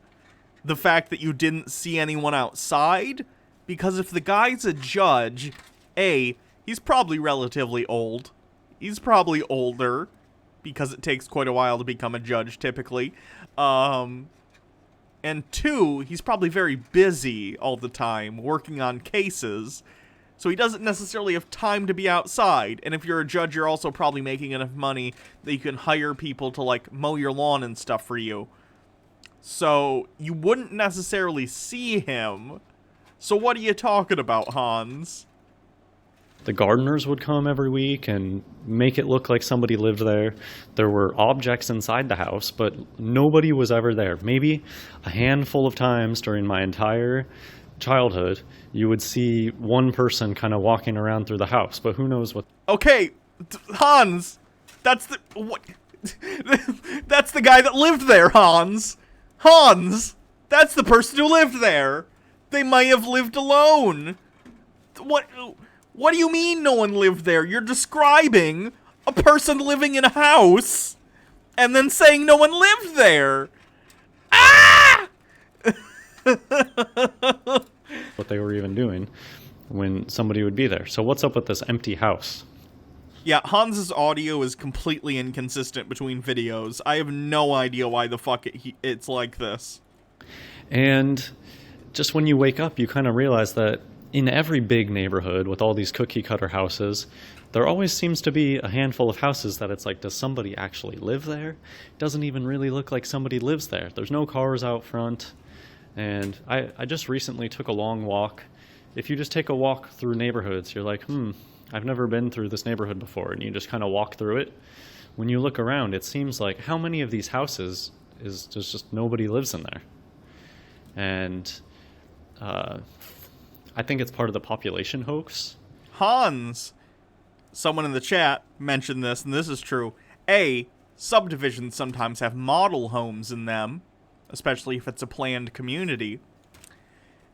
The fact that you didn't see anyone outside? Because if the guy's a judge, A, he's probably relatively old. He's probably older, because it takes quite a while to become a judge, typically. And 2, he's probably very busy all the time, working on cases. So he doesn't necessarily have time to be outside. And if you're a judge, you're also probably making enough money that you can hire people to, like, mow your lawn and stuff for you. So you wouldn't necessarily see him. So what are you talking about, Hans? The gardeners would come every week and make it look like somebody lived there. There were objects inside the house, but nobody was ever there. Maybe a handful of times during my entire childhood, you would see one person kind of walking around through the house, but who knows what. Okay, Hans, that's the what? That's the guy that lived there, Hans. Hans, that's the person who lived there. They might have lived alone. What do you mean no one lived there? You're describing a person living in a house and then saying no one lived there. Ah! What they were even doing when somebody would be there. So what's up with this empty house? Yeah, Hans's audio is completely inconsistent between videos. I have no idea why the fuck it's like this. And just when you wake up, you kind of realize that in every big neighborhood with all these cookie cutter houses, there always seems to be a handful of houses that it's like, does somebody actually live there? It doesn't even really look like somebody lives there. There's no cars out front. And I just recently took a long walk. If you just take a walk through neighborhoods, you're like, I've never been through this neighborhood before, and you just kind of walk through it. When you look around, it seems like how many of these houses is just nobody lives in there? And I think it's part of the population hoax. Hans, someone in the chat mentioned this, and this is true. Subdivisions sometimes have model homes in them, especially if it's a planned community.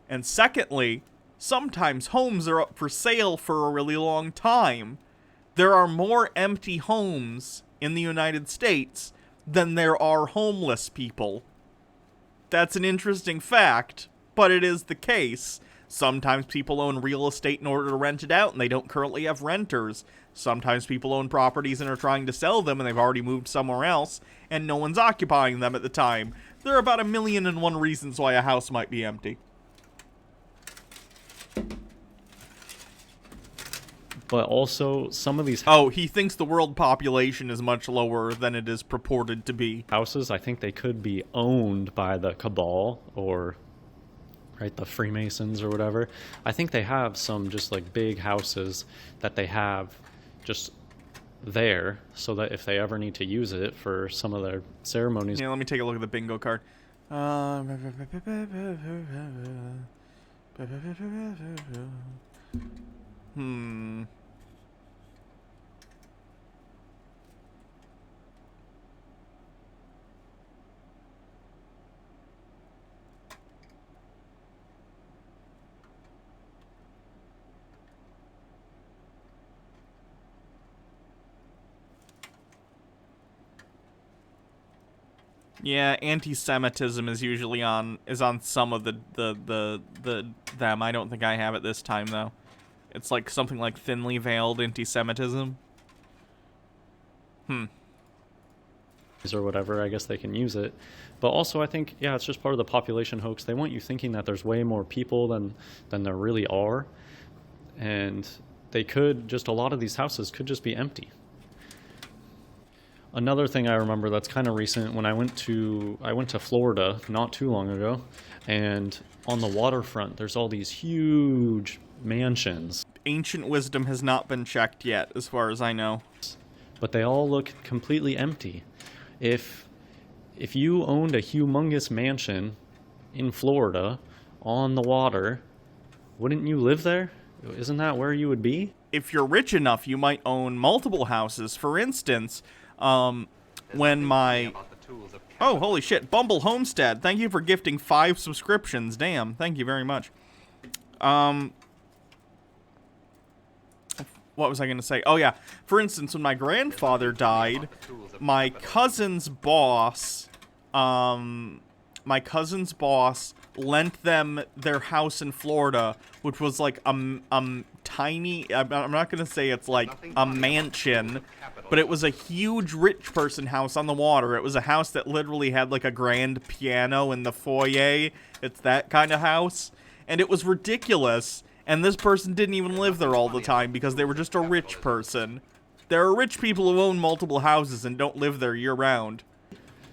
And secondly, sometimes homes are up for sale for a really long time. There are more empty homes in the United States than there are homeless people. That's an interesting fact, but it is the case. Sometimes people own real estate in order to rent it out, and they don't currently have renters. Sometimes people own properties and are trying to sell them, and they've already moved somewhere else, and no one's occupying them at the time. There are about 1,000,001 reasons why a house might be empty. But also, some of these Oh, he thinks the world population is much lower than it is purported to be. houses, I think they could be owned by the cabal or, right, the Freemasons or whatever. I think they have some just like big houses that they have just there so that if they ever need to use it for some of their ceremonies. Yeah, let me take a look at the bingo card. Yeah, anti-Semitism is usually on some of the them. I don't think I have it this time though. It's like something like thinly veiled anti-Semitism. Or whatever, I guess they can use it. But also I think, yeah, it's just part of the population hoax. They want you thinking that there's way more people than there really are. And they could just, a lot of these houses could just be empty. Another thing I remember that's kind of recent, when I went to Florida not too long ago, and on the waterfront there's all these huge mansions. Ancient wisdom has not been checked yet, as far as I know. But they all look completely empty. If you owned a humongous mansion in Florida on the water, wouldn't you live there? Isn't that where you would be? If you're rich enough, you might own multiple houses. For instance, when my... Oh, holy shit. Bumble Homestead, thank you for gifting 5 subscriptions. Damn, thank you very much. What was I going to say? Oh, yeah. For instance, when my grandfather died, my cousin's boss lent them their house in Florida, which was like tiny, I'm not going to say it's like a mansion, but it was a huge rich person house on the water. It was a house that literally had like a grand piano in the foyer. It's that kind of house. And it was ridiculous. And this person didn't even live there all the time because they were just a rich person. There are rich people who own multiple houses and don't live there year-round.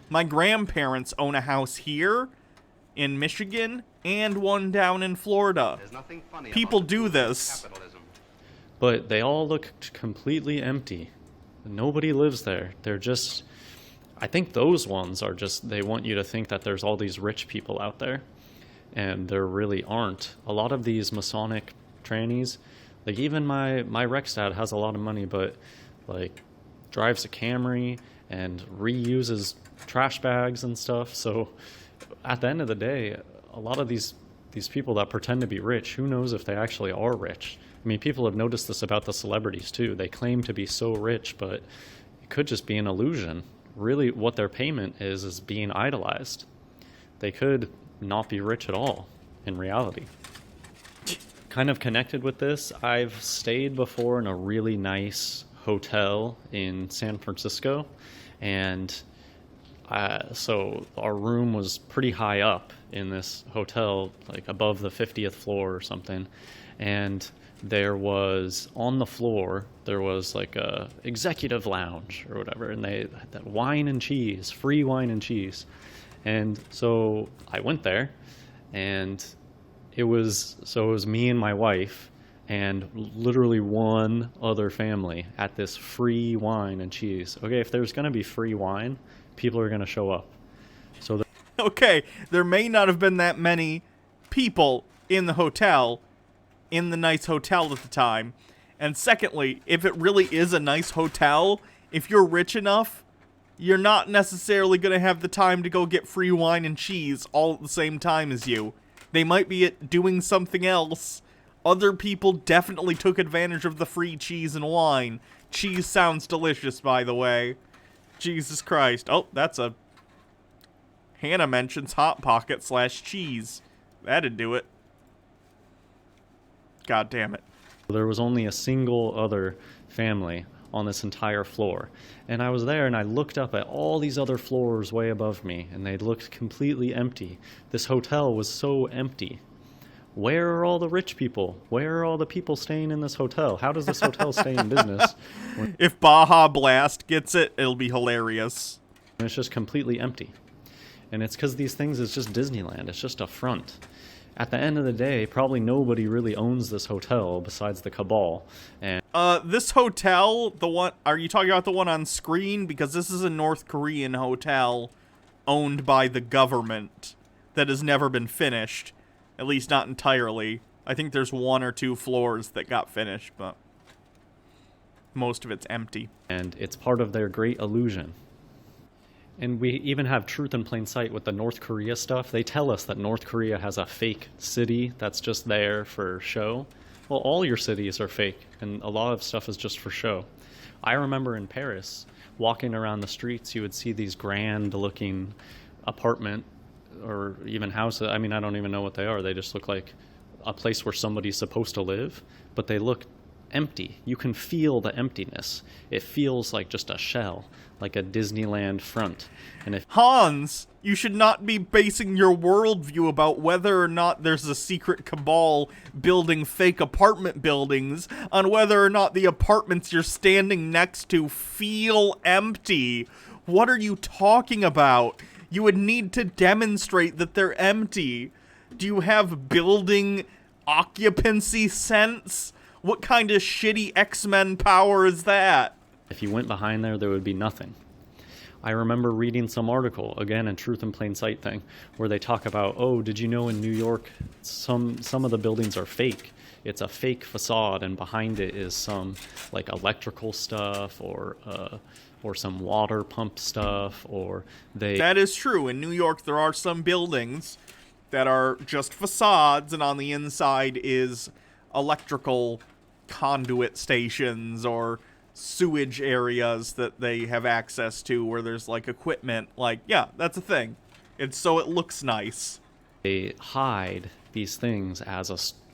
My grandparents own a house here in Michigan and one down in Florida. People do this. But they all look completely empty. Nobody lives there. They're just... I think those ones are just... They want you to think that there's all these rich people out there. And there really aren't. A lot of these Masonic trannies, like even my Rex dad has a lot of money, but like drives a Camry and reuses trash bags and stuff. So at the end of the day, a lot of these people that pretend to be rich, who knows if they actually are rich? I mean, people have noticed this about the celebrities too. They claim to be so rich, but it could just be an illusion. Really, what their payment is being idolized. They could not be rich at all in reality. Kind of connected with this, I've stayed before in a really nice hotel in San Francisco, and so our room was pretty high up in this hotel, like above the 50th floor or something, and there was, on the floor, there was like a executive lounge or whatever, and they had that wine and cheese, free wine and cheese. And so I went there, and it was me and my wife and literally one other family at this free wine and cheese. Okay, if there's going to be free wine, people are going to show up. So Okay, there may not have been that many people in the hotel, in the nice hotel at the time. And secondly, if it really is a nice hotel, if you're rich enough, you're not necessarily going to have the time to go get free wine and cheese all at the same time as you. They might be doing something else. Other people definitely took advantage of the free cheese and wine. Cheese sounds delicious, by the way. Jesus Christ. Oh, that's a... Hannah mentions Hot Pocket / cheese. That'd do it. God damn it. there was only a single other family on this entire floor. And I was there and I looked up at all these other floors way above me, and they looked completely empty. This hotel was so empty. Where are all the rich people? Where are all the people staying in this hotel? How does this hotel stay in business? If Baja Blast gets it, it'll be hilarious. It's just completely empty. And it's because these things is just Disneyland. It's just a front. At the end of the day, probably nobody really owns this hotel besides the cabal. And this hotel, the one, are you talking about the one on screen? Because this is a North Korean hotel owned by the government that has never been finished. At least not entirely. I think there's 1 or 2 floors that got finished, but most of it's empty. And it's part of their great illusion. And we even have truth in plain sight with the North Korea stuff. They tell us that North Korea has a fake city that's just there for show. Well, all your cities are fake, and a lot of stuff is just for show. I remember in Paris, walking around the streets, you would see these grand-looking apartment or even houses. I mean, I don't even know what they are. They just look like a place where somebody's supposed to live, but they look empty. You can feel the emptiness. It feels like just a shell, like a Disneyland front. And if Hans, you should not be basing your worldview about whether or not there's a secret cabal building fake apartment buildings on whether or not the apartments you're standing next to feel empty. What are you talking about? You would need to demonstrate that they're empty. Do you have building occupancy sense? What kind of shitty X-Men power is that? If you went behind there, there would be nothing. I remember reading some article, again, a truth in plain sight thing, where they talk about, oh, did you know in New York some of the buildings are fake? It's a fake facade, and behind it is some like electrical stuff or some water pump stuff, or they... That is true. In New York, there are some buildings that are just facades, and on the inside is electrical conduit stations or sewage areas that they have access to where there's like equipment. Like, yeah, that's a thing. It's so it looks nice. They hide these things as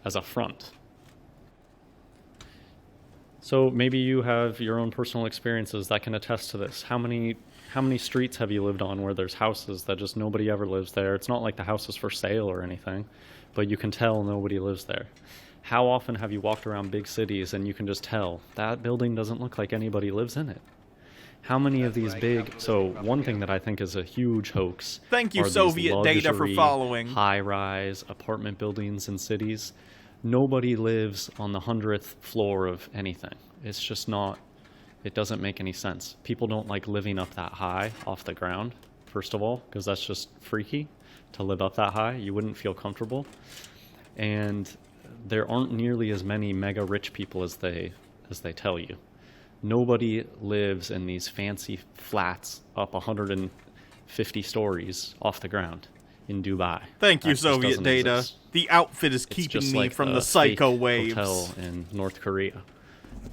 a front. So maybe you have your own personal experiences that can attest to this. How many streets have you lived on where there's houses that just nobody ever lives there? It's not like the house is for sale or anything, but you can tell nobody lives there. How often have you walked around big cities and you can just tell that building doesn't look like anybody lives in it? How many of these big... So one thing that I think is a huge hoax... Thank you, Soviet data, for following. High-rise apartment buildings in cities. Nobody lives on the 100th floor of anything. It's just not... It doesn't make any sense. People don't like living up that high off the ground, first of all, because that's just freaky to live up that high. You wouldn't feel comfortable. And there aren't nearly as many mega rich people as they tell you. Nobody lives in these fancy flats up 150 stories off the ground in Dubai. Thank you, Soviet data. Exist. The outfit is It's keeping just me like from a the psycho fake waves. Hotel in North Korea.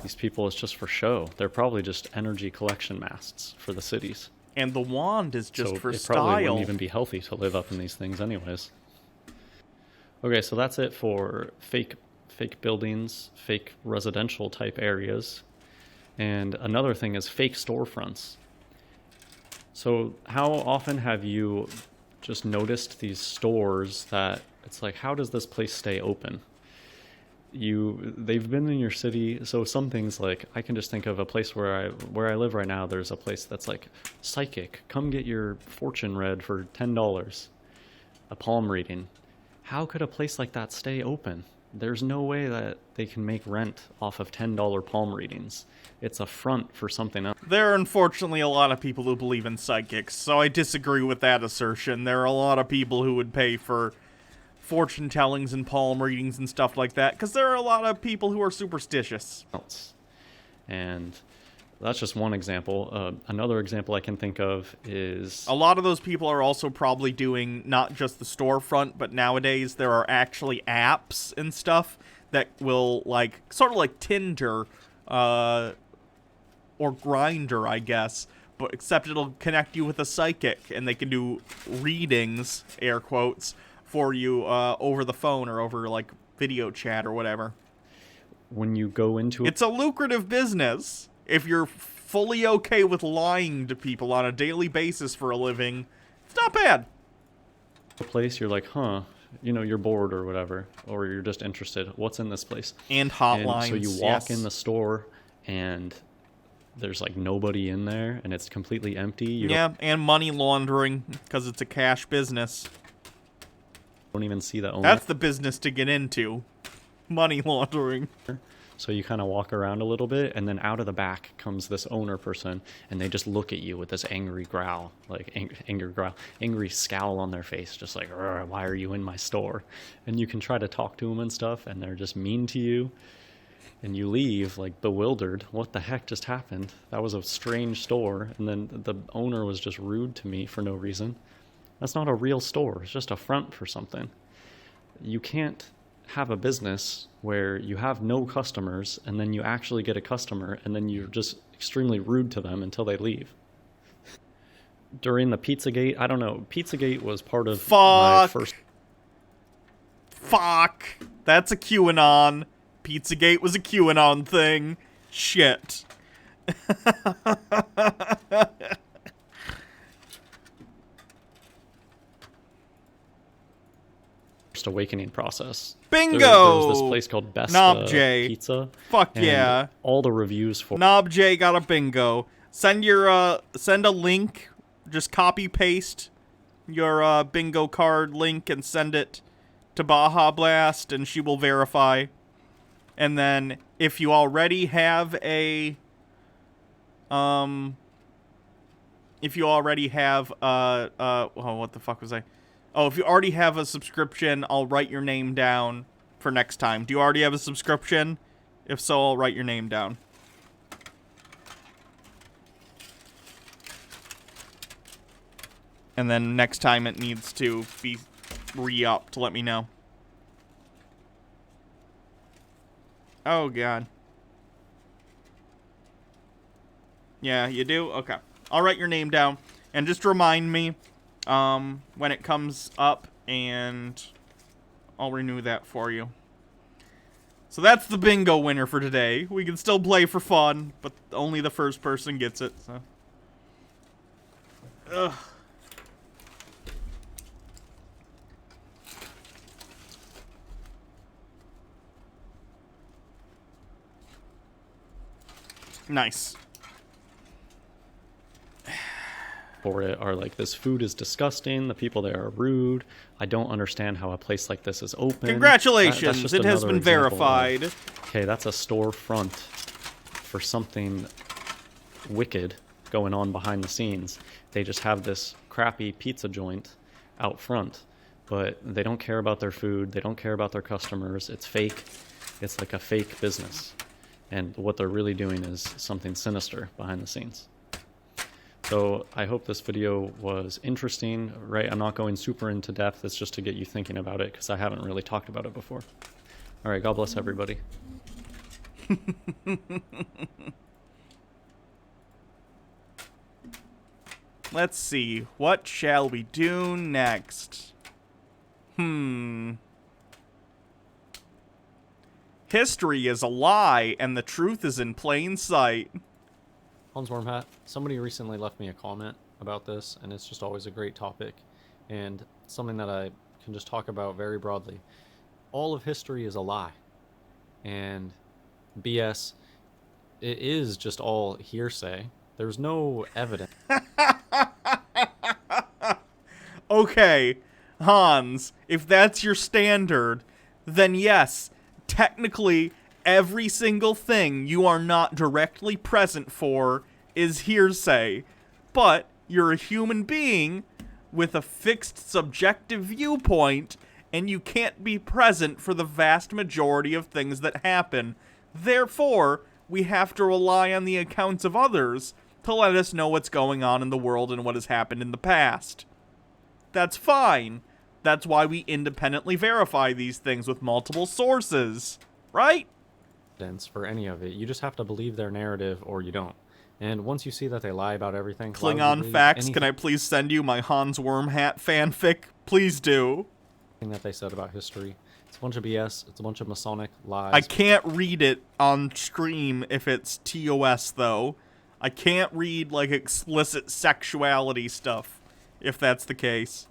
These people, it's just for show. They're probably just energy collection masts for the cities. And the wand is just for it probably style. wouldn't even be healthy to live up in these things anyways. Okay, so that's it for fake buildings, fake residential type areas. And another thing is fake storefronts. So how often have you just noticed these stores that it's like, how does this place stay open? They've been in your city, so some things, like I can just think of a place where I live right now. There's a place that's like psychic, come get your fortune read for $10, a palm reading. How could a place like that stay open? There's no way that they can make rent off of $10 palm readings. It's a front for something else. There are unfortunately a lot of people who believe in psychics, so I disagree with that assertion. There are a lot of people who would pay for fortune tellings and palm readings and stuff like that, because there are a lot of people who are superstitious. And that's just one example. Another example I can think of is... A lot of those people are also probably doing not just the storefront, but nowadays there are actually apps and stuff that will, like, sort of like Tinder, or Grindr, I guess, but except it'll connect you with a psychic, and they can do readings, air quotes, for you over the phone or over, like, video chat or whatever. When you go into It's a lucrative business. If you're fully okay with lying to people on a daily basis for a living, it's not bad. a place, you're like, huh, you know, you're bored or whatever, or you're just interested. What's in this place? And hotlines, And so you walk in the store, and there's like nobody in there, and it's completely empty. Yeah, and money laundering, because it's a cash business. Don't even see the owner. That's the business to get into. Money laundering. So you kind of walk around a little bit, and then out of the back comes this owner person, and they just look at you with this angry growl, like angry scowl on their face, just like, why are you in my store? And you can try to talk to them and stuff, and they're just mean to you. And you leave, like, bewildered. What the heck just happened? That was a strange store, and then the owner was just rude to me for no reason. That's not a real store. It's just a front for something. You can't have a business where you have no customers, and then you actually get a customer, and then you're just extremely rude to them until they leave. During the Pizzagate, I don't know, Pizzagate was part of my first... Fuck! That's a QAnon. Pizzagate was a QAnon thing. Shit. Awakening process. Bingo! There was this place called Best Pizza. Fuck yeah. All the reviews for Knob-J got a bingo. Send your send a link. Just copy paste your bingo card link and send it to Baja Blast, and she will verify. And then if you already have a if you already have what the fuck was I? Oh, if you already have a subscription, I'll write your name down for next time. Do you already have a subscription? If so, I'll write your name down. And then next time it needs to be re-upped, let me know. Oh, God. Yeah, you do? Okay. I'll write your name down. And just remind me when it comes up, and I'll renew that for you. So that's the bingo winner for today. We can still play for fun, but only the first person gets it, so. Ugh. Nice. For it are like, this food is disgusting, the people there are rude, I don't understand how a place like this is open. Congratulations, it has been verified. Okay, that's a storefront for something wicked going on behind the scenes. They just have this crappy pizza joint out front, but they don't care about their food, they don't care about their customers, it's fake, it's like a fake business. And what they're really doing is something sinister behind the scenes. So I hope this video was interesting, right? I'm not going super into depth. It's just to get you thinking about it, because I haven't really talked about it before. All right, God bless everybody. Let's see. What shall we do next? History is a lie, and the truth is in plain sight. Hans Wormhat, somebody recently left me a comment about this, and it's just always a great topic, and something that I can just talk about very broadly. All of history is a lie, and BS, it is just all hearsay. There's no evidence. Okay, Hans, if that's your standard, then yes, technically every single thing you are not directly present for is hearsay. But you're a human being with a fixed subjective viewpoint, and you can't be present for the vast majority of things that happen. Therefore, we have to rely on the accounts of others to let us know what's going on in the world and what has happened in the past. That's fine. That's why we independently verify these things with multiple sources, right? For any of it. You just have to believe their narrative or you don't. And once you see that they lie about everything... Klingon facts, can I please send you my Hans Wormhat fanfic? Please do. That they said about history. It's a bunch of BS. It's a bunch of Masonic lies. I can't read it on stream if it's TOS, though. I can't read, like, explicit sexuality stuff, if that's the case.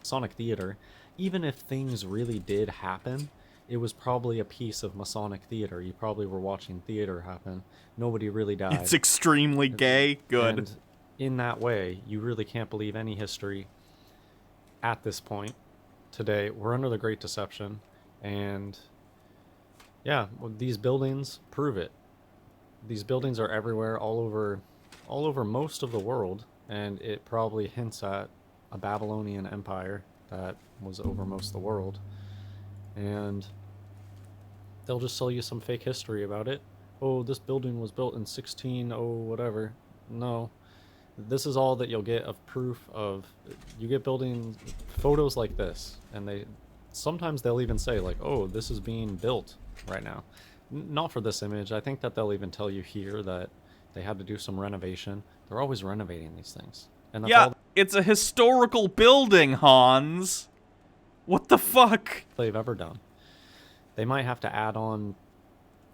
Masonic theater. Even if things really did happen, it was probably a piece of Masonic theater. You probably were watching theater happen. Nobody really died. It's extremely gay. Good. And in that way, you really can't believe any history at this point. Today, we're under the Great Deception, and yeah, well, these buildings prove it. These buildings are everywhere, all over most of the world, and it probably hints at a Babylonian empire that was over most of the world. And they'll just sell you some fake history about it. Oh, this building was built in 16, oh, whatever. No. This is all that you'll get of proof of... You get building photos like this, and sometimes they'll even say, like, oh, this is being built right now. Not for this image. I think that they'll even tell you here that they had to do some renovation. They're always renovating these things. And that's all it's a historical building, Hans. What the fuck? They've ever done. They might have to add on,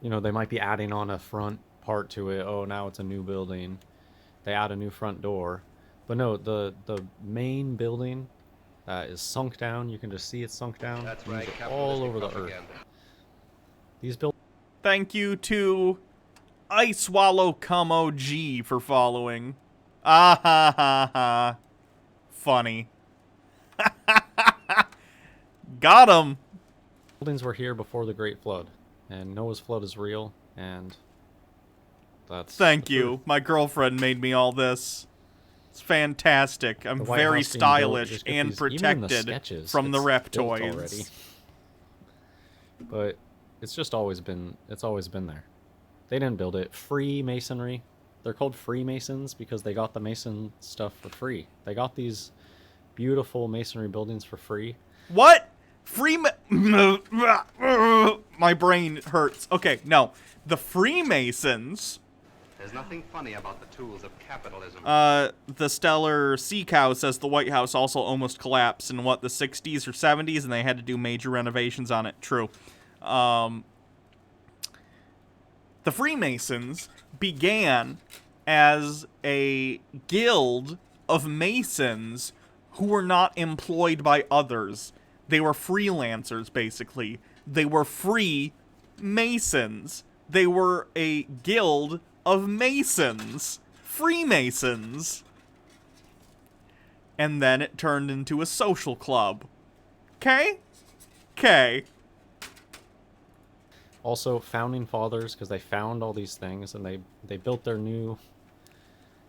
they might be adding on a front part to it. Oh, now it's a new building. They add a new front door. But no, the main building is sunk down. You can just see it sunk down. That's right, all over the earth. These buildings. Thank you to IceWallowCumOG for following. Ah ha ha ha. Funny. Got him. Buildings were here before the Great Flood, and Noah's Flood is real, and that's... Thank you. My girlfriend made me all this. It's fantastic. I'm very stylish and protected from the reptoids. But it's just always been there. They didn't build it. Freemasonry. They're called Freemasons because they got the Mason stuff for free. They got these beautiful masonry buildings for free. What? My brain hurts. Okay, no. The Freemasons... There's nothing funny about the tools of capitalism. The Stellar Sea Cow says the White House also almost collapsed in, the 60s or 70s, and they had to do major renovations on it. True. The Freemasons began as a guild of Masons who were not employed by others. They were freelancers, basically. They were free Masons. They were a guild of Masons. Freemasons. And then it turned into a social club. Okay? Okay. Also, founding fathers, because they found all these things, and they built their new...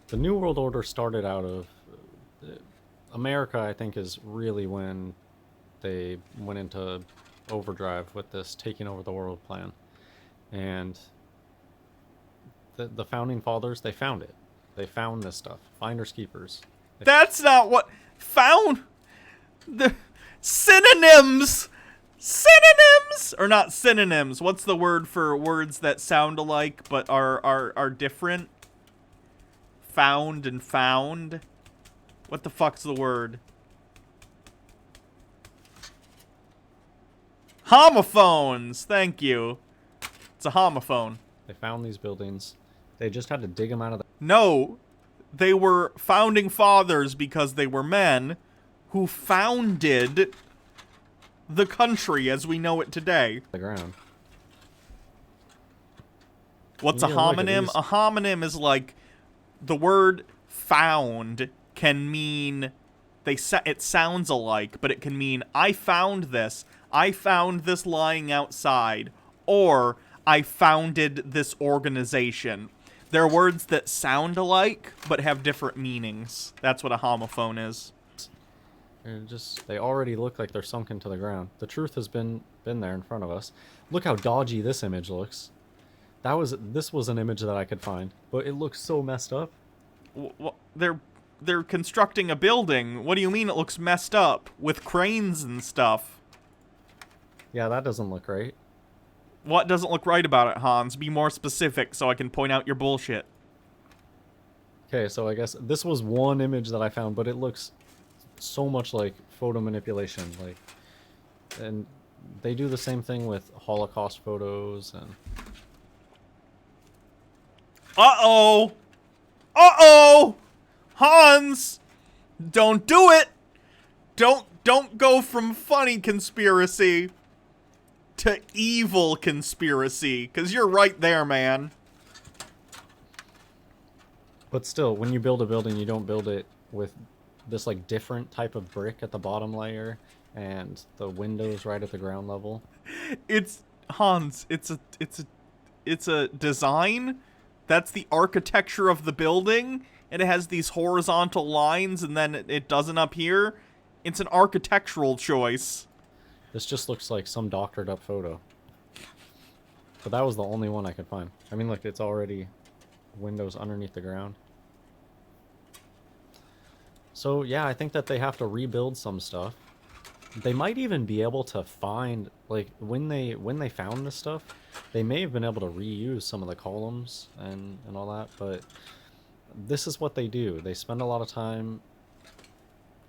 The New World Order started out of... America, I think, is really when they went into overdrive with this taking over the world plan. And the founding fathers, they found it. They found this stuff. Finders keepers. That's not what... Found... The... Synonyms! Synonyms! Or not synonyms. What's the word for words that sound alike but are different? Found and found? What the fuck's the word? Homophones! Thank you. It's a homophone. They found these buildings. They just had to dig them out of No, they were founding fathers because they were men who founded the country as we know it today. the ground. What's a Yeah, look at homonym? these. A homonym is like the word found can mean it sounds alike, but it can mean I found this lying outside, or I founded this organization. They're words that sound alike but have different meanings. That's what a homophone is. They already look like they're sunken to the ground. The truth has been there in front of us. Look how dodgy this image looks. This was an image that I could find, but it looks so messed up. They're constructing a building. What do you mean it looks messed up with cranes and stuff? Yeah, that doesn't look right. What doesn't look right about it, Hans? Be more specific so I can point out your bullshit. Okay, so I guess this was one image that I found, but it looks so much like photo manipulation. And they do the same thing with Holocaust photos and. Uh-oh! Uh-oh! Hans! Don't do it! Don't go from funny conspiracy to evil conspiracy, because you're right there, man. But still, when you build a building, you don't build it with this like different type of brick at the bottom layer and the windows right at the ground level. It's Hans, it's a design. That's the architecture of the building, and it has these horizontal lines, and then it doesn't up here. It's an architectural choice. This just looks like some doctored up photo. But that was the only one I could find. I mean, look, it's already windows underneath the ground. So yeah, I think that they have to rebuild some stuff. They might even be able to find, like, when they found this stuff, they may have been able to reuse some of the columns and all that, but this is what they do. They spend a lot of time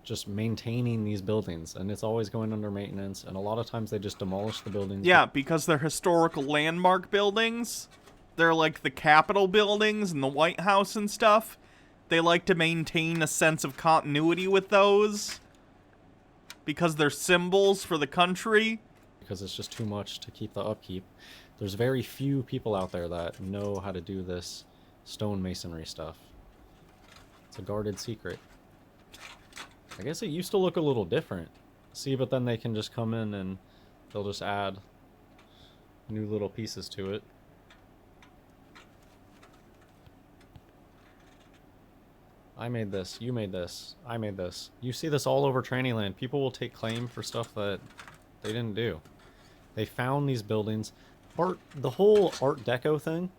just maintaining these buildings, and it's always going under maintenance, and a lot of times they just demolish the buildings. Yeah, because they're historical landmark buildings. They're like the Capitol buildings and the White House and stuff. They like to maintain a sense of continuity with those because they're symbols for the country. Because it's just too much to keep the upkeep. There's very few people out there that know how to do this stonemasonry stuff. It's a guarded secret. I guess it used to look a little different. See, but then they can just come in and they'll just add new little pieces to it. I made this, you made this, I made this. You see this all over Trannyland. People will take claim for stuff that they didn't do. They found these buildings. The whole Art Deco thing.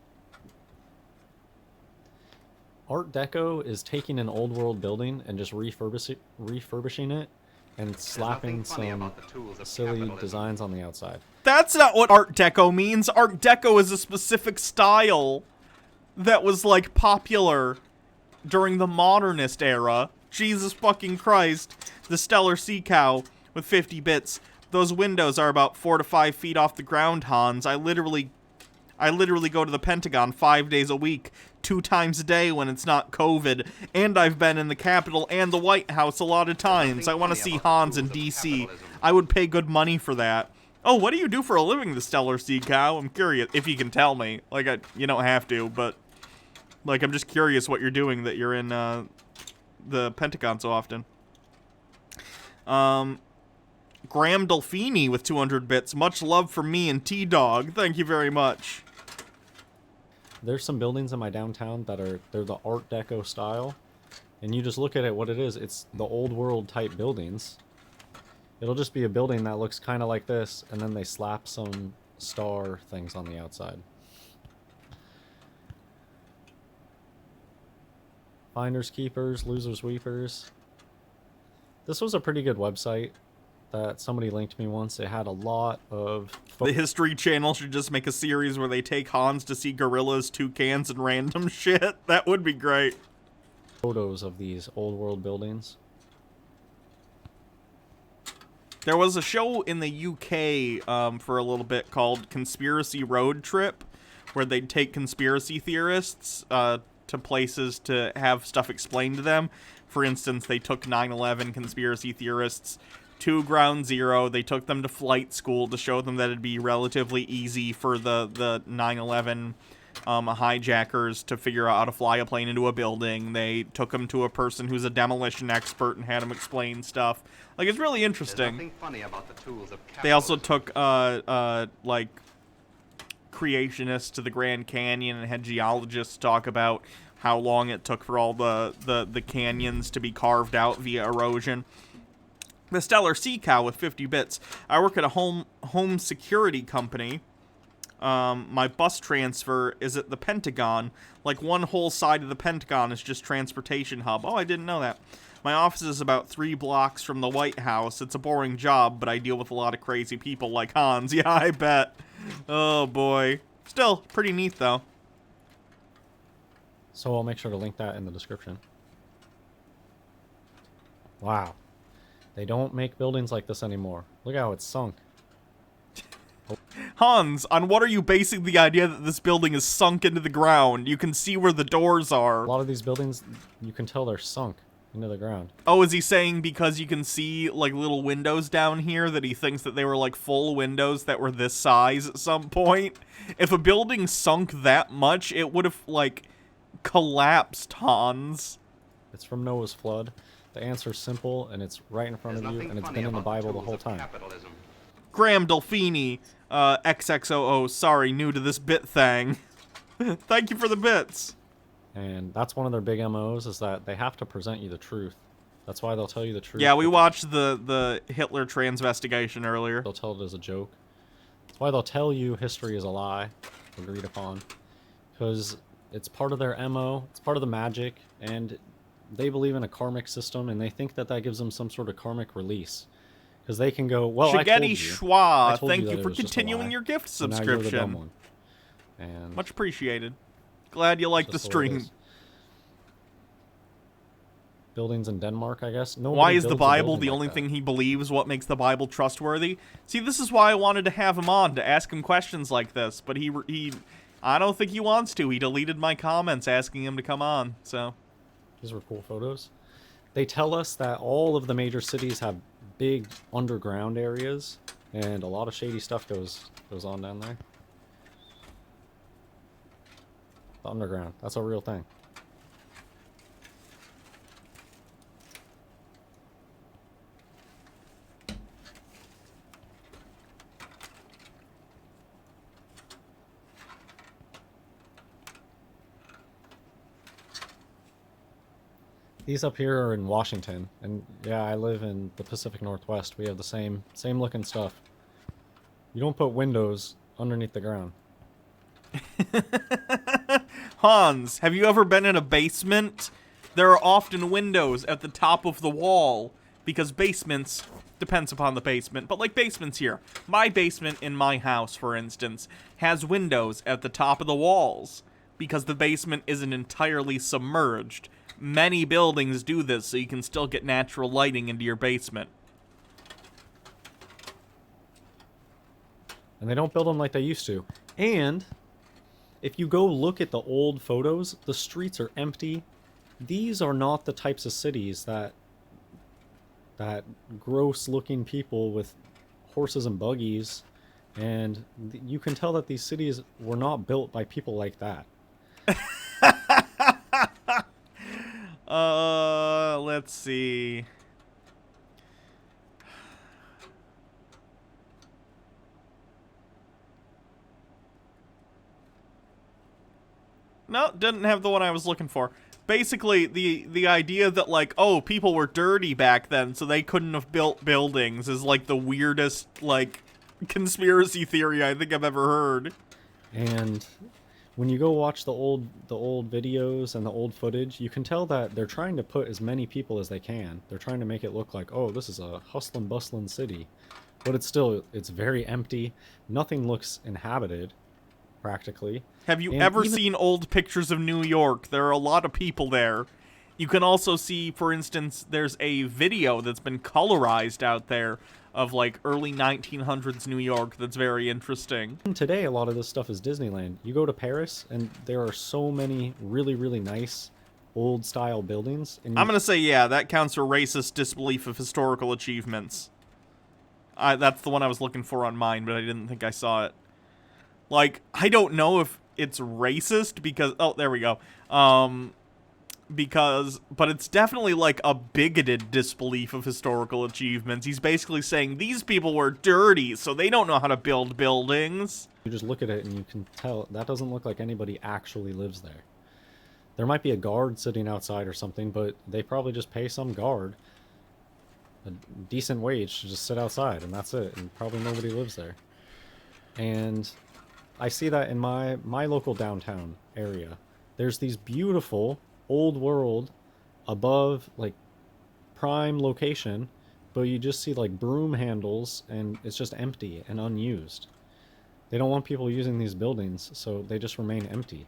Art Deco is taking an old world building and just refurbishing it and slapping some silly designs on the outside. That's not what Art Deco means. Art Deco is a specific style that was, like, popular during the modernist era. Jesus fucking Christ. The Stellar Sea Cow with 50 bits. Those windows are about 4 to 5 feet off the ground, Hans. I literally go to the Pentagon 5 days a week, 2 times a day when it's not COVID, and I've been in the Capitol and the White House a lot of times. I want to see Hans in DC. I would pay good money for that. Oh, what do you do for a living, the Stellar Sea Cow? I'm curious, if you can tell me. Like, you don't have to, but, like, I'm just curious what you're doing that you're in the Pentagon so often. Graham Delfini with 200 bits. Much love from me and T-Dog. Thank you very much. There's some buildings in my downtown they're the Art Deco style. And you just look at it, what it is. It's the old world type buildings. It'll just be a building that looks kind of like this, and then they slap some star things on the outside. Finders keepers, losers weepers. This was a pretty good website that somebody linked me once. It had a lot of... The History Channel should just make a series where they take Hans to see gorillas, toucans, and random shit. That would be great. Photos of these old world buildings. There was a show in the UK for a little bit called Conspiracy Road Trip, where they'd take conspiracy theorists to places to have stuff explained to them. For instance, they took 9/11 conspiracy theorists to Ground Zero. They took them to flight school to show them that it'd be relatively easy for the 9/11 hijackers to figure out how to fly a plane into a building. They took them to a person who's a demolition expert and had them explain stuff. Like, it's really There's interesting. nothing funny about the tools of They also capitalism. took like creationists to the Grand Canyon and had geologists talk about how long it took for all the canyons to be carved out via erosion. The Stellar Sea Cow with 50 bits. I work at a home security company. My bus transfer is at the Pentagon. Like, one whole side of the Pentagon is just transportation hub. Oh, I didn't know that. My office is about 3 blocks from the White House. It's a boring job, but I deal with a lot of crazy people like Hans. Yeah, I bet. Oh, boy. Still, pretty neat, though. So I'll make sure to link that in the description. Wow. They don't make buildings like this anymore. Look how it's sunk. Hans, on what are you basing the idea that this building is sunk into the ground? You can see where the doors are. A lot of these buildings, you can tell they're sunk into the ground. Oh, is he saying because you can see, like, little windows down here that he thinks that they were, like, full windows that were this size at some point? If a building sunk that much, it would have, like, collapsed, Hans. It's from Noah's flood. The answer's simple, and it's right in front There's of you, nothing and it's funny been in the about Bible the tools whole of time. capitalism. Graham Delfini, XXOO, sorry, new to this bit thing. Thank you for the bits. And that's one of their big MOs, is that they have to present you the truth. That's why they'll tell you the truth. Yeah, we watched the Hitler transvestigation earlier. They'll tell it as a joke. That's why they'll tell you history is a lie, agreed upon. Because it's part of their MO, it's part of the magic, and they believe in a karmic system, and they think that that gives them some sort of karmic release. Because they can go, well, I told Shigeti you. Schwa, I told thank that you it for was just a continuing lie, your gift so now you're the dumb subscription. one. And Much appreciated. Glad you liked the just the way it stream. is. Buildings in Denmark, I guess. Nobody Why is the builds a Bible building the like only that. thing he believes? What makes the Bible trustworthy? See, this is why I wanted to have him on, to ask him questions like this, but he I don't think he wants to. He deleted my comments asking him to come on, so. These were cool photos. They tell us that all of the major cities have big underground areas, and a lot of shady stuff goes on down there. The underground, that's a real thing. These up here are in Washington, and yeah, I live in the Pacific Northwest. We have the same looking stuff. You don't put windows underneath the ground. Hans, have you ever been in a basement? There are often windows at the top of the wall, because basements, depends upon the basement, but like basements here. My basement in my house, for instance, has windows at the top of the walls, because the basement isn't entirely submerged. Many buildings do this, so you can still get natural lighting into your basement. And they don't build them like they used to. And if you go look at the old photos, the streets are empty. These are not the types of cities that gross-looking people with horses and buggies. And you can tell that these cities were not built by people like that. Let's see. No, didn't have the one I was looking for. Basically, the idea that, like, oh, people were dirty back then, so they couldn't have built buildings is, like, the weirdest, like, conspiracy theory I think I've ever heard. And when you go watch the old videos and the old footage, you can tell that they're trying to put as many people as they can. They're trying to make it look like, oh, this is a hustling, bustling city. But it's very empty. Nothing looks inhabited, practically. Have you And ever even- seen old pictures of New York? There are a lot of people there. You can also see, for instance, there's a video that's been colorized out there of, like, early 1900s New York that's very interesting. Today, a lot of this stuff is Disneyland. You go to Paris, and there are so many really, really nice old-style buildings. And I'm gonna say, yeah, that counts for racist disbelief of historical achievements. That's the one I was looking for on mine, but I didn't think I saw it. Like, I don't know if it's racist because... Oh, there we go. But it's definitely like a bigoted disbelief of historical achievements. He's basically saying these people were dirty, so they don't know how to build buildings. you just look at it and you can tell that doesn't look like anybody actually lives there. There might be a guard sitting outside or something, but they probably just pay some guard a decent wage to just sit outside, and that's it, and probably nobody lives there. And I see that in my local downtown area. There's these beautiful old world above, like, prime location, but you just see like broom handles and it's just empty and unused. They don't want people using these buildings, so they just remain empty.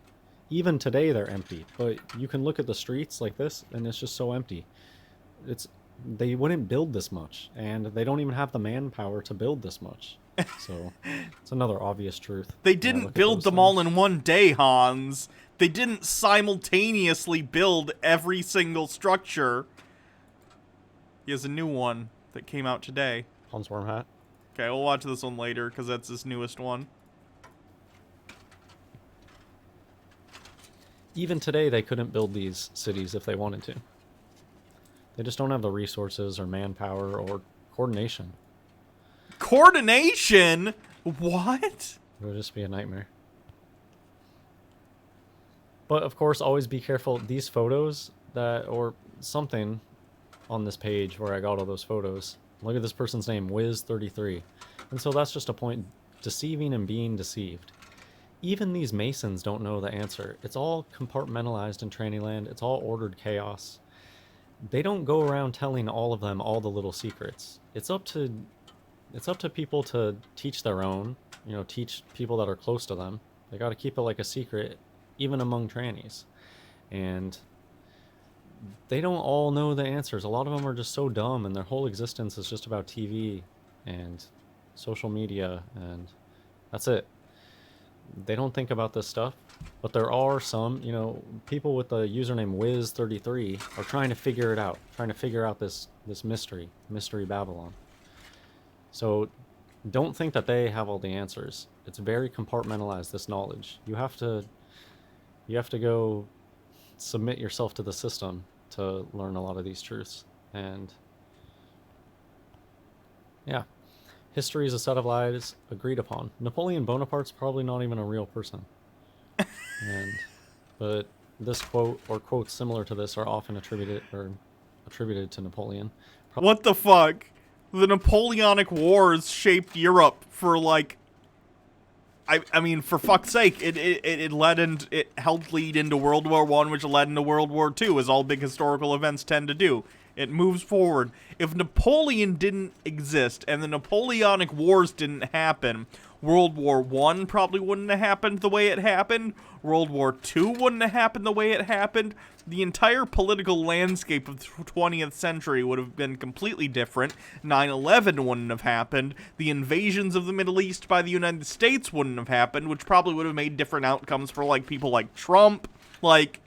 Even today they're empty, but you can look at the streets like this and it's just so empty. They wouldn't build this much, and they don't even have the manpower to build this much. So it's another obvious truth. They didn't build them all in one day, Hans. They didn't simultaneously build every single structure. He has a new one that came out today. Hans Wormhat. Okay, we'll watch this one later, because that's his newest one. Even today, they couldn't build these cities if they wanted to. They just don't have the resources or manpower or coordination. Coordination? What? It would just be a nightmare. But of course, always be careful. These photos or something on this page where I got all those photos. Look at this person's name, Wiz33. And so that's just a point, deceiving and being deceived. Even these Masons don't know the answer. It's all compartmentalized in Trannyland. It's all ordered chaos. They don't go around telling all of them all the little secrets. It's up to people to teach their own, teach people that are close to them. They got to keep it like a secret, even among trannies. And they don't all know the answers. A lot of them are just so dumb, and their whole existence is just about TV and social media, and that's it. They don't think about this stuff. But there are some, people with the username Wiz33 are trying to figure it out, trying to figure out this mystery Babylon. So don't think that they have all the answers. It's very compartmentalized, this knowledge. You have to go submit yourself to the system to learn a lot of these truths. And yeah, history is a set of lies agreed upon. Napoleon Bonaparte's probably not even a real person. But this quote or quotes similar to this are often attributed to Napoleon. What the fuck? The Napoleonic Wars shaped Europe for like, I mean, for fuck's sake, it helped lead into World War I, which led into World War II, as all big historical events tend to do. It moves forward. If Napoleon didn't exist and the Napoleonic Wars didn't happen, World War I probably wouldn't have happened the way it happened. World War II wouldn't have happened the way it happened. The entire political landscape of the 20th century would have been completely different. 9/11 wouldn't have happened. The invasions of the Middle East by the United States wouldn't have happened, which probably would have made different outcomes for, like, people like Trump. Like,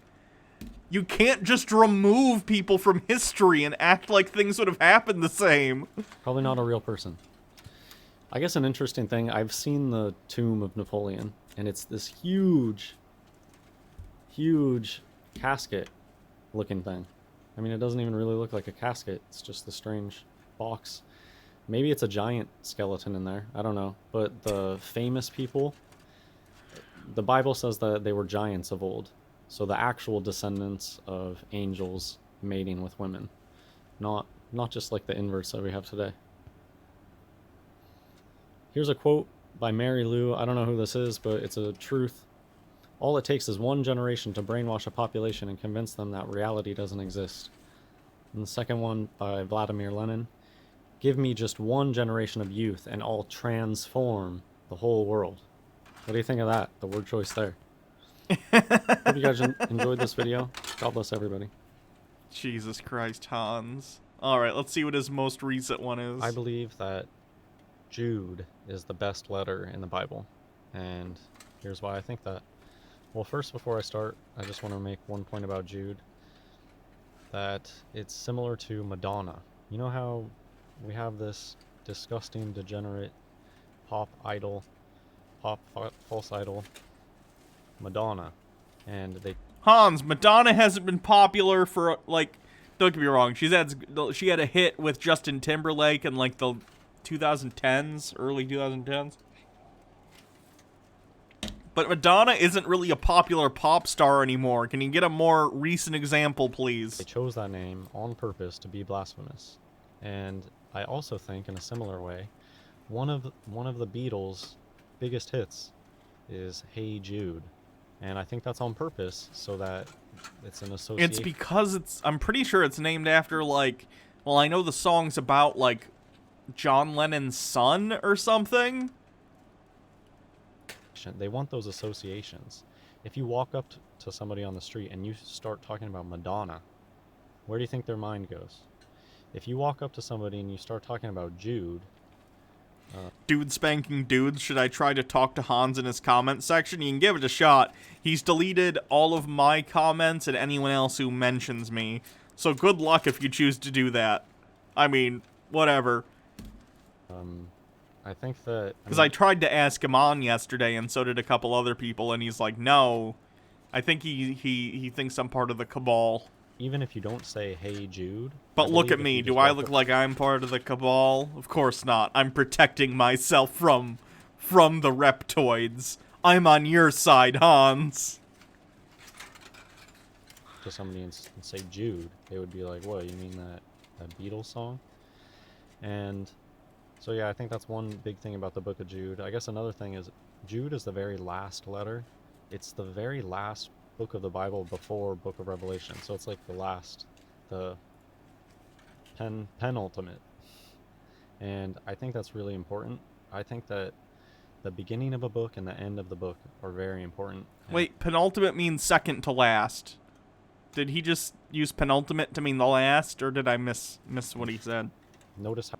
you can't just remove people from history and act like things would have happened the same. Probably not a real person. I guess an interesting thing, I've seen the tomb of Napoleon, and it's this huge casket looking thing. I mean, it doesn't even really look like a casket. It's just the strange box. Maybe it's a giant skeleton in there. I don't know. But the famous people, the Bible says that they were giants of old. So the actual descendants of angels mating with women. Not just like the inverse that we have today. Here's a quote by Mary Lou. I don't know who this is, but it's a truth. All it takes is one generation to brainwash a population and convince them that reality doesn't exist. And the second one by Vladimir Lenin. Give me just one generation of youth and I'll transform the whole world. What do you think of that? The word choice there. Hope you guys enjoyed this video. God bless everybody. Jesus Christ, Hans. Alright, let's see what his most recent one is. I believe that Jude is the best letter in the Bible, and here's why I think that. Well, first, before I start, I just want to make one point about Jude, that it's similar to Madonna. You know how we have this disgusting, degenerate pop false idol, Madonna, and they... Hans, Madonna hasn't been popular for, like, don't get me wrong, she had a hit with Justin Timberlake in, like, the 2010s, early 2010s. But Madonna isn't really a popular pop star anymore. Can you get a more recent example, please? They chose that name on purpose to be blasphemous. And I also think, in a similar way, one of the Beatles' biggest hits is Hey Jude. And I think that's on purpose, so that it's an association. It's because I'm pretty sure it's named after, like, well, I know the song's about, like, John Lennon's son or something. They want those associations. If you walk up to somebody on the street and you start talking about Madonna, where do you think their mind goes? If you walk up to somebody and you start talking about Jude... Dude spanking dudes, should I try to talk to Hans in his comment section? You can give it a shot. He's deleted all of my comments and anyone else who mentions me. So good luck if you choose to do that. I mean, whatever. I think that... Because I tried to ask him on yesterday, and so did a couple other people, and he's like, no. I think he thinks I'm part of the cabal. Even if you don't say, hey, Jude... But look at me. Do I look like I'm part of the cabal? Of course not. I'm protecting myself from the reptoids. I'm on your side, Hans. To somebody and say Jude, they would be like, what, you mean that Beatles song? And... so yeah, I think that's one big thing about the book of Jude. I guess another thing is, Jude is the very last letter. It's the very last book of the Bible before book of Revelation. So it's like the penultimate. And I think that's really important. I think that the beginning of a book and the end of the book are very important. Wait, penultimate means second to last. Did he just use penultimate to mean the last, or did I miss what he said? Notice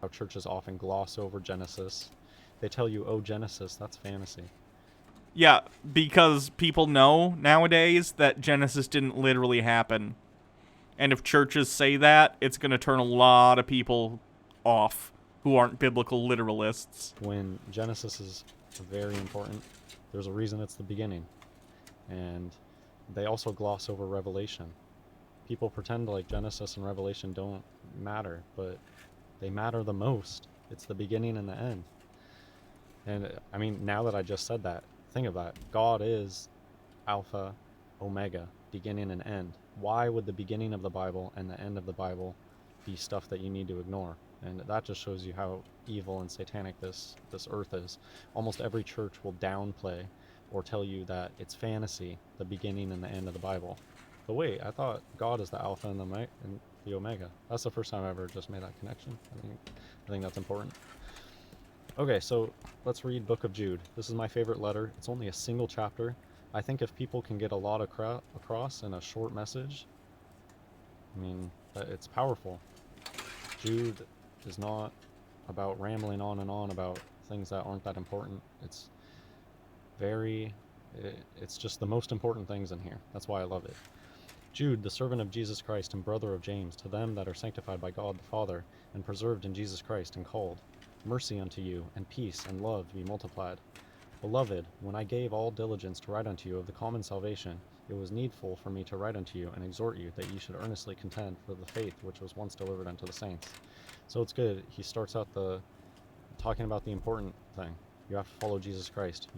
how churches often gloss over Genesis. They tell you, oh, Genesis, that's fantasy. Yeah, because people know nowadays that Genesis didn't literally happen. And if churches say that, it's going to turn a lot of people off who aren't biblical literalists. When Genesis is very important, there's a reason it's the beginning. And they also gloss over Revelation. People pretend like Genesis and Revelation don't matter, but they matter the most. It's the beginning and the end. And I mean, now that I just said that, think of that. God is Alpha, Omega, beginning and end. Why would the beginning of the Bible and the end of the Bible be stuff that you need to ignore? And that just shows you how evil and satanic this earth is. Almost every church will downplay or tell you that it's fantasy, the beginning and the end of the Bible. But wait, I thought God is the Alpha and the Omega. That's the first time I ever just made that connection. I think that's important. Okay, so let's read Book of Jude. This is my favorite letter. It's only a single chapter. I think if people can get a lot across in a short message, I mean, it's powerful. Jude is not about rambling on and on about things that aren't that important. It's just the most important things in here. That's why I love it. Jude, the servant of Jesus Christ and brother of James, to them that are sanctified by God the Father, and preserved in Jesus Christ and called, mercy unto you, and peace and love be multiplied. Beloved, when I gave all diligence to write unto you of the common salvation, it was needful for me to write unto you and exhort you that ye should earnestly contend for the faith which was once delivered unto the saints. So it's good. He starts out talking about the important thing. You have to follow Jesus Christ.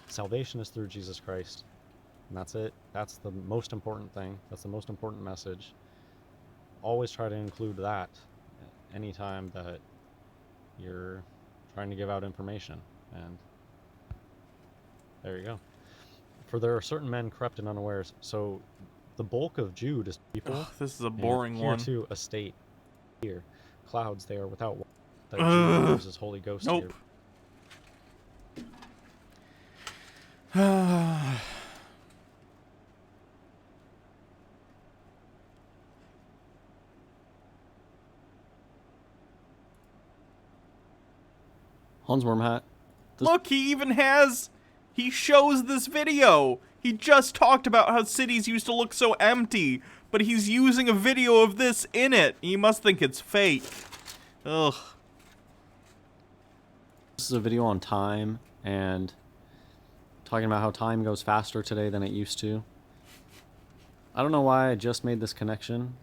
Salvation is through Jesus Christ. And that's it. That's the most important thing. That's the most important message. Always try to include that anytime that you're trying to give out information. And there you go. For there are certain men corrupt and unawares. So the bulk of Jude is people. Ugh, this is a boring one. Here too, a state. Here, clouds they are without water. That Jude gives his Holy Ghost nope. to you. Hans Wormhat. Look, he shows this video. He just talked about how cities used to look so empty, but he's using a video of this in it. He must think it's fake. Ugh. This is a video on time and talking about how time goes faster today than it used to. I don't know why I just made this connection,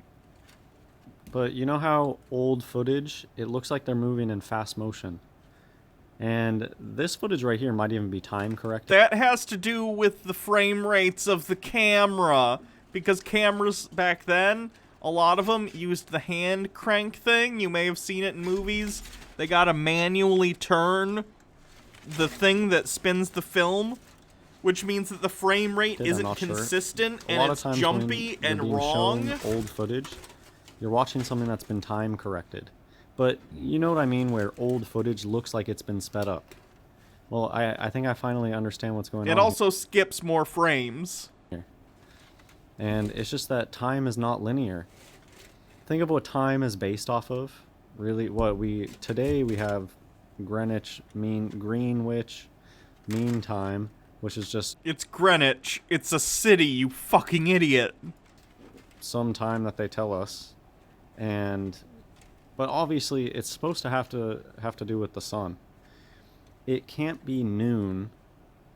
but you know how old footage, it looks like they're moving in fast motion. And this footage right here might even be time corrected. That has to do with the frame rates of the camera, because cameras back then, a lot of them used the hand crank thing. You may have seen it in movies. They gotta manually turn the thing that spins the film, which means that the frame rate isn't consistent and it's jumpy and wrong. Old footage, you're watching something that's been time corrected. But you know what I mean, where old footage looks like it's been sped up. Well, I think I finally understand what's going on. It also skips more frames. And it's just that time is not linear. Think of what time is based off of. Really, today we have Greenwich Mean Time, which is just... It's Greenwich. It's a city, you fucking idiot. Some time that they tell us. But obviously, it's supposed to have to do with the sun. It can't be noon,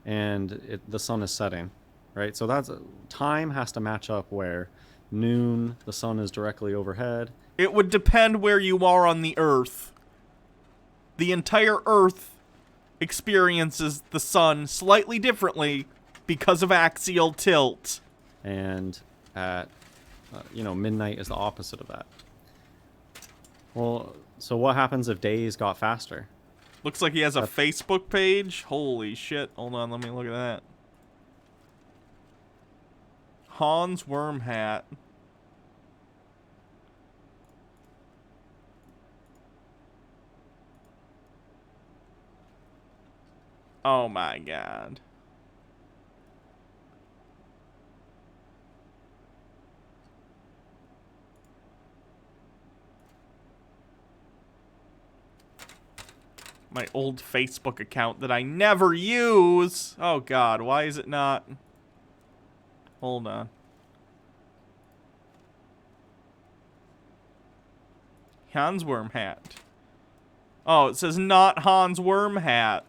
and the sun is setting, right? So time has to match up where noon, the sun is directly overhead. It would depend where you are on the Earth. The entire Earth experiences the sun slightly differently because of axial tilt. And at midnight is the opposite of that. Well, so what happens if days got faster? Looks like he has a Facebook page. Holy shit. Hold on, let me look at that. Hans Wormhat. Oh my god. My old Facebook account that I never use. Oh god, why is it not? Hold on. Hans Wormhat. Oh, it says not Hans Wormhat.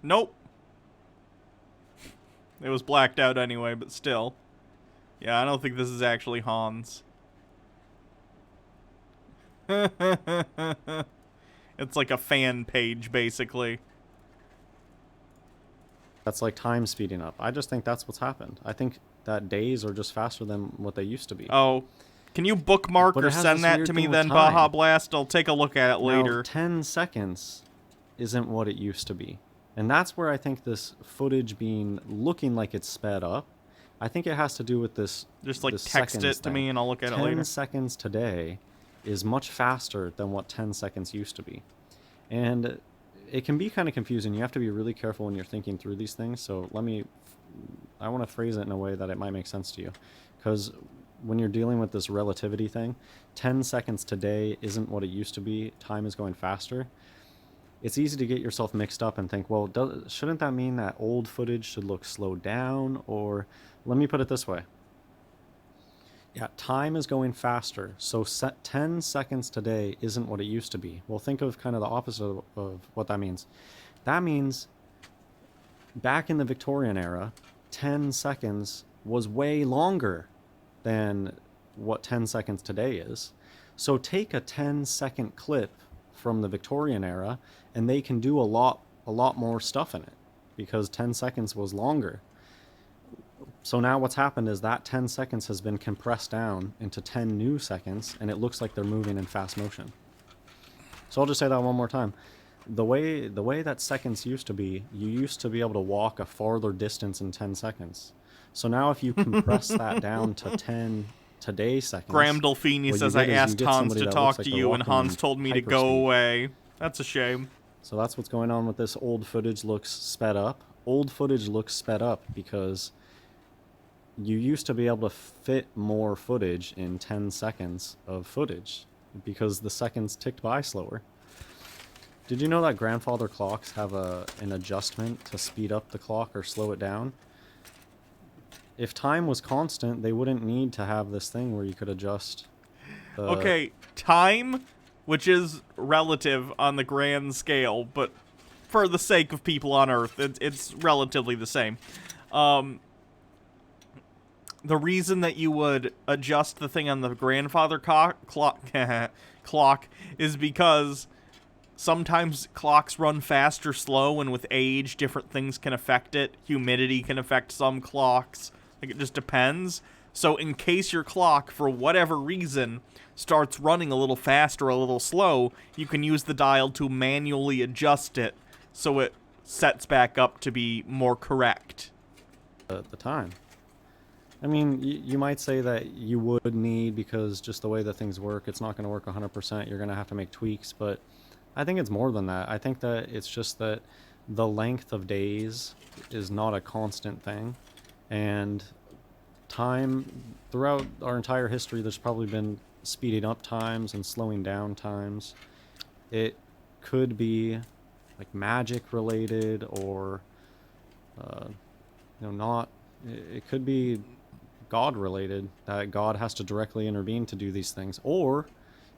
Nope. It was blacked out anyway, but still. Yeah, I don't think this is actually Hans. It's like a fan page, basically. That's like time speeding up. I just think that's what's happened. I think that days are just faster than what they used to be. Oh. Can you bookmark or send that to me then, Baja Blast? I'll take a look at it later. Now, 10 seconds isn't what it used to be. And that's where I think this footage looking like it's sped up, I think it has to do with this. Just like text it to me and I'll look at it later. 10 seconds today is much faster than what 10 seconds used to be. And it can be kind of confusing. You have to be really careful when you're thinking through these things. So I want to phrase it in a way that it might make sense to you. Because when you're dealing with this relativity thing, 10 seconds today isn't what it used to be. Time is going faster. It's easy to get yourself mixed up and think, well, shouldn't that mean that old footage should look slowed down? Or let me put it this way. Yeah, time is going faster. So 10 seconds today isn't what it used to be. Well, think of kind of the opposite of what that means. That means back in the Victorian era, 10 seconds was way longer than what 10 seconds today is. So take a 10-second clip from the Victorian era, and they can do a lot more stuff in it because 10 seconds was longer. So now what's happened is that 10 seconds has been compressed down into 10 new seconds, and it looks like they're moving in fast motion. So I'll just say that one more time. The way that seconds used to be, you used to be able to walk a farther distance in 10 seconds. So now if you compress that down to 10 today seconds... Graham Dolfini says I asked Hans to talk to you, and Hans told me to go away. That's a shame. So that's what's going on with this. Old footage looks sped up. Old footage looks sped up because you used to be able to fit more footage in 10 seconds of footage because the seconds ticked by slower. Did you know that grandfather clocks have an adjustment to speed up the clock or slow it down? If time was constant, they wouldn't need to have this thing where you could adjust the... Okay, time, which is relative on the grand scale, but for the sake of people on Earth, it's relatively the same. The reason that you would adjust the thing on the grandfather clock is because sometimes clocks run fast or slow, and with age, different things can affect it. Humidity can affect some clocks. Like, it just depends. So in case your clock, for whatever reason, starts running a little fast or a little slow, you can use the dial to manually adjust it so it sets back up to be more correct. the time. I mean, you might say that you would need, because just the way that things work, it's not going to work 100%. You're going to have to make tweaks, but I think it's more than that. I think that it's just that the length of days is not a constant thing, and time, throughout our entire history, there's probably been speeding up times and slowing down times. It could be like magic related, or not. It could be God related, that God has to directly intervene to do these things, or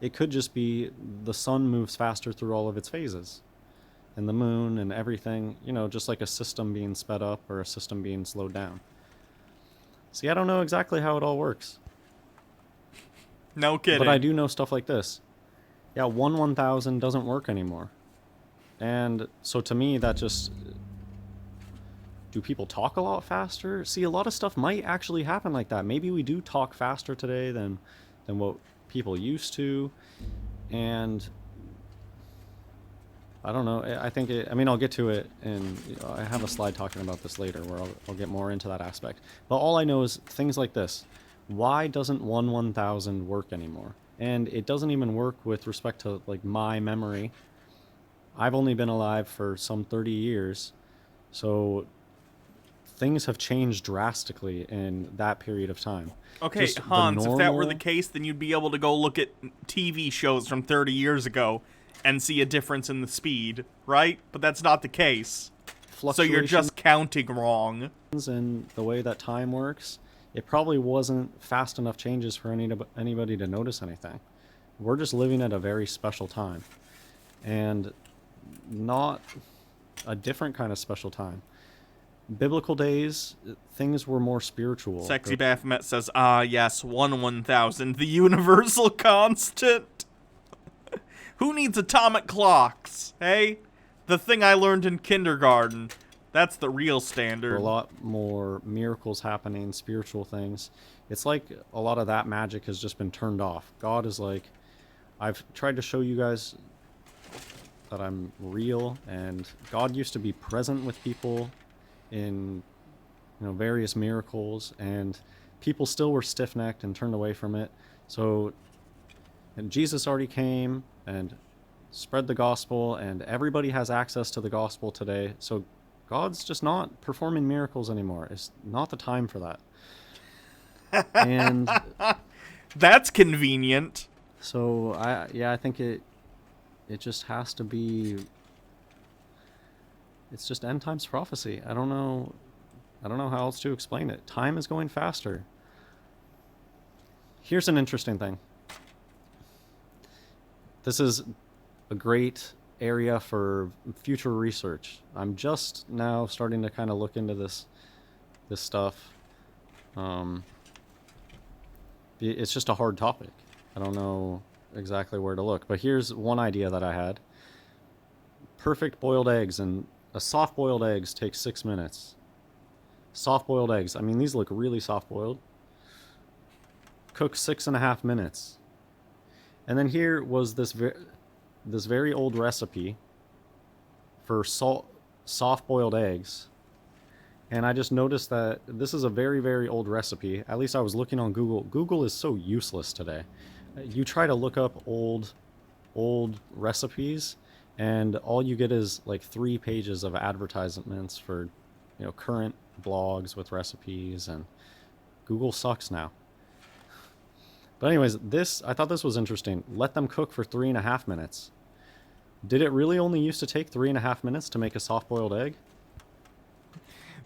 it could just be the sun moves faster through all of its phases, and the moon and everything, just like a system being sped up or a system being slowed down. See, I don't know exactly how it all works. No kidding. But I do know stuff like this. Yeah, 1/1000 doesn't work anymore. And so to me, that just... Do people talk a lot faster? See, a lot of stuff might actually happen like that. Maybe we do talk faster today than what people used to. And I don't know. I think I'll get to it, and I have a slide talking about this later where I'll get more into that aspect. But all I know is things like this. Why doesn't 1/1000 work anymore? And it doesn't even work with respect to like my memory. I've only been alive for some 30 years. So things have changed drastically in that period of time. Okay, Just Hans, if that were the case, then you'd be able to go look at TV shows from 30 years ago and see a difference in the speed, right? But that's not the case. So you're just counting wrong. And the way that time works, it probably wasn't fast enough changes for anybody to notice anything. We're just living at a very special time, and not a different kind of special time. Biblical days, things were more spiritual. Sexy Baphomet says, ah, yes, 1/1000, the universal constant. Who needs atomic clocks, hey? The thing I learned in kindergarten. That's the real standard. A lot more miracles happening, spiritual things. It's like a lot of that magic has just been turned off. God is like, I've tried to show you guys that I'm real, and God used to be present with people in various miracles, and people still were stiff-necked and turned away from it. So, and Jesus already came and spread the gospel, and everybody has access to the gospel today. So God's just not performing miracles anymore. It's not the time for that. And that's convenient. So I think it just has to be. It's just end times prophecy. I don't know how else to explain it. Time is going faster. Here's an interesting thing. This is a great area for future research. I'm just now starting to kind of look into this stuff. It's just a hard topic. I don't know exactly where to look, but here's one idea that I had. Perfect boiled eggs, and a soft-boiled eggs takes 6 minutes. Soft-boiled eggs. I mean, these look really soft-boiled. Cook 6.5 minutes. And then here was this very old recipe for soft-boiled eggs. And I just noticed that this is a very, very old recipe. At least I was looking on Google. Google is so useless today. You try to look up old recipes, and all you get is like 3 pages of advertisements for current blogs with recipes, and Google sucks now. But anyways, I thought this was interesting. Let them cook for 3.5 minutes. Did it really only used to take 3.5 minutes to make a soft-boiled egg?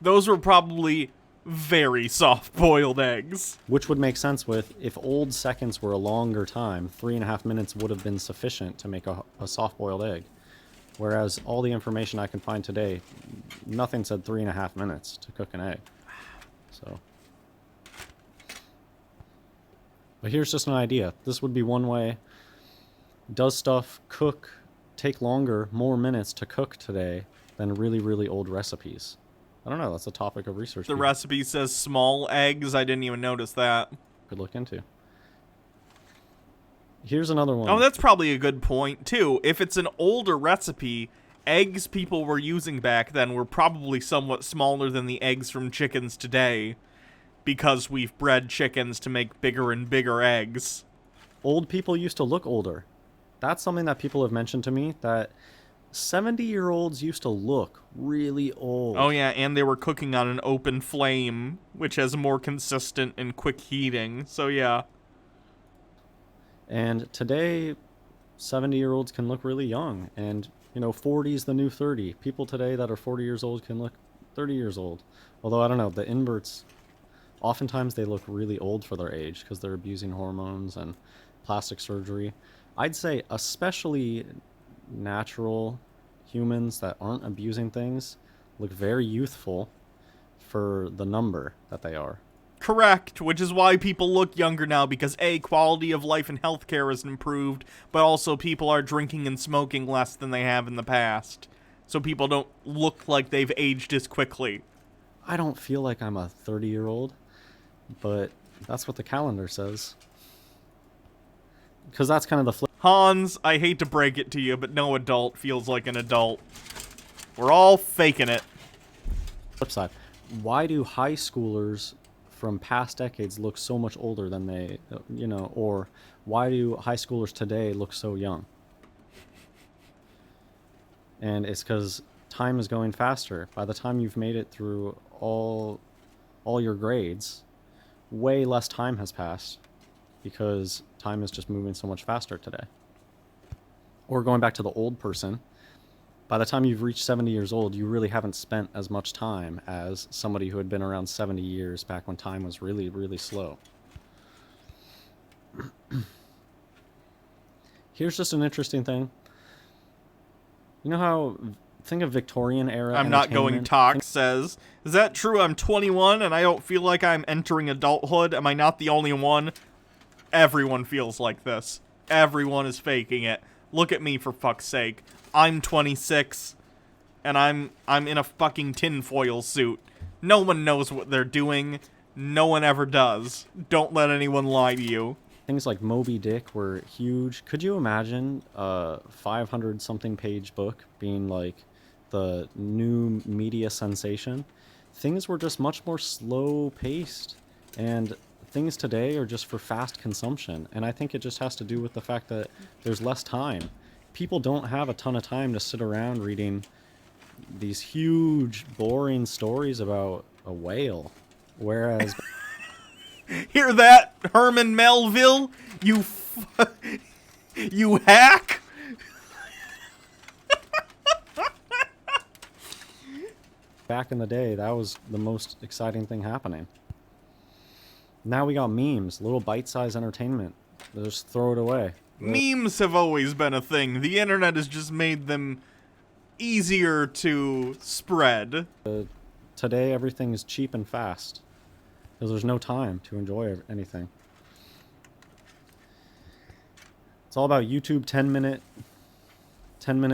Those were probably very soft-boiled eggs. Which would make sense with, if old seconds were a longer time, 3.5 minutes would have been sufficient to make a soft-boiled egg. Whereas all the information I can find today, nothing said 3.5 minutes to cook an egg. So. But here's just an idea. This would be one way. Does stuff take longer, more minutes to cook today than really, really old recipes? I don't know. That's a topic of research. The recipe says small eggs. I didn't even notice that. Could look into. Here's another one. Oh, that's probably a good point, too. If it's an older recipe, eggs people were using back then were probably somewhat smaller than the eggs from chickens today, because we've bred chickens to make bigger and bigger eggs. Old people used to look older. That's something that people have mentioned to me, that 70-year-olds used to look really old. Oh yeah, and they were cooking on an open flame, which has more consistent and quick heating, so yeah. And today, 70-year-olds can look really young, and, 40's the new 30. People today that are 40 years old can look 30 years old. Although, I don't know, the inverts, oftentimes they look really old for their age, because they're abusing hormones and plastic surgery. I'd say especially natural humans that aren't abusing things look very youthful for the number that they are. Correct, which is why people look younger now, because A, quality of life and healthcare has improved, but also people are drinking and smoking less than they have in the past. So people don't look like they've aged as quickly. I don't feel like I'm a 30-year-old, but that's what the calendar says. Because that's kind of the flip. Hans, I hate to break it to you, but no adult feels like an adult. We're all faking it. Flip side. Why do high schoolers from past decades look so much older than they, or why do high schoolers today look so young? And it's because time is going faster. By the time you've made it through all your grades, way less time has passed, because time is just moving so much faster today. Or going back to the old person, by the time you've reached 70 years old, you really haven't spent as much time as somebody who had been around 70 years back when time was really, really slow. Here's just an interesting thing. You know how, think of Victorian era I'm not going talk says, is that true? I'm 21 and I don't feel like I'm entering adulthood. Am I not the only one? Everyone feels like this. Everyone is faking it. Look at me, for fuck's sake. I'm 26, and I'm in a fucking tinfoil suit. No one knows what they're doing. No one ever does. Don't let anyone lie to you. Things like Moby Dick were huge. Could you imagine a 500-something page book being like the new media sensation? Things were just much more slow-paced, and things today are just for fast consumption. And I think it just has to do with the fact that there's less time. People don't have a ton of time to sit around reading these huge, boring stories about a whale. Whereas... Hear that, Herman Melville? You hack? Back in the day, that was the most exciting thing happening. Now we got memes, little bite-sized entertainment. They just throw it away. Memes have always been a thing. The internet has just made them easier to spread. Today, everything is cheap and fast, because there's no time to enjoy anything. It's all about YouTube 10-minute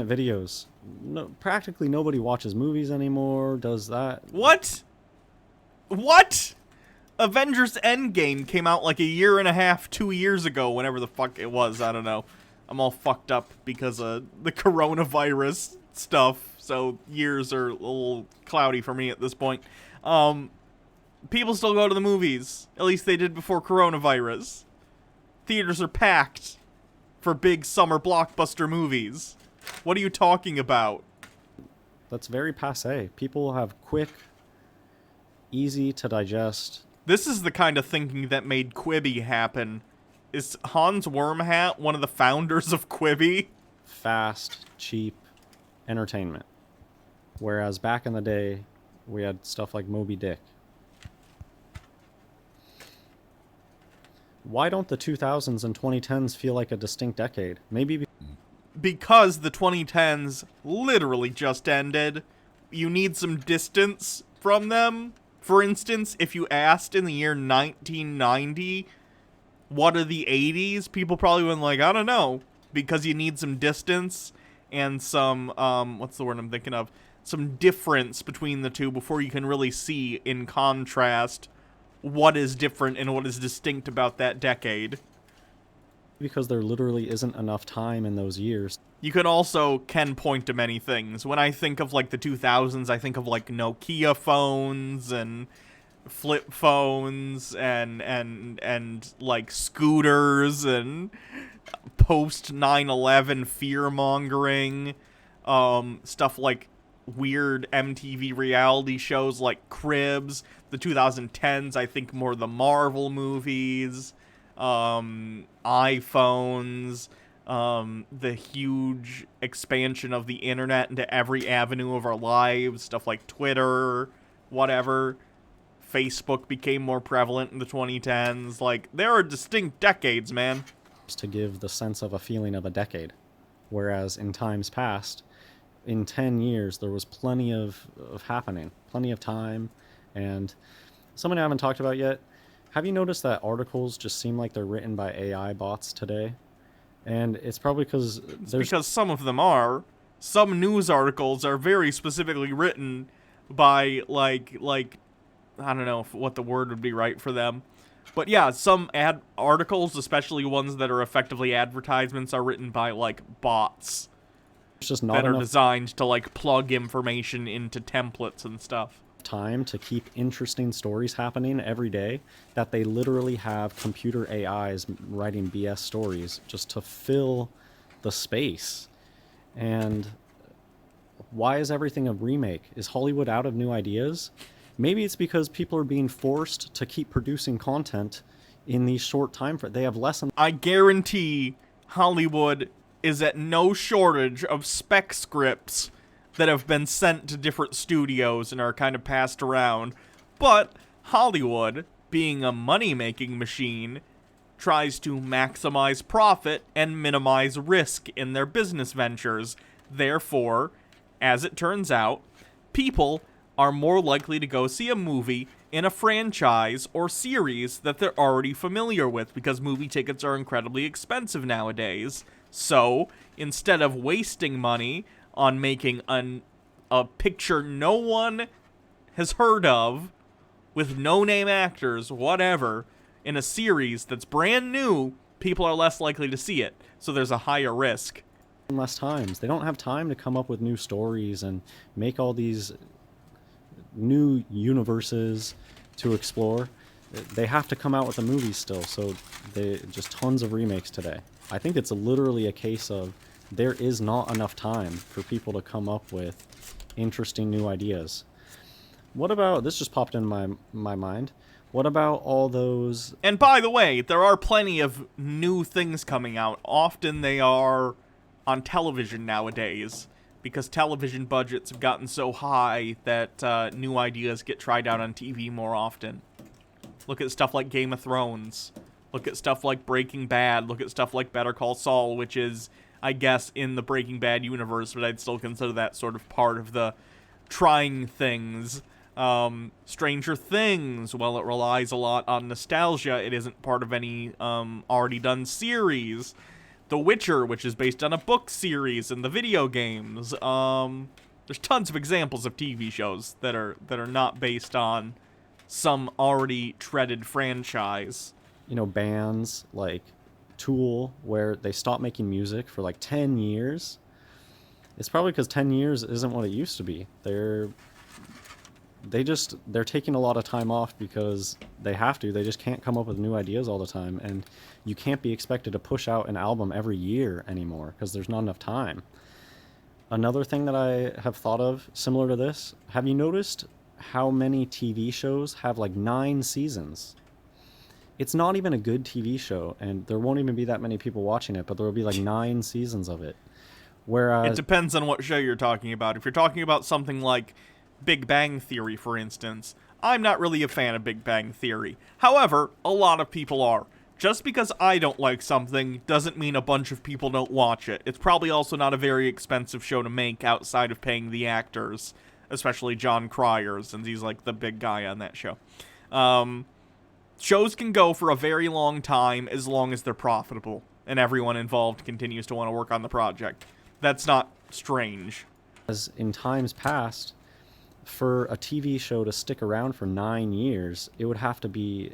videos. No, practically nobody watches movies anymore, does that. What? What? Avengers Endgame came out like a year and a half, 2 years ago, whenever the fuck it was, I don't know. I'm all fucked up because of the coronavirus stuff, so years are a little cloudy for me at this point. People still go to the movies. At least they did before coronavirus. Theaters are packed for big summer blockbuster movies. What are you talking about? That's very passé. People have quick, easy to digest This is the kind of thinking that made Quibi happen. Is Hans Wormhat one of the founders of Quibi? Fast, cheap entertainment. Whereas back in the day, we had stuff like Moby Dick. Why don't the 2000s and 2010s feel like a distinct decade? Maybe Because the 2010s literally just ended. You need some distance from them. For instance, if you asked in the year 1990, what are the 80s? People probably went like, I don't know. Because you need some distance and some, what's the word I'm thinking of? Some difference between the two before you can really see, in contrast, what is different and what is distinct about that decade. because there literally isn't enough time in those years. You can point to many things. When I think of, like, the 2000s, I think of, like, Nokia phones and flip phones and like, scooters and post 9/11 fear-mongering, stuff like weird MTV reality shows like Cribs. The 2010s, I think more the Marvel movies, iPhones, the huge expansion of the internet into every avenue of our lives, stuff like Twitter, whatever. Facebook became more prevalent in the 2010s. Like, there are distinct decades, man. To give the sense of a feeling of a decade. Whereas in times past, in 10 years, there was plenty of happening, plenty of time. And something I haven't talked about yet, have you noticed that articles just seem like they're written by AI bots today? And it's probably because Because some of them are. Some news articles are very specifically written by, like I don't know what the word would be right for them. But yeah, some ad articles, especially ones that are effectively advertisements, are written by, like, bots just not that are enough designed to, like, plug information into templates and stuff. time to keep interesting stories happening every day, that they literally have computer AIs writing BS stories just to fill the space. And why is everything a remake? Is Hollywood out of new ideas? Maybe it's because people are being forced to keep producing content in these short time frames. They have less. I guarantee Hollywood is at no shortage of spec scripts that have been sent to different studios and are kind of passed around. But Hollywood, being a money-making machine, tries to maximize profit and minimize risk in their business ventures. Therefore, as it turns out, people are more likely to go see a movie in a franchise or series that they're already familiar with, because movie tickets are incredibly expensive nowadays. So, instead of wasting money on making a picture no one has heard of, with no-name actors, whatever, in a series that's brand new, people are less likely to see it. So there's a higher risk. Less times. They don't have time to come up with new stories and make all these new universes to explore. They have to come out with the movies still, so they just tons of remakes today. I think it's literally a case of there is not enough time for people to come up with interesting new ideas. What about, this just popped in my mind, what about all those... And by the way, there are plenty of new things coming out. Often they are on television nowadays, because television budgets have gotten so high that new ideas get tried out on TV more often. Look at stuff like Game of Thrones. Look at stuff like Breaking Bad. Look at stuff like Better Call Saul, which is, I guess, in the Breaking Bad universe, but I'd still consider that sort of part of the trying things. Stranger Things, while it relies a lot on nostalgia, it isn't part of any already done series. The Witcher, which is based on a book series in the video games. There's tons of examples of TV shows that are not based on some already treaded franchise. You know, bands like Tool, where they stopped making music for like 10 years. It's probably because 10 years isn't what it used to be. They're taking a lot of time off because they have to. They just can't come up with new ideas all the time, and you can't be expected to push out an album every year anymore because there's not enough time. Another thing that I have thought of similar to this, have you noticed how many TV shows have like 9 seasons. It's not even a good TV show, and there won't even be that many people watching it, but there will be like 9 seasons of it. Whereas It depends on what show you're talking about. If you're talking about something like Big Bang Theory, for instance, I'm not really a fan of Big Bang Theory. However, a lot of people are. Just because I don't like something doesn't mean a bunch of people don't watch it. It's probably also not a very expensive show to make outside of paying the actors, especially John Cryer, since he's like the big guy on that show. Shows can go for a very long time as long as they're profitable, and everyone involved continues to want to work on the project. That's not strange. as in times past, for a TV show to stick around for 9 years, it would have to be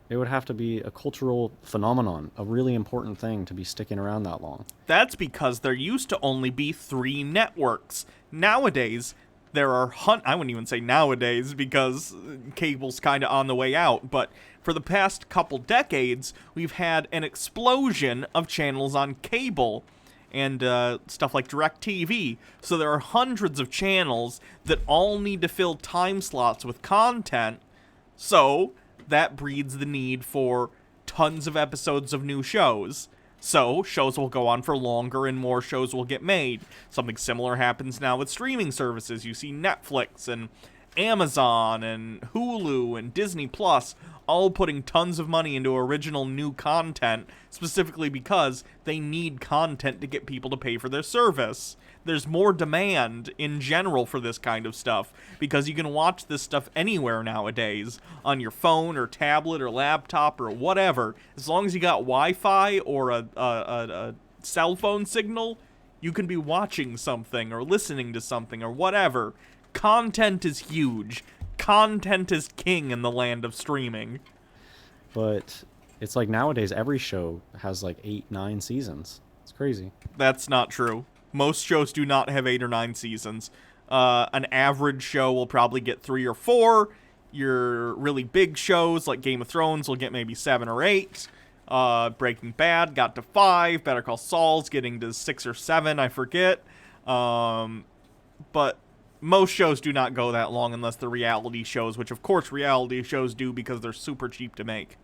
a cultural phenomenon, a really important thing to be sticking around that long. That's because there used to only be 3 networks. Nowadays, there are I wouldn't even say nowadays because cable's kind of on the way out, but for the past couple decades, we've had an explosion of channels on cable and stuff like DirecTV. So there are hundreds of channels that all need to fill time slots with content. So that breeds the need for tons of episodes of new shows. So shows will go on for longer and more shows will get made. Something similar happens now with streaming services. You see Netflix and Amazon and Hulu and Disney Plus all putting tons of money into original new content, specifically because they need content to get people to pay for their service. There's more demand in general for this kind of stuff because you can watch this stuff anywhere nowadays on your phone or tablet or laptop or whatever. As long as you got Wi-Fi or a cell phone signal, you can be watching something or listening to something or whatever. Content is huge. Content is king in the land of streaming. But it's like nowadays every show has like 8, 9 seasons. It's crazy. That's not true. Most shows do not have 8 or 9 seasons. An average show will probably get 3 or 4. Your really big shows like Game of Thrones will get maybe 7 or 8. Breaking Bad got to 5. Better Call Saul's getting to 6 or 7, I forget. But most shows do not go that long unless they're reality shows, which of course reality shows do because they're super cheap to make.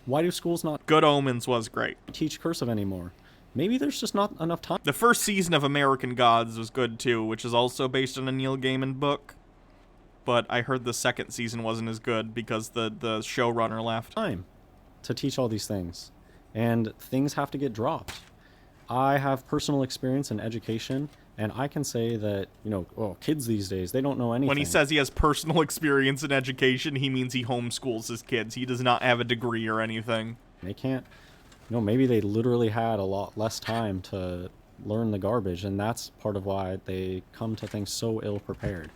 Why do schools not Good Omens was great. teach cursive anymore? Maybe there's just not enough time. The first season of American Gods was good too, which is also based on a Neil Gaiman book. But I heard the second season wasn't as good because the showrunner left. Time to teach all these things, and things have to get dropped. I have personal experience in education, and I can say that, kids these days, they don't know anything. When he says he has personal experience in education, he means he homeschools his kids. He does not have a degree or anything. They can't, maybe they literally had a lot less time to learn the garbage, and that's part of why they come to things so ill-prepared.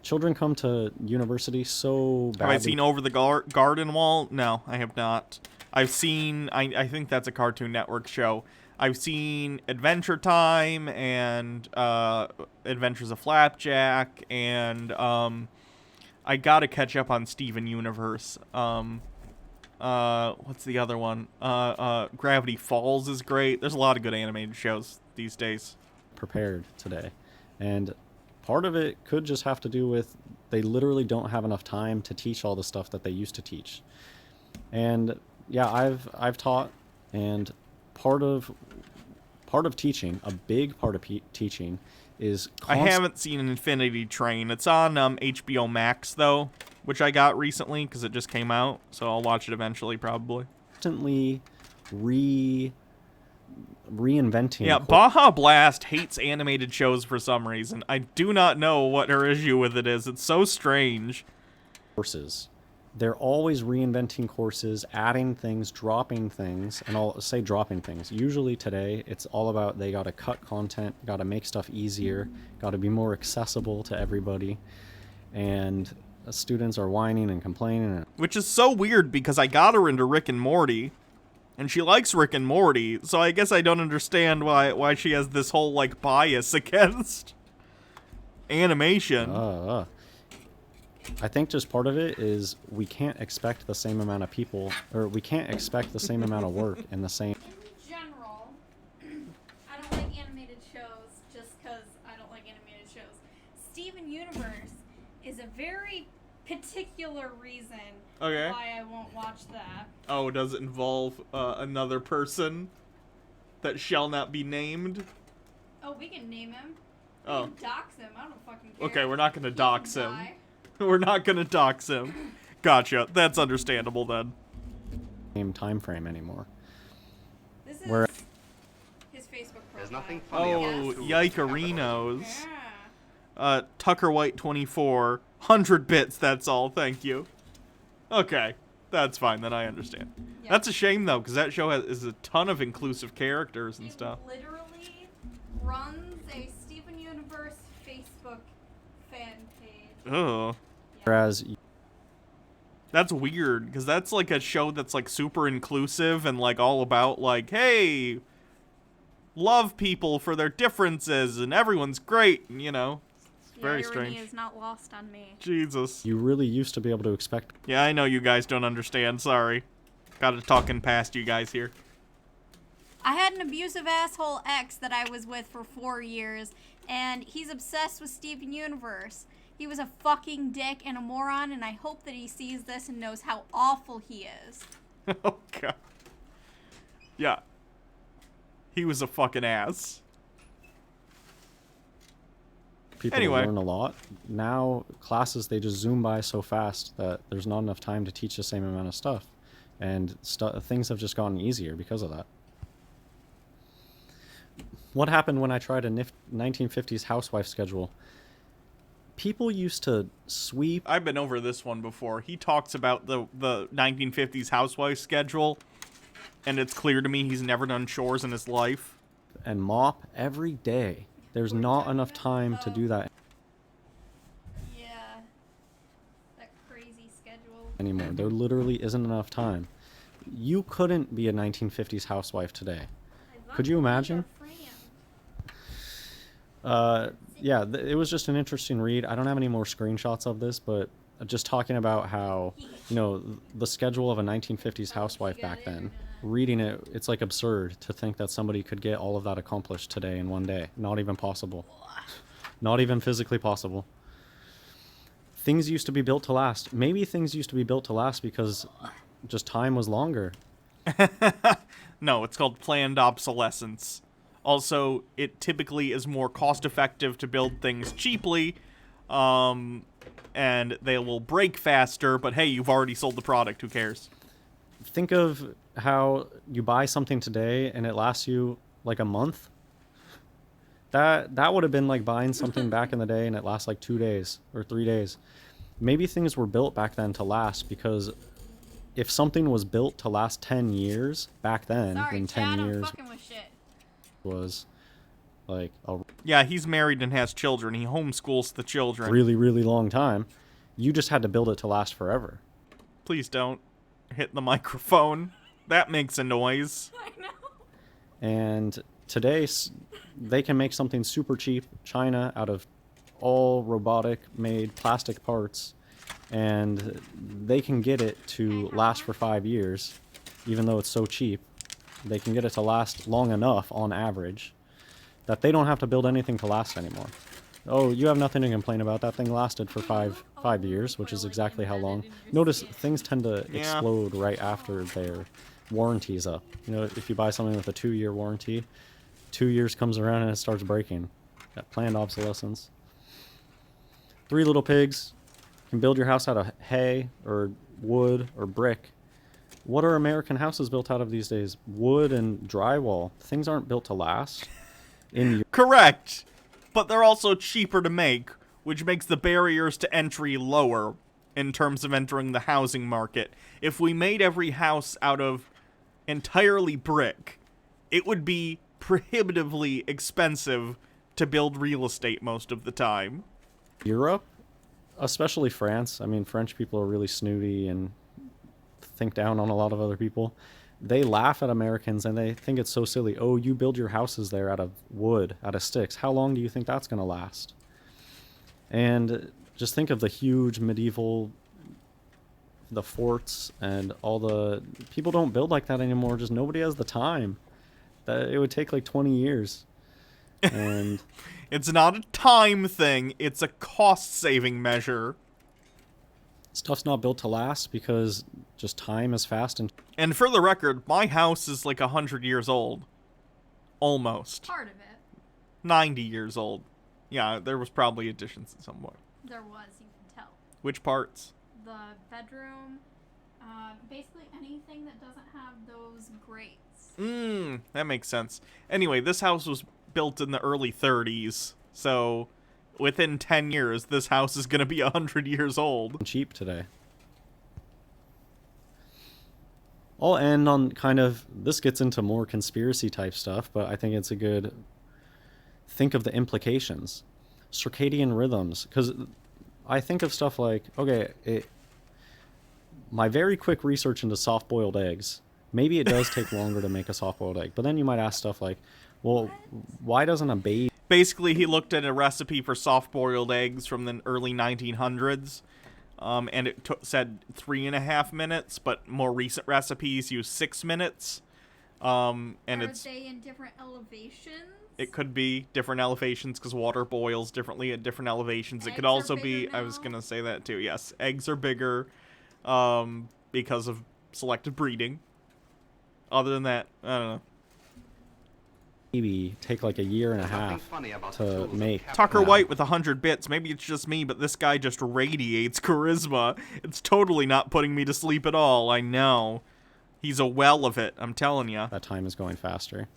Children come to university so badly. Have I seen Over the Garden Wall? No, I have not. I've seen, I think that's a Cartoon Network show. I've seen Adventure Time and Adventures of Flapjack, and I gotta catch up on Steven Universe. What's the other one? Gravity Falls is great. There's a lot of good animated shows these days. Prepared today, and part of it could just have to do with they literally don't have enough time to teach all the stuff that they used to teach. And yeah, I've taught, and part of teaching, a big part of teaching, is I haven't seen an Infinity Train. It's on HBO Max though, which I got recently because it just came out, so I'll watch it eventually probably. Constantly reinventing. Yeah, Baja Blast hates animated shows for some reason. I do not know what her issue with it is. It's so strange. Courses. They're always reinventing courses, adding things, dropping things, and I'll say dropping things. Usually today, it's all about they gotta cut content, gotta make stuff easier, gotta be more accessible to everybody, and students are whining and complaining. Which is so weird because I got her into Rick and Morty, and she likes Rick and Morty, so I guess I don't understand why she has this whole, bias against animation. I think just part of it is we can't expect the same amount of people, or we can't expect the same amount of work in the same... In general, I don't like animated shows just because I don't like animated shows. particular reason Okay. why I won't watch that. Oh, does it involve another person that shall not be named? Oh, we can name him. We Oh. can dox him. I don't fucking care. Okay, we're not gonna He dox can him. die. We're not gonna dox him. Gotcha. That's understandable then. Same time frame anymore. This is Where- his Facebook profile. There's nothing funny Oh, about the tool with the capital A. yikerinos. Yeah. Tucker White 24. 100 bits, that's all. Thank you. Okay. That's fine, then I understand. Yeah. That's a shame, though, because that show is a ton of inclusive characters and He stuff. literally runs a Steven Universe Facebook fan page. Ugh. Whereas That's weird, because that's like a show that's like super inclusive and like all about like, hey, love people for their differences and everyone's great, and, you know. The Very irony strange. is not lost on me. Jesus. you really used to be able to expect Yeah, I know you guys don't understand, sorry. Gotta talking past you guys here. I had an abusive asshole ex that I was with for 4 years, and he's obsessed with Steven Universe. He was a fucking dick and a moron, and I hope that he sees this and knows how awful he is. Oh, God. Yeah. He was a fucking ass. people Anyway. to learn a lot. Now classes, they just zoom by so fast that there's not enough time to teach the same amount of stuff. And things have just gotten easier because of that. What happened when I tried a 1950s housewife schedule? People used to sweep I've been over this one before. He talks about the 1950s housewife schedule, and it's clear to me he's never done chores in his life. and mop every day. There's not enough time to do that Yeah. That crazy schedule. anymore. There literally isn't enough time. You couldn't be a 1950s housewife today. Could you imagine? Yeah, it was just an interesting read. I don't have any more screenshots of this, but just talking about how, you know, the schedule of a 1950s housewife back then, reading it, it's like absurd to think that somebody could get all of that accomplished today in one day. Not even possible. Not even physically possible. Things used to be built to last. Maybe things used to be built to last because just time was longer. No, it's called planned obsolescence. Also, it typically is more cost-effective to build things cheaply, and they will break faster, but hey, you've already sold the product, who cares? Think of how you buy something today and it lasts you like a month. That would have been like buying something back in the day and it lasts like 2 days or 3 days. Maybe things were built back then to last, because if something was built to last 10 years back then, Sorry, when 10 Chad, I'm years fucking with shit. was like a Yeah, he's married and has children. He homeschools the children. really, really long time, you just had to build it to last forever. Please don't hit the microphone. That makes a noise. I know. And today, they can make something super cheap, China, out of all robotic-made plastic parts, and they can get it to last for 5 years, even though it's so cheap. They can get it to last long enough, on average, that they don't have to build anything to last anymore. Oh, you have nothing to complain about. That thing lasted for five years, which is exactly how long. Notice things tend to Yeah. explode right after their warranty's up. You know, if you buy something with a 2-year warranty, 2 years comes around and it starts breaking. That planned obsolescence. 3 Little Pigs can build your house out of hay or wood or brick. What are American houses built out of these days? Wood and drywall. Things aren't built to last. In Correct. But they're also cheaper to make, which makes the barriers to entry lower in terms of entering the housing market. If we made every house out of entirely brick, it would be prohibitively expensive to build real estate most of the time. Europe, especially France. I mean, French people are really snooty and think down on a lot of other people. They laugh at Americans and they think it's so silly. Oh, you build your houses there out of wood, out of sticks. How long do you think that's going to last? And just think of the huge medieval, the forts and all the... People don't build like that anymore. Just nobody has the time. It would take like 20 years. And... It's not a time thing, it's a cost-saving measure. Stuff's not built to last because just time is fast and And for the record, my house is like 100 years old. Almost. Part of it. 90 years old. Yeah, there was probably additions at some point. There was, you can tell. Which parts? The bedroom, basically anything that doesn't have those grates. That makes sense. Anyway, this house was built in the early 30s, so within 10 years, this house is going to be 100 years old. cheap today. I'll end on kind of, this gets into more conspiracy type stuff, but I think it's a good, think of the implications. Circadian rhythms, because I think of stuff like, okay, my very quick research into soft-boiled eggs, maybe it does take longer to make a soft-boiled egg, but then you might ask stuff like, well, why doesn't a baby... Basically, he looked at a recipe for soft-boiled eggs from the early 1900s, and it said 3.5 minutes, but more recent recipes use 6 minutes. And Are it's... they in different elevations? It could be different elevations because water boils differently at different elevations. It could Eggs are also be, bigger I was now? going to say that too, yes. Eggs are bigger because of selective breeding. Other than that, I don't know. Maybe take like a year and a There's nothing half funny about the to tools of make. Tucker now. White with 100 bits. Maybe it's just me, but this guy just radiates charisma. It's totally not putting me to sleep at all, I know. He's a well of it, I'm telling you. That time is going faster.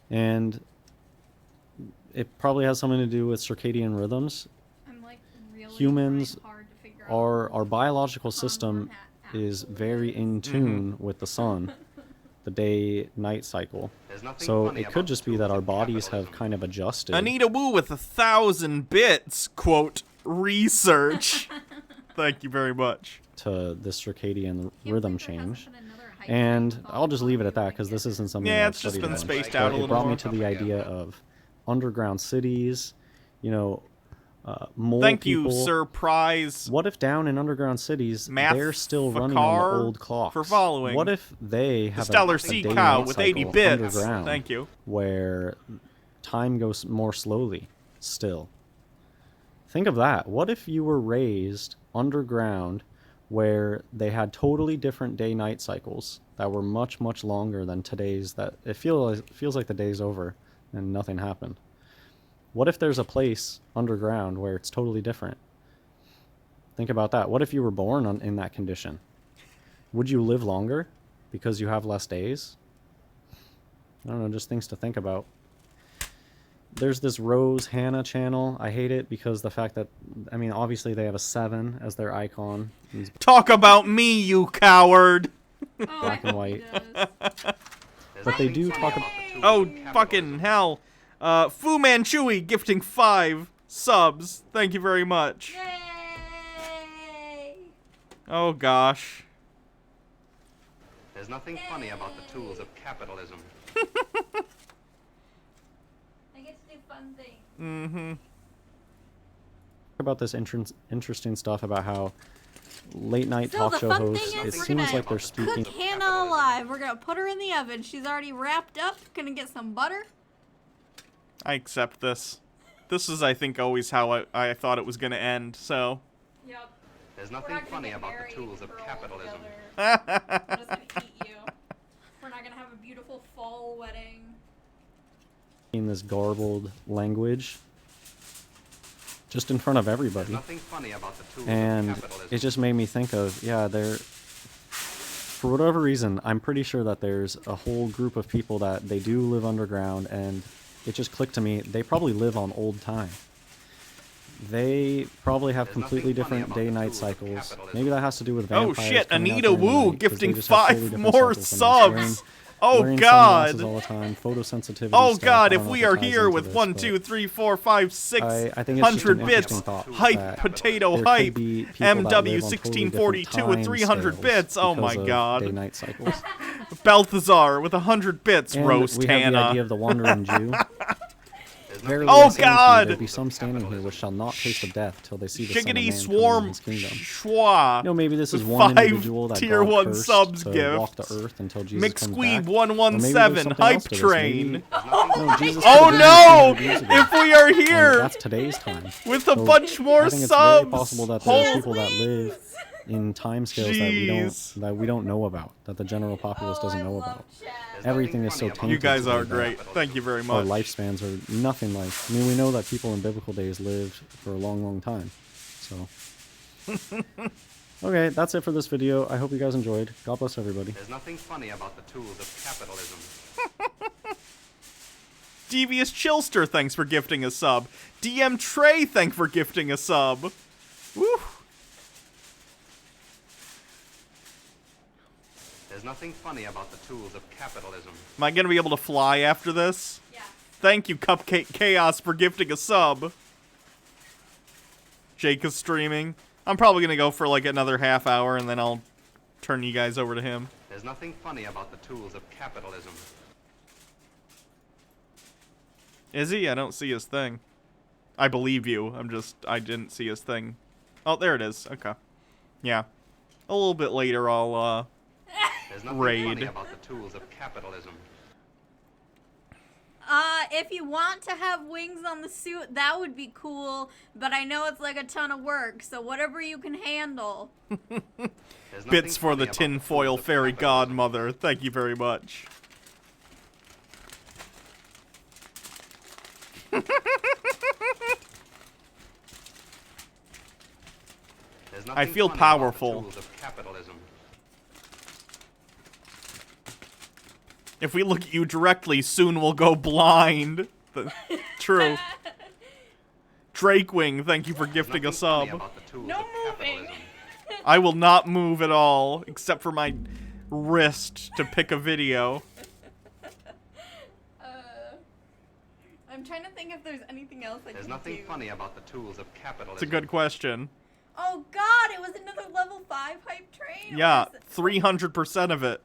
And it probably has something to do with circadian rhythms. I'm like really Humans trying hard to figure out Our biological Wormhat system is actually very in tune with the sun, the day-night cycle. There's nothing So funny it could about just the be that tools our of bodies have capitalism. kind of adjusted. Anita Wu with 1,000 bits, quote, research. Thank you very much. to this circadian Can't rhythm believe there hasn't change. been another hype And train I'll just leave it at that because following this isn't something Yeah, that I've it's just studied been on. spaced But out a it little brought me more. to the idea of underground cities, you know, mole Thank you, people. Sir Prize. What if down in underground cities, they're still running on Mathfacar the old clocks? for following. What if they have Stellar a Sea day Cow night with 80 cycle bits. underground Thank you. where time goes more slowly still? Think of that. What if you were raised underground where they had totally different day-night cycles that were much, much longer than today's, that it feels like the day's over and nothing happened? What if there's a place underground where it's totally different? Think about that. What if you were born in that condition? Would you live longer because you have less days? I don't know, just things to think about. There's this Rose Hannah channel. I hate it because the fact that, I mean, obviously they have a 7 as their icon. These Talk about me, you coward. Oh, black I and hope white. he does. There's But they nothing do funny talk about the tools Oh, of capitalism. fucking hell. Fu Manchu gifting 5 subs. Thank you very much. Yay! Oh, gosh. There's nothing funny about the tools of capitalism. I get to do fun things. Mm-hmm. about this interesting stuff about how late night So talk the show fun hosts, thing it is we're seems gonna like they're speaking. Cook Hannah alive. We're gonna put her in the oven. She's already wrapped up. Gonna get some butter. I accept this. This is, I think, always how I thought it was going to end, so. Yep. There's nothing funny about the tools of capitalism. I'm just gonna eat you. We're not gonna have a beautiful fall wedding. In this garbled language just in front of There's everybody, nothing funny about the tools and of capitalism. it just made me think of, yeah, there, for whatever reason, I'm pretty sure that there's a whole group of people that they do live underground, and it just clicked to me, they probably live on old time. They probably have There's completely nothing funny different about the day-night tools of cycles. capitalism. Maybe that has to do with Oh vampires. shit, coming out Anita during the Wu night, 'cause they gifting just have 5 totally different more cycles than us. subs. Oh Wearing god. sunglasses all the time, photosensitivity Oh stuff. god, I if don't know we it are ties here into with this, 1, but 2, 3, 4, 5, 6 I think it's just an 100 bits, interesting thought hype, that potato there could hype, be people that live on totally MW1642 different with 300 time bits, oh my scales because of god. day-night cycles. Balthazar with 100 bits, And roast we have the Hannah. idea of the wandering Jew. There's Verily nothing Oh I say unto you, God! there be some standing here which shall not taste of death till they see the Son of Man Shiggity coming in swarm his kingdom. schwa. You know, maybe this is with one 5 individual that tier God 1 cursed subs to walk gifts. the earth until Jesus comes back. Or maybe there's McSqueeb117 something hype else to this. train. Maybe- No, Jesus Oh could have no! been 200 years ago. If we are And here that's today's time. with a So, bunch more I think it's subs. very possible that there are Hold- people that live in timescales that we don't know about, that the general populace doesn't know about. Everything is so tainted. You guys today are that great. Thank you very Our much. lifespans are nothing like. I mean, we know that people in biblical days lived for a long, long time. So, okay, that's it for this video. I hope you guys enjoyed. God bless everybody. There's nothing funny about the tools of capitalism. Devious Chillster, thanks for gifting a sub. DM Trey, thanks for gifting a sub. Woo. There's nothing funny about the tools of capitalism. Am I gonna be able to fly after this? Yeah. Thank you, Cupcake Chaos, for gifting a sub. Jake is streaming. I'm probably gonna go for like another half hour and then I'll turn you guys over to him. There's nothing funny about the tools of capitalism. Is he? I don't see his thing. I believe you. I didn't see his thing. Oh, there it is. Okay. Yeah. A little bit later I'll, There's nothing Raid. funny about the tools of capitalism. If you want to have wings on the suit, that would be cool, but I know it's like a ton of work, so whatever you can handle. There's bits nothing for the funny about tinfoil tools of fairy capitalism. godmother. Thank you very much. There's I nothing feel funny about the powerful. tools of capitalism. If we look at you directly, soon we'll go blind. True. Drakewing, thank you for gifting a Nothing funny sub. about the tools No of moving. capitalism. I will not move at all, except for my wrist to pick a video. I'm trying to think if there's anything else I There's can nothing do. funny about the tools of capitalism. It's a good question. Oh god, it was another level 5 hype train? Or Yeah, is it- 300% of it.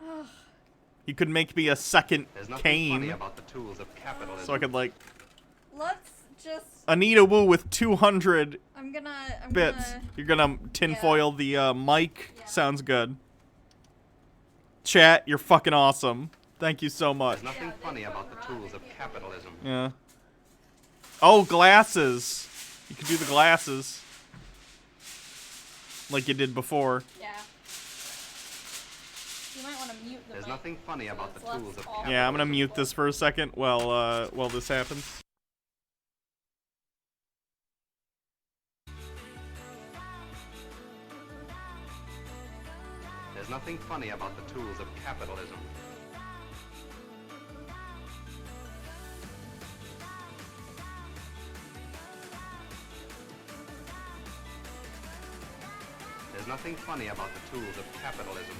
Ugh. You could make me a second There's nothing funny cane, about the tools of capitalism. so I could, like, Let's just... Anita Wu with 200 I'm bits. gonna... You're gonna tinfoil the mic? Yeah. Sounds good. Chat, you're fucking awesome. Thank you so much. There's nothing funny about the tools of capitalism. Yeah. Oh, glasses. You could do the glasses. Like you did before. Yeah. You might want to mute the There's mic. nothing funny about the It's less tools of awful. capitalism. Yeah, I'm gonna mute this for a second while this happens. There's nothing funny about the tools of capitalism. There's nothing funny about the tools of capitalism.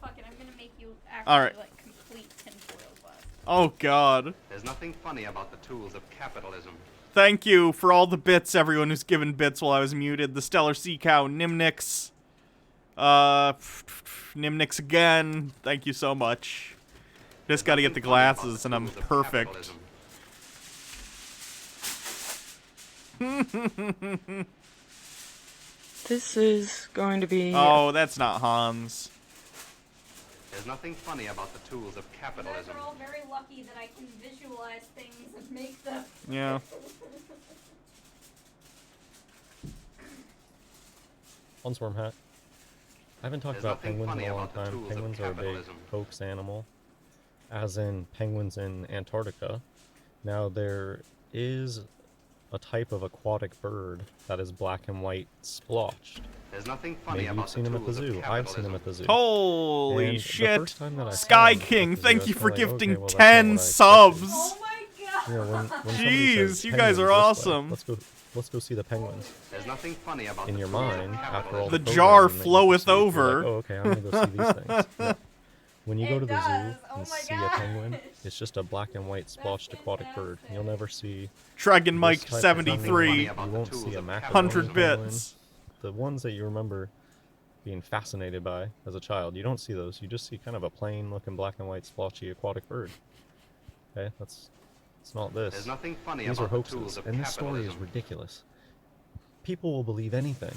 Fuck it, I'm gonna make you actually, Alright. like, complete tinfoil glass. Oh god. There's nothing funny about the tools of capitalism. Thank you for all the bits, everyone who's given bits while I was muted. The Stellar Sea Cow, Nimnix. Nimnix again. Thank you so much. Just gotta get the Nothing funny about glasses the and I'm tools of perfect. capitalism. This is going to be Oh, that's not Hans. There's nothing funny about the tools of You guys capitalism. are all very lucky that I can visualize things and make them. Yeah. On Wormhat. I haven't talked There's about nothing penguins funny in a long about the time. tools of Penguins are a big capitalism. hoax animal, as in penguins in Antarctica. Now there is a type of aquatic bird that is black and white splotched. There's nothing funny Maybe about you've seen the him at the tools of zoo. I've seen him capitalism. at the zoo. Holy And the shit. first time that I saw Sky him at King, the zoo, thank I you was for kinda like, gifting okay, well, that's not what I 10 expected. subs. Oh my god! You know, when somebody Jeez, says you guys are penguins this way, awesome. Let's go see the penguins. There's nothing funny about In the your tools of mind, after all capitalism. The the jar programming that you floweth perceive, you're over. like, oh, okay, I'm gonna go see these things. No. When you go It to the does. zoo Oh and my see a God. penguin, it's just a black and white splotched aquatic bird. You'll never see Dragon this Mike type of 73, penguin. You won't see a macaron 100 penguin. bits. The ones that you remember being fascinated by as a child, you don't see those. You just see kind of a plain looking black and white splotchy aquatic bird. Okay, it's not this. There's nothing funny These are about the tools hoaxes, of and this story is capitalism. ridiculous. People will believe anything.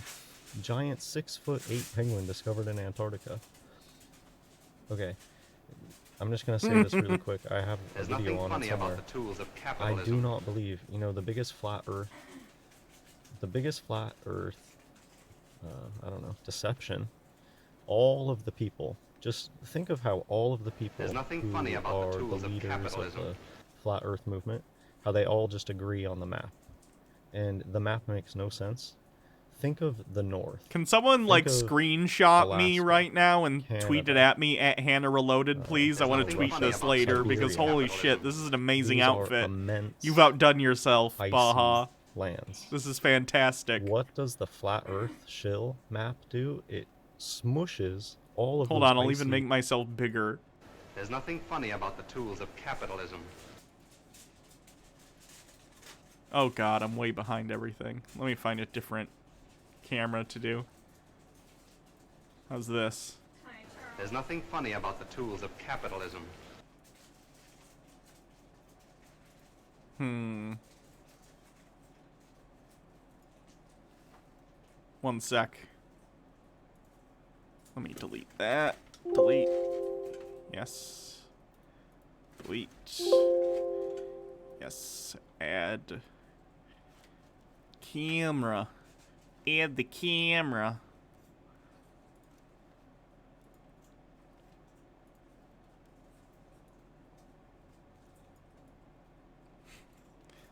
Giant 6'8" penguin discovered in Antarctica. Okay, I'm just gonna say this really quick. I have a There's video nothing on it funny somewhere. about the tools of I capitalism. do not believe, you know, the biggest flat Earth, I don't know, deception. All of the people, just think of how all of the people There's nothing who funny about are the the tools of leaders of capitalism. the flat Earth movement, how they all just agree on the map, and the map makes no sense. Think of the North. Can someone, like, Think of screenshot me Alaska, right now and tweet it Canada. at me at Hannah Reloaded, please? I There's want to nothing tweet funny this about later Siberia. because holy Capitalism. shit, this is an amazing These are outfit. immense, You've outdone yourself, icy Baja. lands. This is fantastic. What does the flat Earth shill map do? It smushes all of Hold those on, I'll icy even make myself bigger. There's nothing funny about the tools of capitalism. Oh god, I'm way behind everything. Let me find a different camera to do. How's this? There's nothing funny about the tools of capitalism. One sec. Let me delete that. Delete. Yes. Delete. Yes. Add. Camera. Add the camera.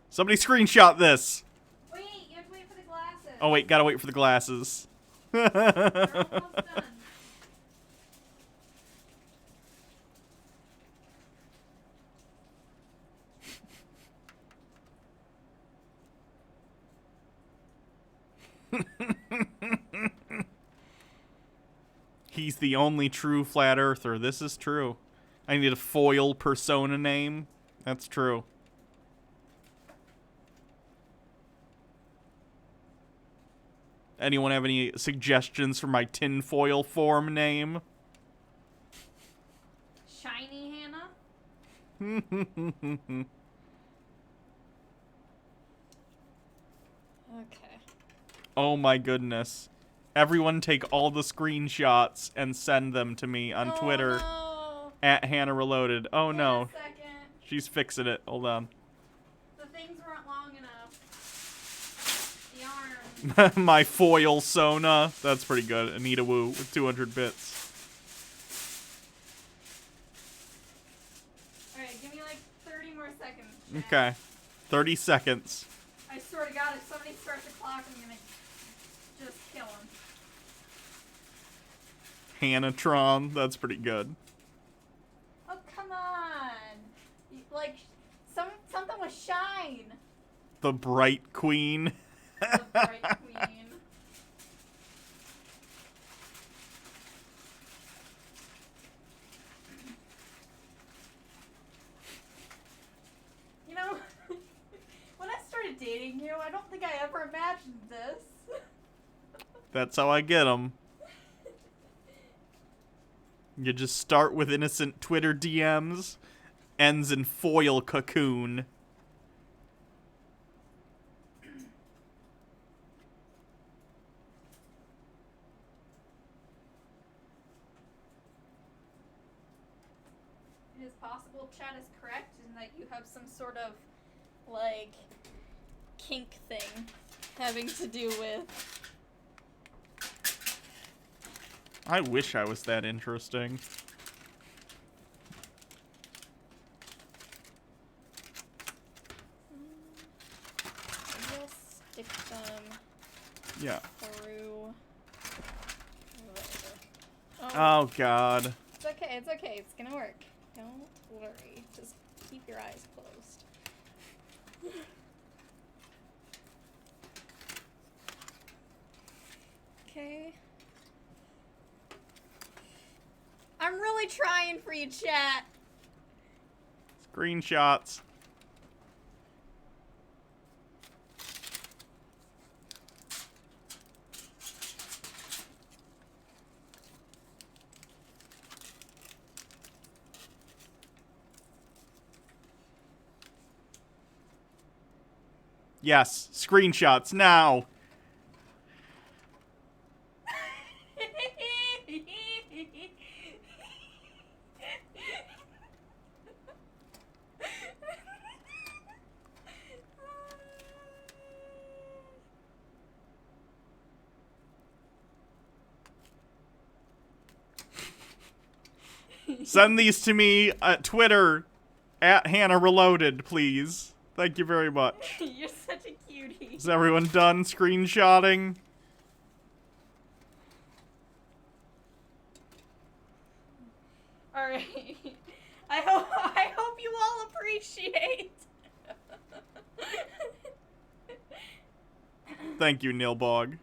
Somebody screenshot this. Wait, you have to wait for the glasses. Oh wait, gotta wait for the glasses. We're almost done. He's the only true flat earther. This is true. I need a foil persona name. That's true. Anyone have any suggestions for my tinfoil form name? Shiny Hannah? Okay. Oh my goodness. Everyone take all the screenshots and send them to me on Twitter No. at Hannah Reloaded. Oh no. Wait a second. She's fixing it. Hold on. The things weren't long enough. The arms. My foil Sona. That's pretty good. Anita Wu with 200 bits. Alright, give me like 30 more seconds. Chat. Okay. 30 seconds. I swear to God, if somebody starts a clock, I'm gonna just kill him. Hannatron. That's pretty good. Oh, come on. Like, something with shine. The Bright Queen. The bright queen. You know, when I started dating you, I don't think I ever imagined this. That's how I get them. You just start with innocent Twitter DMs, ends in foil cocoon. It is possible chat is correct in that you have some sort of, like, kink thing having to do with... I wish I was that interesting. Just stick them Yeah. through... whatever. Oh god. It's okay, it's okay, it's gonna work. Don't worry, just keep your eyes closed. Okay. I'm really trying for you, chat. Screenshots. Yes, screenshots now. Send these to me at Twitter at Hannah Reloaded, please. Thank you very much. You're such a cutie. Is everyone done screenshotting? All right. I hope you all appreciate. Thank you, Nilbog.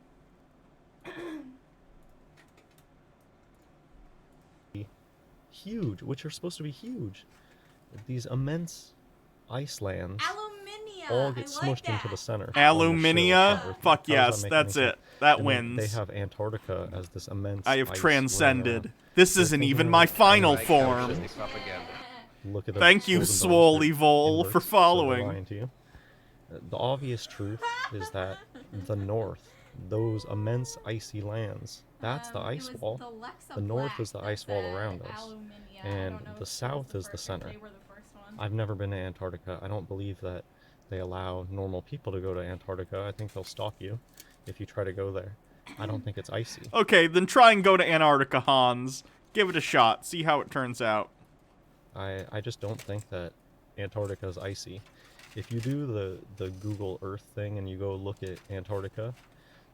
Huge, which are supposed to be huge. These immense ice lands Aluminium. all get smushed into the center. Aluminium? Fuck yes, that's it. That wins. They have Antarctica as this immense I have ice transcended. ring. This They're isn't thinking even of my it final as form. This propaganda. Look at them Thank you, swollen Swole down Evol, inverts, for so they're following. lying to you. The obvious truth is that the north, those immense icy lands, that's the ice wall. The north is the ice wall around us, and the south is the center. I've never been to Antarctica. I don't believe that they allow normal people to go to Antarctica. I think they'll stop you if you try to go there. I don't think it's icy. Okay, then try and go to Antarctica, Hans. Give it a shot. See how it turns out. I just don't think that Antarctica is icy. If you do the Google Earth thing and you go look at Antarctica,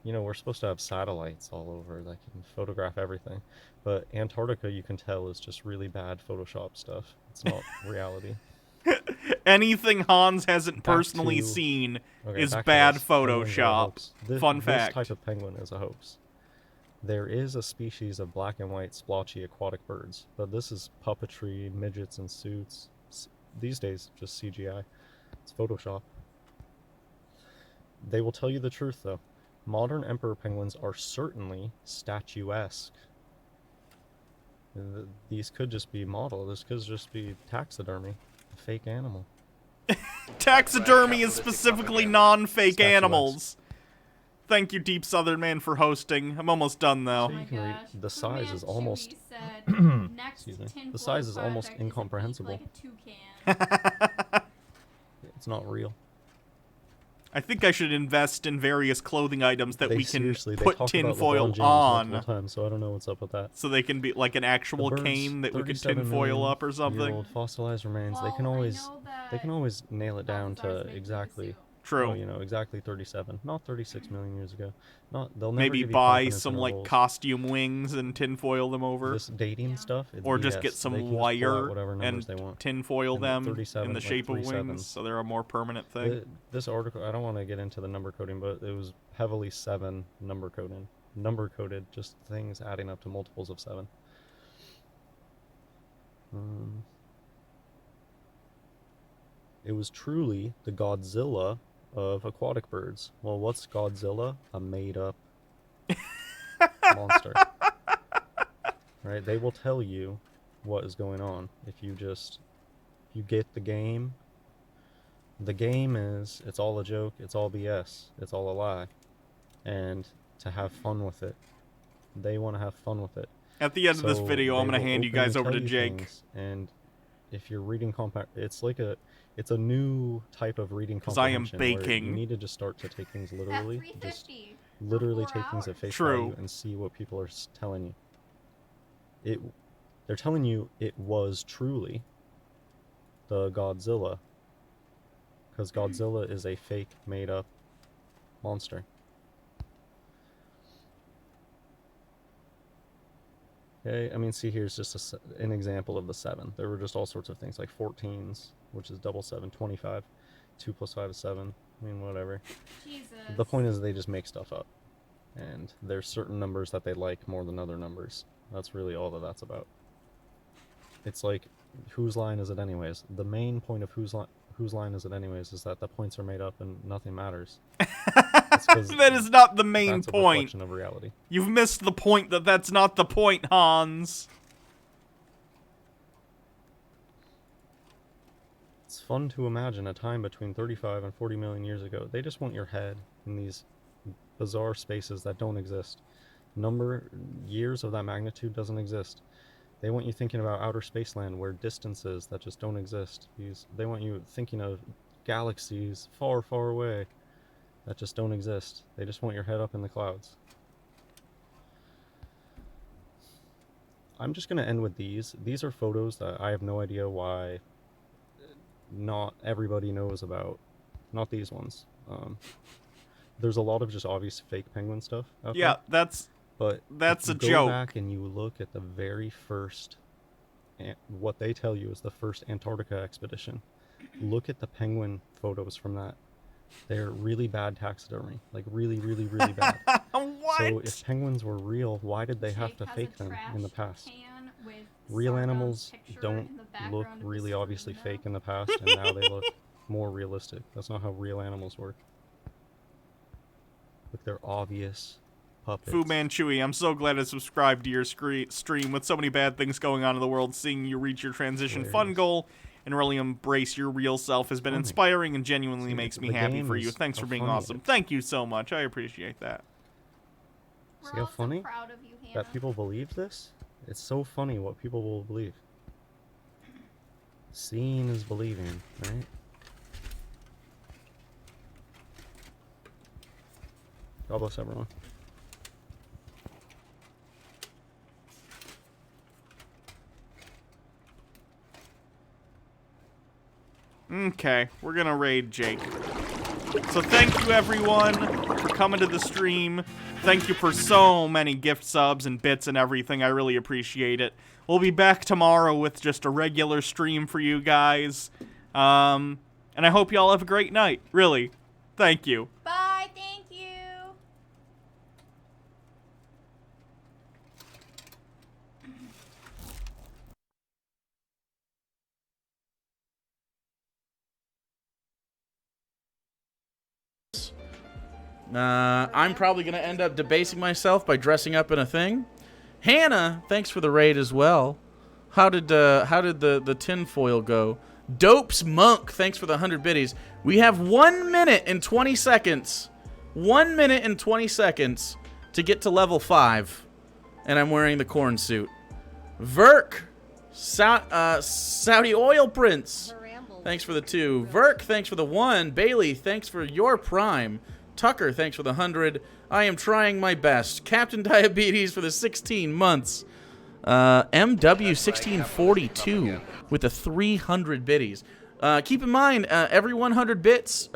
you know, we're supposed to have satellites all over that can photograph everything. But Antarctica, you can tell, is just really bad Photoshop stuff. It's not reality. Anything Hans hasn't Back personally to- seen Okay, is back to bad this. Penguins are a Photoshop. hoax. Fun fact. This type of penguin is a hoax. There is a species of black and white splotchy aquatic birds, but this is puppetry, midgets in suits. These days, just CGI. It's Photoshop. They will tell you the truth, though. Modern emperor penguins are certainly statuesque. These could just be model. This could just be taxidermy. A fake animal. Taxidermy is specifically non-fake Statuesque. animals. Thank you, Deep Southern Man, for hosting. I'm almost done, though. So you can read, the size is almost... Excuse me. The size is almost incomprehensible. It's not real. I think I should invest in various clothing items that we can They put talk about tinfoil LeBron James on. multiple times, so I don't know what's up with that. So they can be like an actual The birds, cane that we could 37 tinfoil up or million something. year old fossilized remains. They can always nail it down to exactly. True. Well, you know, exactly 37, not 36 million years ago. They'll never Maybe give you buy confidence some like intervals. costume wings and tinfoil them over. This dating stuff, it's Or just BS. get They some can just pull out wire whatever numbers and they want. tinfoil And them 37, in the like shape of 3 wings, sevens. so they're a more permanent thing. This article, I don't want to get into the number coding, but it was heavily 7 number coded, just things adding up to multiples of 7. It was truly the Godzilla of aquatic birds. Well, what's Godzilla? A made-up monster. Right? They will tell you what is going on if you get the game. The game is, it's all a joke, it's all BS, it's all a lie. And to have fun with it. They want to have fun with it. At the end of this So video, I'm they going to will hand you guys over openly to tell you Jake. things, and if you're reading it's a new type of reading 'Cause I am comprehension where baking. you need to just start to take things literally. Just 350 literally for 4 take things at hours. face True. value and see what people are telling you. They're telling you it was truly the Godzilla, because Godzilla is a fake, made-up monster. Okay, I mean, see, here's just an example of the 7. There were just all sorts of things, like 14s, which is double 7, 25. 2 plus 5 is 7. I mean, whatever. Jesus. The point is they just make stuff up. And there's certain numbers that they like more than other numbers. That's really all that's about. It's like, whose line is it anyways? The main point of whose line is it anyways is that the points are made up and nothing matters. That is not the main that's a point. reflection of reality. You've missed the point that's not the point, Hans. It's fun to imagine a time between 35 and 40 million years ago. They just want your head in these bizarre spaces that don't exist. Years of that magnitude doesn't exist. They want you thinking about outer space land where distances that just don't exist. They want you thinking of galaxies far, far away that just don't exist. They just want your head up in the clouds. I'm just gonna end with these. These are photos that I have no idea why not everybody knows about. Not these ones. There's a lot of just obvious fake penguin stuff out Yeah, there. But that's if a you joke. go back and you look at the very first, what they tell you is the first Antarctica expedition. Look at the penguin photos from that. They're really bad taxidermy, like really, really, really bad. What? So if penguins were real, why did they have Jake to has fake a them in the trash past? can with Real Sargon's animals picture don't in the look background of the really screen, obviously though. fake in the past, and now they look more realistic. That's not how real animals work. Look, they're obvious puppets. Fu Manchu, I'm so glad I subscribed to your stream. With so many bad things going on in the world, seeing you reach your transition fun Hilarious. goal and really embrace your real self has been Funny. inspiring and genuinely See, makes me the happy game for you. is Thanks how for being funny it awesome. is. Thank you so much. I appreciate that. See We're how all so funny proud of you, Hannah. that people believe this? It's so funny what people will believe. Seeing is believing, right? God bless everyone. Okay, we're gonna raid Jake. So thank you everyone for coming to the stream. Thank you for so many gift subs and bits and everything. I really appreciate it. We'll be back tomorrow with just a regular stream for you guys. And I hope y'all have a great night. Really. Thank you. Bye, thank you. I'm probably going to end up debasing myself by dressing up in a thing. Hannah, thanks for the raid as well. How did the tinfoil go? Dopes Monk, thanks for the 100 biddies. We have 1 minute and 20 seconds. 1 minute and 20 seconds to get to level 5. And I'm wearing the corn suit. Verk, Saudi Oil Prince, thanks for the 2. Verk, thanks for the 1. Bailey, thanks for your prime. Tucker, thanks for the 100. I am trying my best. Captain Diabetes for the 16 months. MW1642 with the 300 biddies. Keep in mind, every 100 bits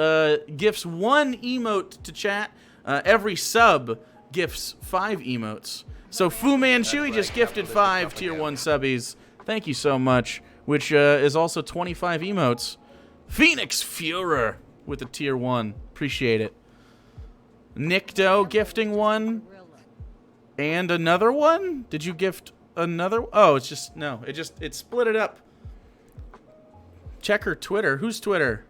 gifts 1 emote to chat. Every sub gifts 5 emotes. So Fu Manchu just gifted 5 tier 1 subbies. Thank you so much. Which is also 25 emotes. Phoenix Führer with the tier 1. Appreciate it. Nicto gifting 1. And another one? Did you gift another? Oh, it's just, no. It split it up. Check her Twitter. Whose Twitter?